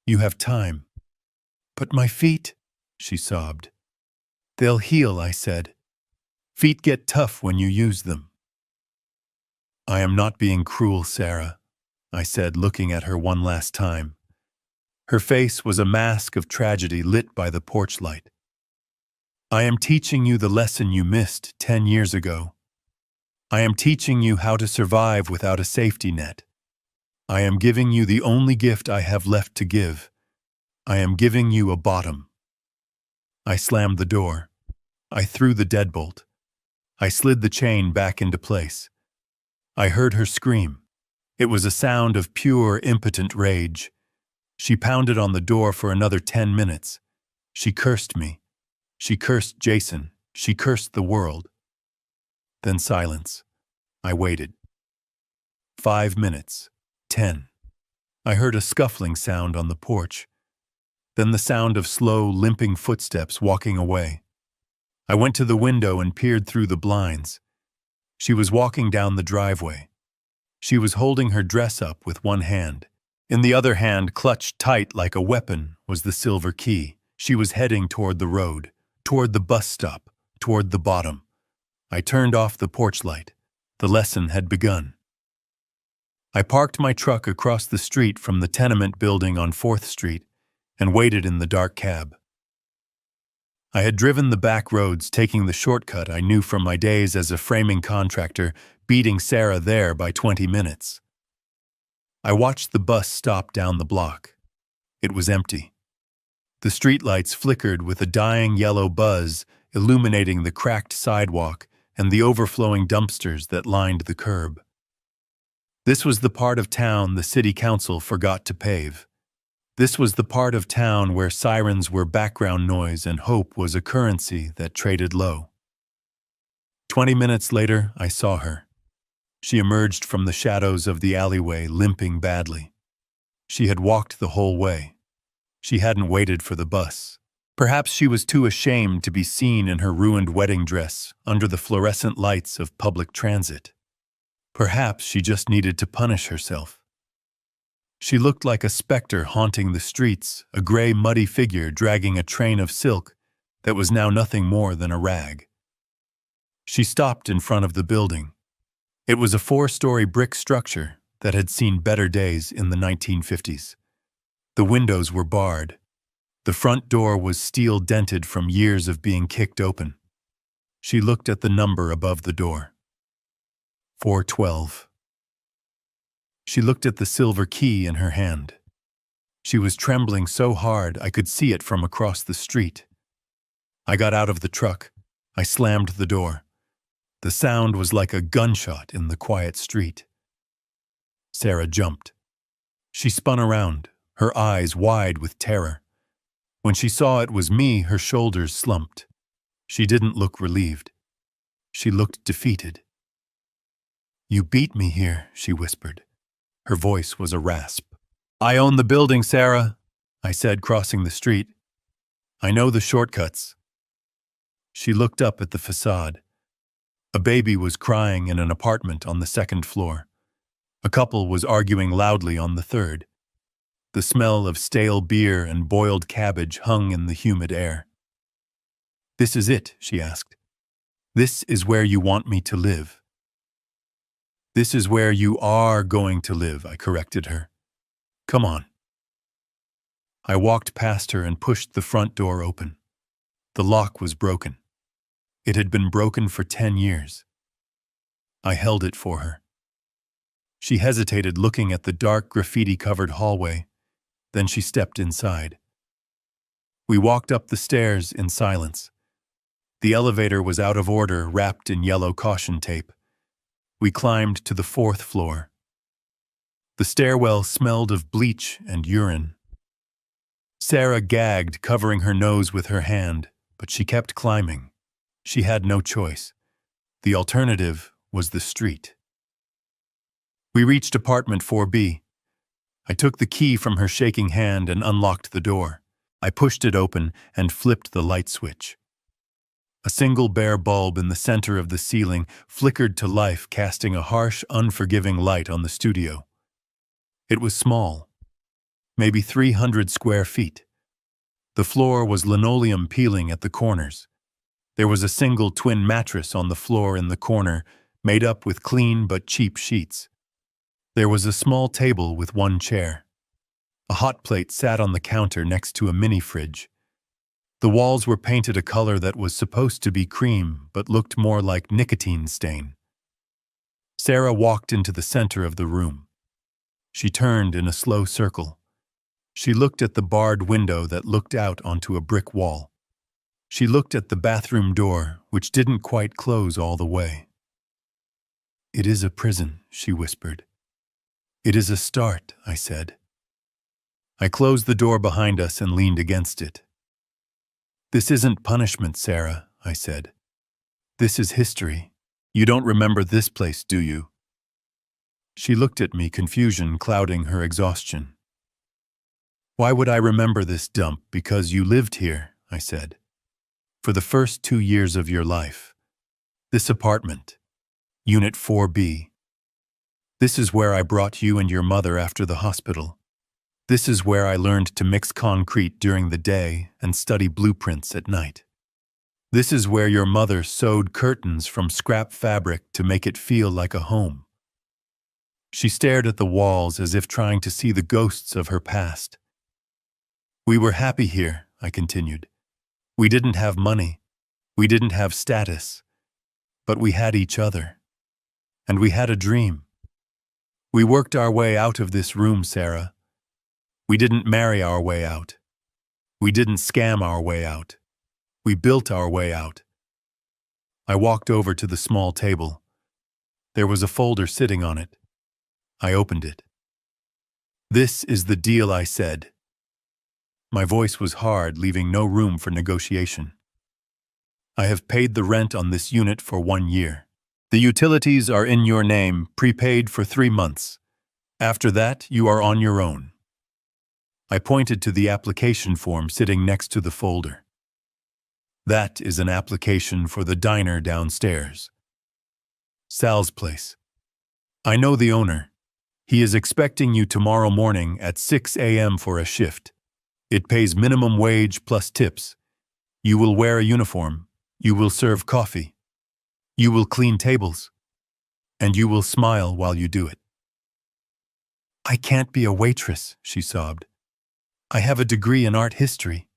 You have time. But my feet, she sobbed. They'll heal, I said. Feet get tough when you use them. I am not being cruel, Sarah, I said, looking at her one last time. Her face was a mask of tragedy lit by the porch light. I am teaching you the lesson you missed 10 years ago. I am teaching you how to survive without a safety net. I am giving you the only gift I have left to give. I am giving you a bottom. I slammed the door. I threw the deadbolt. I slid the chain back into place. I heard her scream. It was a sound of pure, impotent rage. She pounded on the door for another 10 minutes. She cursed me. She cursed Jason. She cursed the world. Then silence. I waited. 5 minutes. 10. I heard a scuffling sound on the porch. Then the sound of slow, limping footsteps walking away. I went to the window and peered through the blinds. She was walking down the driveway. She was holding her dress up with one hand. In the other hand, clutched tight like a weapon, was the silver key. She was heading toward the road, toward the bus stop, toward the bottom. I turned off the porch light. The lesson had begun. I parked my truck across the street from the tenement building on 4th Street and waited in the dark cab. I had driven the back roads, taking the shortcut I knew from my days as a framing contractor, beating Sarah there by 20 minutes. I watched the bus stop down the block. It was empty. The streetlights flickered with a dying yellow buzz, illuminating the cracked sidewalk and the overflowing dumpsters that lined the curb. This was the part of town the city council forgot to pave. This was the part of town where sirens were background noise and hope was a currency that traded low. 20 minutes later, I saw her. She emerged from the shadows of the alleyway, limping badly. She had walked the whole way. She hadn't waited for the bus. Perhaps she was too ashamed to be seen in her ruined wedding dress under the fluorescent lights of public transit. Perhaps she just needed to punish herself. She looked like a specter haunting the streets, a gray, muddy figure dragging a train of silk that was now nothing more than a rag. She stopped in front of the building. It was a 4-story brick structure that had seen better days in the 1950s. The windows were barred. The front door was steel-dented from years of being kicked open. She looked at the number above the door. 412. She looked at the silver key in her hand. She was trembling so hard I could see it from across the street. I got out of the truck. I slammed the door. The sound was like a gunshot in the quiet street. Sarah jumped. She spun around, her eyes wide with terror. When she saw it was me, her shoulders slumped. She didn't look relieved. She looked defeated. "You beat me here," she whispered. Her voice was a rasp. "I own the building, Sarah," I said, crossing the street. "I know the shortcuts." She looked up at the facade. A baby was crying in an apartment on the 2nd floor. A couple was arguing loudly on the third. The smell of stale beer and boiled cabbage hung in the humid air. "This is it," she asked. "This is where you want me to live." "This is where you are going to live," I corrected her. "Come on." I walked past her and pushed the front door open. The lock was broken. It had been broken for 10 years. I held it for her. She hesitated, looking at the dark graffiti-covered hallway. Then she stepped inside. We walked up the stairs in silence. The elevator was out of order, wrapped in yellow caution tape. We climbed to the 4th floor. The stairwell smelled of bleach and urine. Sarah gagged, covering her nose with her hand, but she kept climbing. She had no choice. The alternative was the street. We reached apartment 4B. I took the key from her shaking hand and unlocked the door. I pushed it open and flipped the light switch. A single bare bulb in the center of the ceiling flickered to life, casting a harsh, unforgiving light on the studio. It was small, maybe 300 square feet. The floor was linoleum peeling at the corners. There was a single twin mattress on the floor in the corner, made up with clean but cheap sheets. There was a small table with one chair. A hot plate sat on the counter next to a mini fridge. The walls were painted a color that was supposed to be cream, but looked more like nicotine stain. Sarah walked into the center of the room. She turned in a slow circle. She looked at the barred window that looked out onto a brick wall. She looked at the bathroom door, which didn't quite close all the way. "It is a prison," she whispered. "It is a start," I said. I closed the door behind us and leaned against it. "This isn't punishment, Sarah," I said. "This is history. You don't remember this place, do you?" She looked at me, confusion clouding her exhaustion. "Why would I remember this dump? Because you lived here," I said. "For the first 2 years of your life. This apartment, Unit 4B. This is where I brought you and your mother after the hospital. This is where I learned to mix concrete during the day and study blueprints at night. This is where your mother sewed curtains from scrap fabric to make it feel like a home." She stared at the walls as if trying to see the ghosts of her past. "We were happy here," I continued. "We didn't have money. We didn't have status. But we had each other. And we had a dream. We worked our way out of this room, Sarah. We didn't marry our way out. We didn't scam our way out. We built our way out." I walked over to the small table. There was a folder sitting on it. I opened it. "This is the deal," I said. My voice was hard, leaving no room for negotiation. "I have paid the rent on this unit for 1 year. The utilities are in your name, prepaid for 3 months. After that, you are on your own." I pointed to the application form sitting next to the folder. "That is an application for the diner downstairs. Sal's place. I know the owner. He is expecting you tomorrow morning at 6 a.m. for a shift. It pays minimum wage plus tips. You will wear a uniform. You will serve coffee. You will clean tables. And you will smile while you do it." "I can't be a waitress," she sobbed. "I have a degree in art history."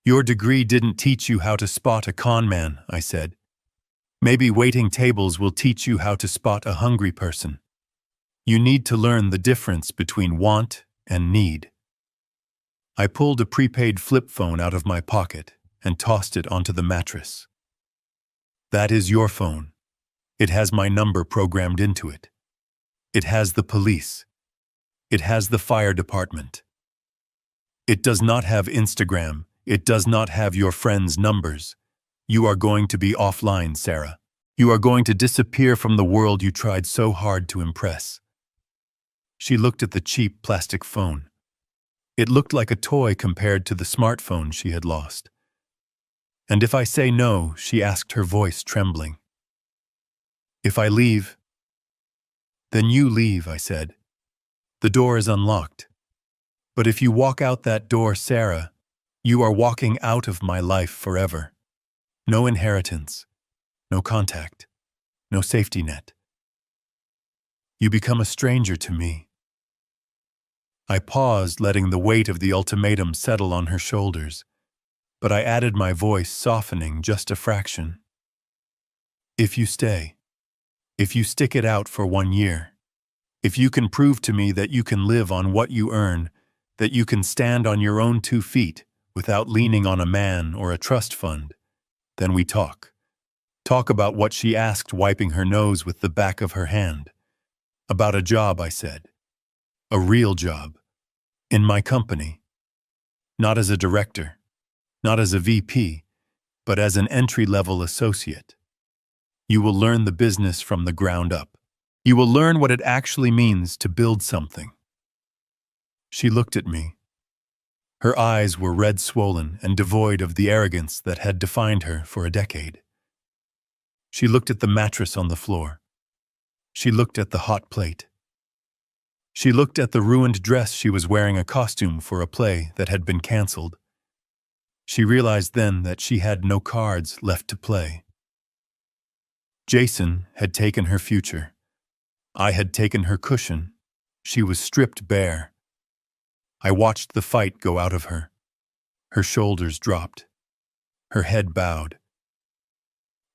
"Your degree didn't teach you how to spot a con man," I said. "Maybe waiting tables will teach you how to spot a hungry person. You need to learn the difference between want and need." I pulled a prepaid flip phone out of my pocket and tossed it onto the mattress. "That is your phone. It has my number programmed into it. It has the police. It has the fire department. It does not have Instagram. It does not have your friends' numbers. You are going to be offline, Sarah. You are going to disappear from the world you tried so hard to impress." She looked at the cheap plastic phone. It looked like a toy compared to the smartphone she had lost. "And if I say no," she asked, her voice trembling. "If I leave, Then you leave, I said. The door is unlocked. But if you walk out that door, Sarah, you are walking out of my life forever. No inheritance, no contact, no safety net. You become a stranger to me. I paused, letting the weight of the ultimatum settle on her shoulders, but I added my voice, softening just a fraction. If you stay, if you stick it out for 1 year, if you can prove to me that you can live on what you earn, that you can stand on your own 2 feet without leaning on a man or a trust fund, then we talk. Talk about what she asked, wiping her nose with the back of her hand. About a job, I said. A real job. In my company. Not as a director. Not as a VP. But as an entry-level associate. You will learn the business from the ground up. You will learn what it actually means to build something. She looked at me. Her eyes were red, swollen, and devoid of the arrogance that had defined her for a decade. She looked at the mattress on the floor. She looked at the hot plate. She looked at the ruined dress she was wearing, a costume for a play that had been canceled. She realized then that she had no cards left to play. Jason had taken her future. I had taken her cushion. She was stripped bare. I watched the fight go out of her. Her shoulders dropped. Her head bowed.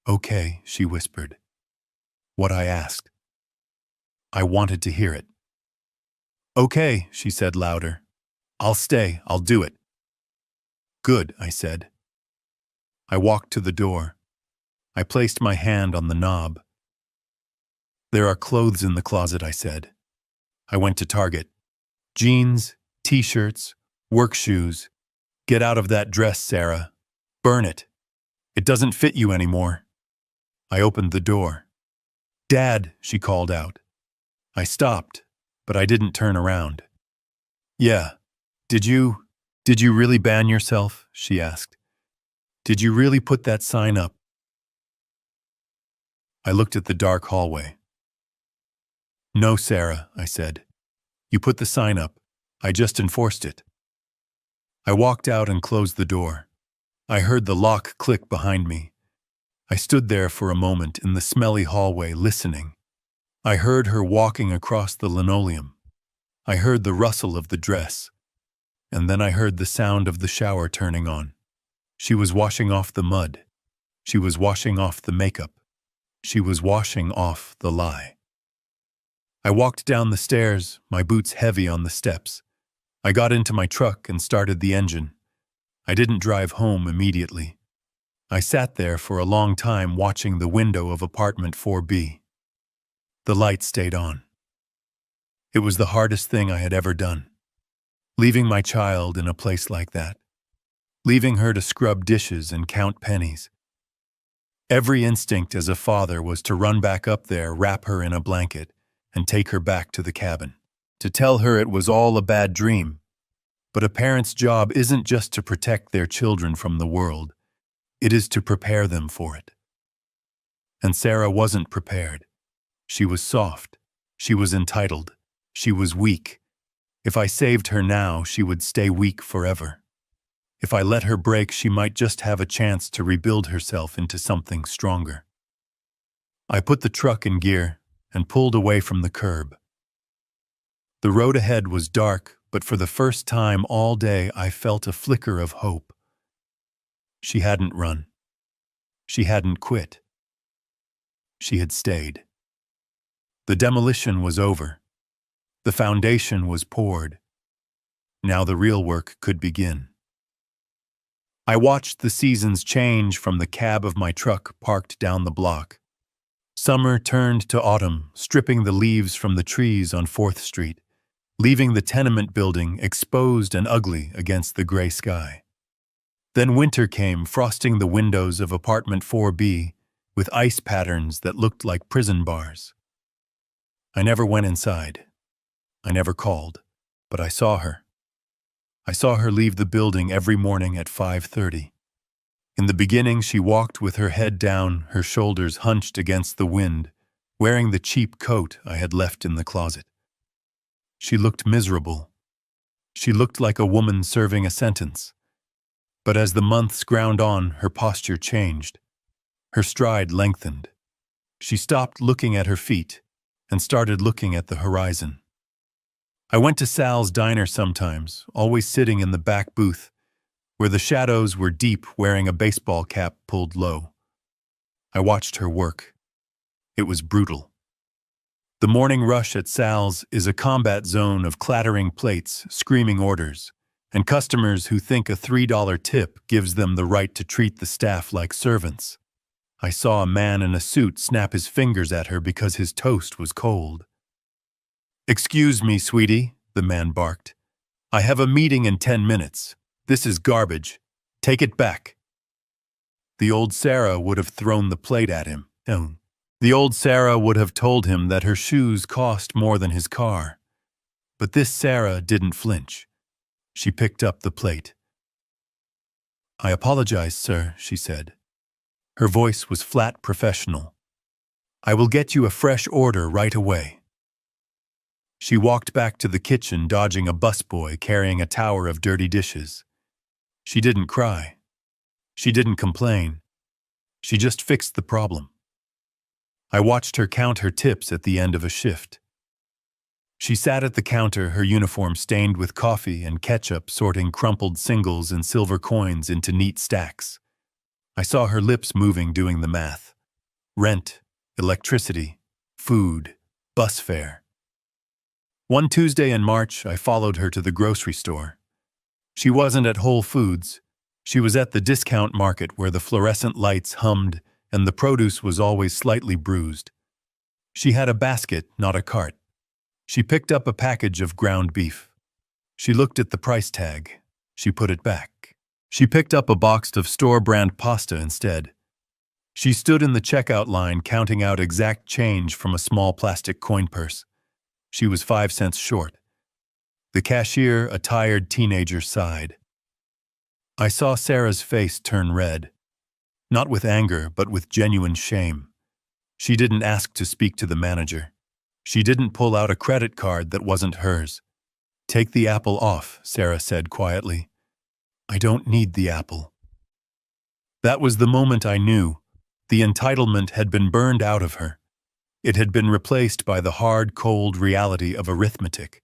"Okay," she whispered. What I asked. I wanted to hear it. "Okay," she said louder. "I'll stay. I'll do it." "Good," I said. I walked to the door. I placed my hand on the knob. "There are clothes in the closet," I said. I went to Target. Jeans, t-shirts, work shoes. "Get out of that dress, Sarah. Burn it. It doesn't fit you anymore." I opened the door. "Dad," she called out. I stopped, but I didn't turn around. "Yeah, did you really ban yourself?" she asked. "Did you really put that sign up?" I looked at the dark hallway. "No, Sarah," I said. "You put the sign up. I just enforced it." I walked out and closed the door. I heard the lock click behind me. I stood there for a moment in the smelly hallway, listening. I heard her walking across the linoleum. I heard the rustle of the dress. And then I heard the sound of the shower turning on. She was washing off the mud. She was washing off the makeup. She was washing off the lie. I walked down the stairs, my boots heavy on the steps. I got into my truck and started the engine. I didn't drive home immediately. I sat there for a long time, watching the window of apartment 4B. The light stayed on. It was the hardest thing I had ever done. Leaving my child in a place like that. Leaving her to scrub dishes and count pennies. Every instinct as a father was to run back up there, wrap her in a blanket, and take her back to the cabin. To tell her it was all a bad dream. But a parent's job isn't just to protect their children from the world. It is to prepare them for it. And Sarah wasn't prepared. She was soft. She was entitled. She was weak. If I saved her now, she would stay weak forever. If I let her break, she might just have a chance to rebuild herself into something stronger. I put the truck in gear and pulled away from the curb. The road ahead was dark, but for the first time all day I felt a flicker of hope. She hadn't run. She hadn't quit. She had stayed. The demolition was over. The foundation was poured. Now the real work could begin. I watched the seasons change from the cab of my truck parked down the block. Summer turned to autumn, stripping the leaves from the trees on 4th Street, leaving the tenement building exposed and ugly against the gray sky. Then winter came, frosting the windows of apartment 4B with ice patterns that looked like prison bars. I never went inside. I never called, but I saw her. I saw her leave the building every morning at 5:30. In the beginning, she walked with her head down, her shoulders hunched against the wind, wearing the cheap coat I had left in the closet. She looked miserable. She looked like a woman serving a sentence. But as the months ground on, her posture changed. Her stride lengthened. She stopped looking at her feet and started looking at the horizon. I went to Sal's diner sometimes, always sitting in the back booth, where the shadows were deep, wearing a baseball cap pulled low. I watched her work. It was brutal. The morning rush at Sal's is a combat zone of clattering plates, screaming orders, and customers who think a $3 tip gives them the right to treat the staff like servants. I saw a man in a suit snap his fingers at her because his toast was cold. "Excuse me, sweetie," the man barked. "I have a meeting in 10 minutes. This is garbage. Take it back." The old Sarah would have thrown the plate at him. The old Sarah would have told him that her shoes cost more than his car. But this Sarah didn't flinch. She picked up the plate. "I apologize, sir," she said. Her voice was flat professional. "I will get you a fresh order right away." She walked back to the kitchen, dodging a busboy carrying a tower of dirty dishes. She didn't cry. She didn't complain. She just fixed the problem. I watched her count her tips at the end of a shift. She sat at the counter, her uniform stained with coffee and ketchup, sorting crumpled singles and silver coins into neat stacks. I saw her lips moving, doing the math. Rent, electricity, food, bus fare. One Tuesday in March, I followed her to the grocery store. She wasn't at Whole Foods. She was at the discount market where the fluorescent lights hummed and the produce was always slightly bruised. She had a basket, not a cart. She picked up a package of ground beef. She looked at the price tag. She put it back. She picked up a box of store-brand pasta instead. She stood in the checkout line, counting out exact change from a small plastic coin purse. She was 5 cents short. The cashier, a tired teenager, sighed. I saw Sarah's face turn red. Not with anger, but with genuine shame. She didn't ask to speak to the manager. She didn't pull out a credit card that wasn't hers. "Take the apple off," Sarah said quietly. "I don't need the apple." That was the moment I knew. The entitlement had been burned out of her. It had been replaced by the hard, cold reality of arithmetic.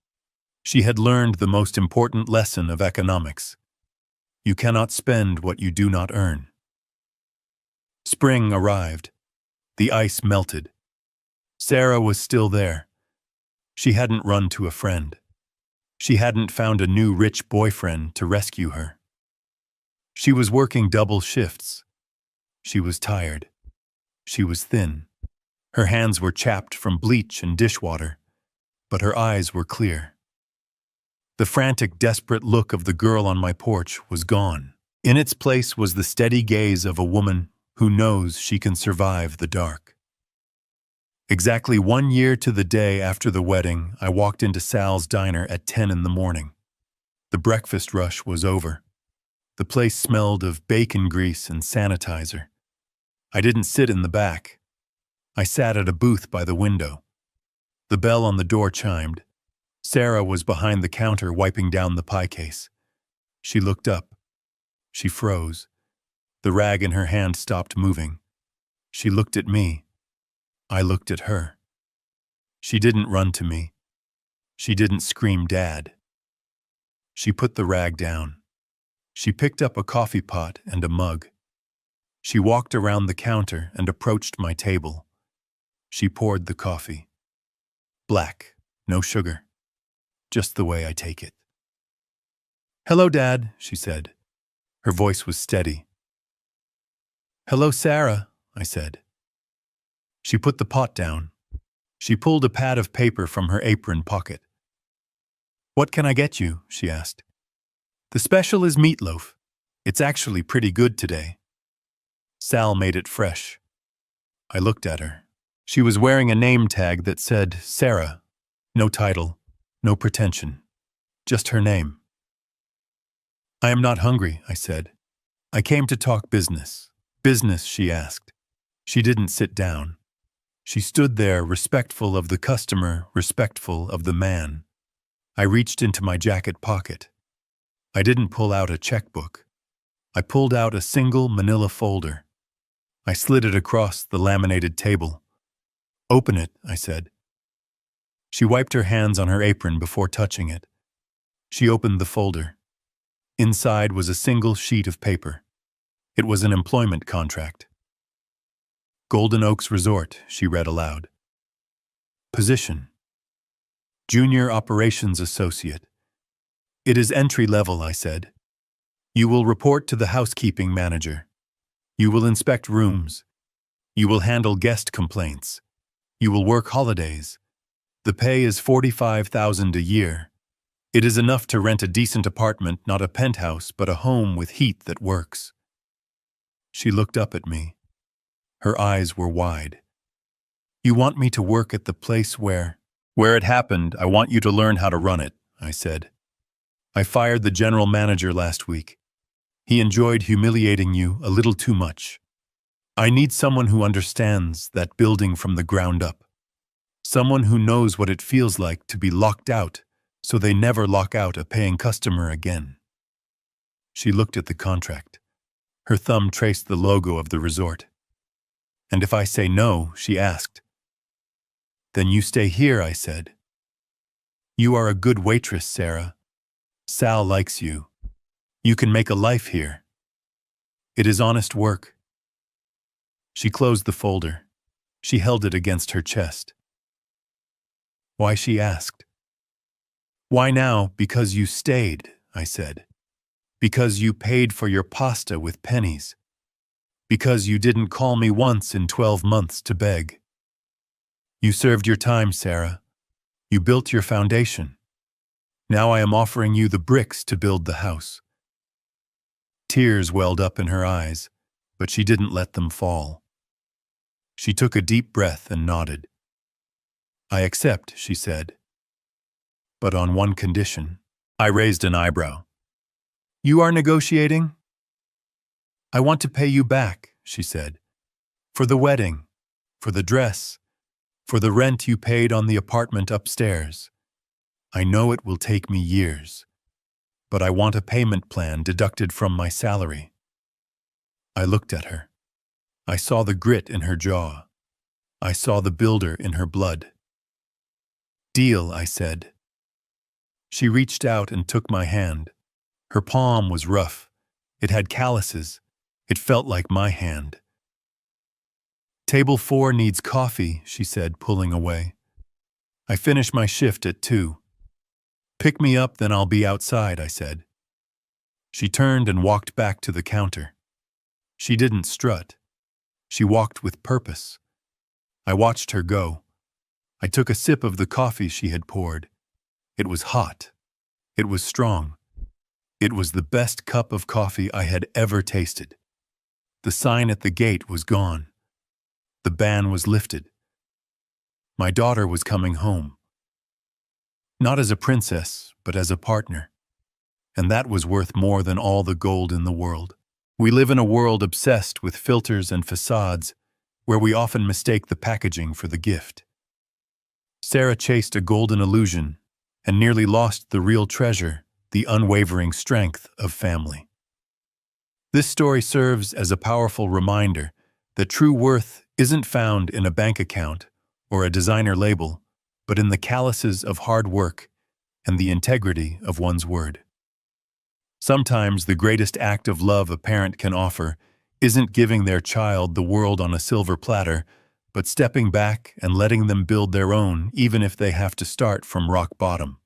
She had learned the most important lesson of economics. You cannot spend what you do not earn. Spring arrived. The ice melted. Sarah was still there. She hadn't run to a friend. She hadn't found a new rich boyfriend to rescue her. She was working double shifts. She was tired. She was thin. Her hands were chapped from bleach and dishwater, but her eyes were clear. The frantic, desperate look of the girl on my porch was gone. In its place was the steady gaze of a woman who knows she can survive the dark. Exactly 1 year to the day after the wedding, I walked into Sal's diner at 10 in the morning. The breakfast rush was over. The place smelled of bacon grease and sanitizer. I didn't sit in the back. I sat at a booth by the window. The bell on the door chimed. Sarah was behind the counter wiping down the pie case. She looked up. She froze. The rag in her hand stopped moving. She looked at me. I looked at her. She didn't run to me. She didn't scream, "Dad." She put the rag down. She picked up a coffee pot and a mug. She walked around the counter and approached my table. She poured the coffee. Black, no sugar. Just the way I take it. "Hello, Dad," she said. Her voice was steady. "Hello, Sarah," I said. She put the pot down. She pulled a pad of paper from her apron pocket. "What can I get you?" she asked. "The special is meatloaf. It's actually pretty good today. Sal made it fresh." I looked at her. She was wearing a name tag that said Sarah. No title, no pretension, just her name. "I am not hungry," I said. "I came to talk business." "Business?" she asked. She didn't sit down. She stood there, respectful of the customer, respectful of the man. I reached into my jacket pocket. I didn't pull out a checkbook. I pulled out a single manila folder. I slid it across the laminated table. "Open it," I said. She wiped her hands on her apron before touching it. She opened the folder. Inside was a single sheet of paper. It was an employment contract. "Golden Oaks Resort," she read aloud. "Position: Junior Operations Associate." "It is entry level," I said. "You will report to the housekeeping manager. You will inspect rooms. You will handle guest complaints. You will work holidays. The pay is $45,000 a year. It is enough to rent a decent apartment, not a penthouse, but a home with heat that works." She looked up at me. Her eyes were wide. "You want me to work at the place where it happened. I want you to learn how to run it," I said. "I fired the general manager last week. He enjoyed humiliating you a little too much. I need someone who understands that building from the ground up. Someone who knows what it feels like to be locked out so they never lock out a paying customer again." She looked at the contract. Her thumb traced the logo of the resort. "And if I say no," she asked. "Then you stay here," I said. "You are a good waitress, Sarah. Sal likes you. You can make a life here. It is honest work." She closed the folder. She held it against her chest. "Why?" she asked. "Why now? Because you stayed," I said. "Because you paid for your pasta with pennies. Because you didn't call me once in 12 months to beg. You served your time, Sarah. You built your foundation. Now I am offering you the bricks to build the house." Tears welled up in her eyes, but she didn't let them fall. She took a deep breath and nodded. "I accept," she said. "But on one condition." I raised an eyebrow. "You are negotiating?" "I want to pay you back," she said. "For the wedding, for the dress, for the rent you paid on the apartment upstairs. I know it will take me years, but I want a payment plan deducted from my salary." I looked at her. I saw the grit in her jaw. I saw the builder in her blood. "Deal," I said. She reached out and took my hand. Her palm was rough. It had calluses. It felt like my hand. "Table 4 needs coffee," she said, pulling away. "I finish my shift at 2. "Pick me up, then I'll be outside," I said. She turned and walked back to the counter. She didn't strut. She walked with purpose. I watched her go. I took a sip of the coffee she had poured. It was hot. It was strong. It was the best cup of coffee I had ever tasted. The sign at the gate was gone. The ban was lifted. My daughter was coming home. Not as a princess, but as a partner. And that was worth more than all the gold in the world. We live in a world obsessed with filters and facades, where we often mistake the packaging for the gift. Sarah chased a golden illusion and nearly lost the real treasure, the unwavering strength of family. This story serves as a powerful reminder that true worth isn't found in a bank account or a designer label, but in the calluses of hard work and the integrity of one's word. Sometimes the greatest act of love a parent can offer isn't giving their child the world on a silver platter, but stepping back and letting them build their own, even if they have to start from rock bottom.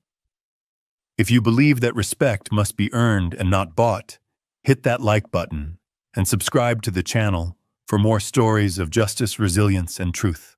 If you believe that respect must be earned and not bought, hit that like button and subscribe to the channel for more stories of justice, resilience, and truth.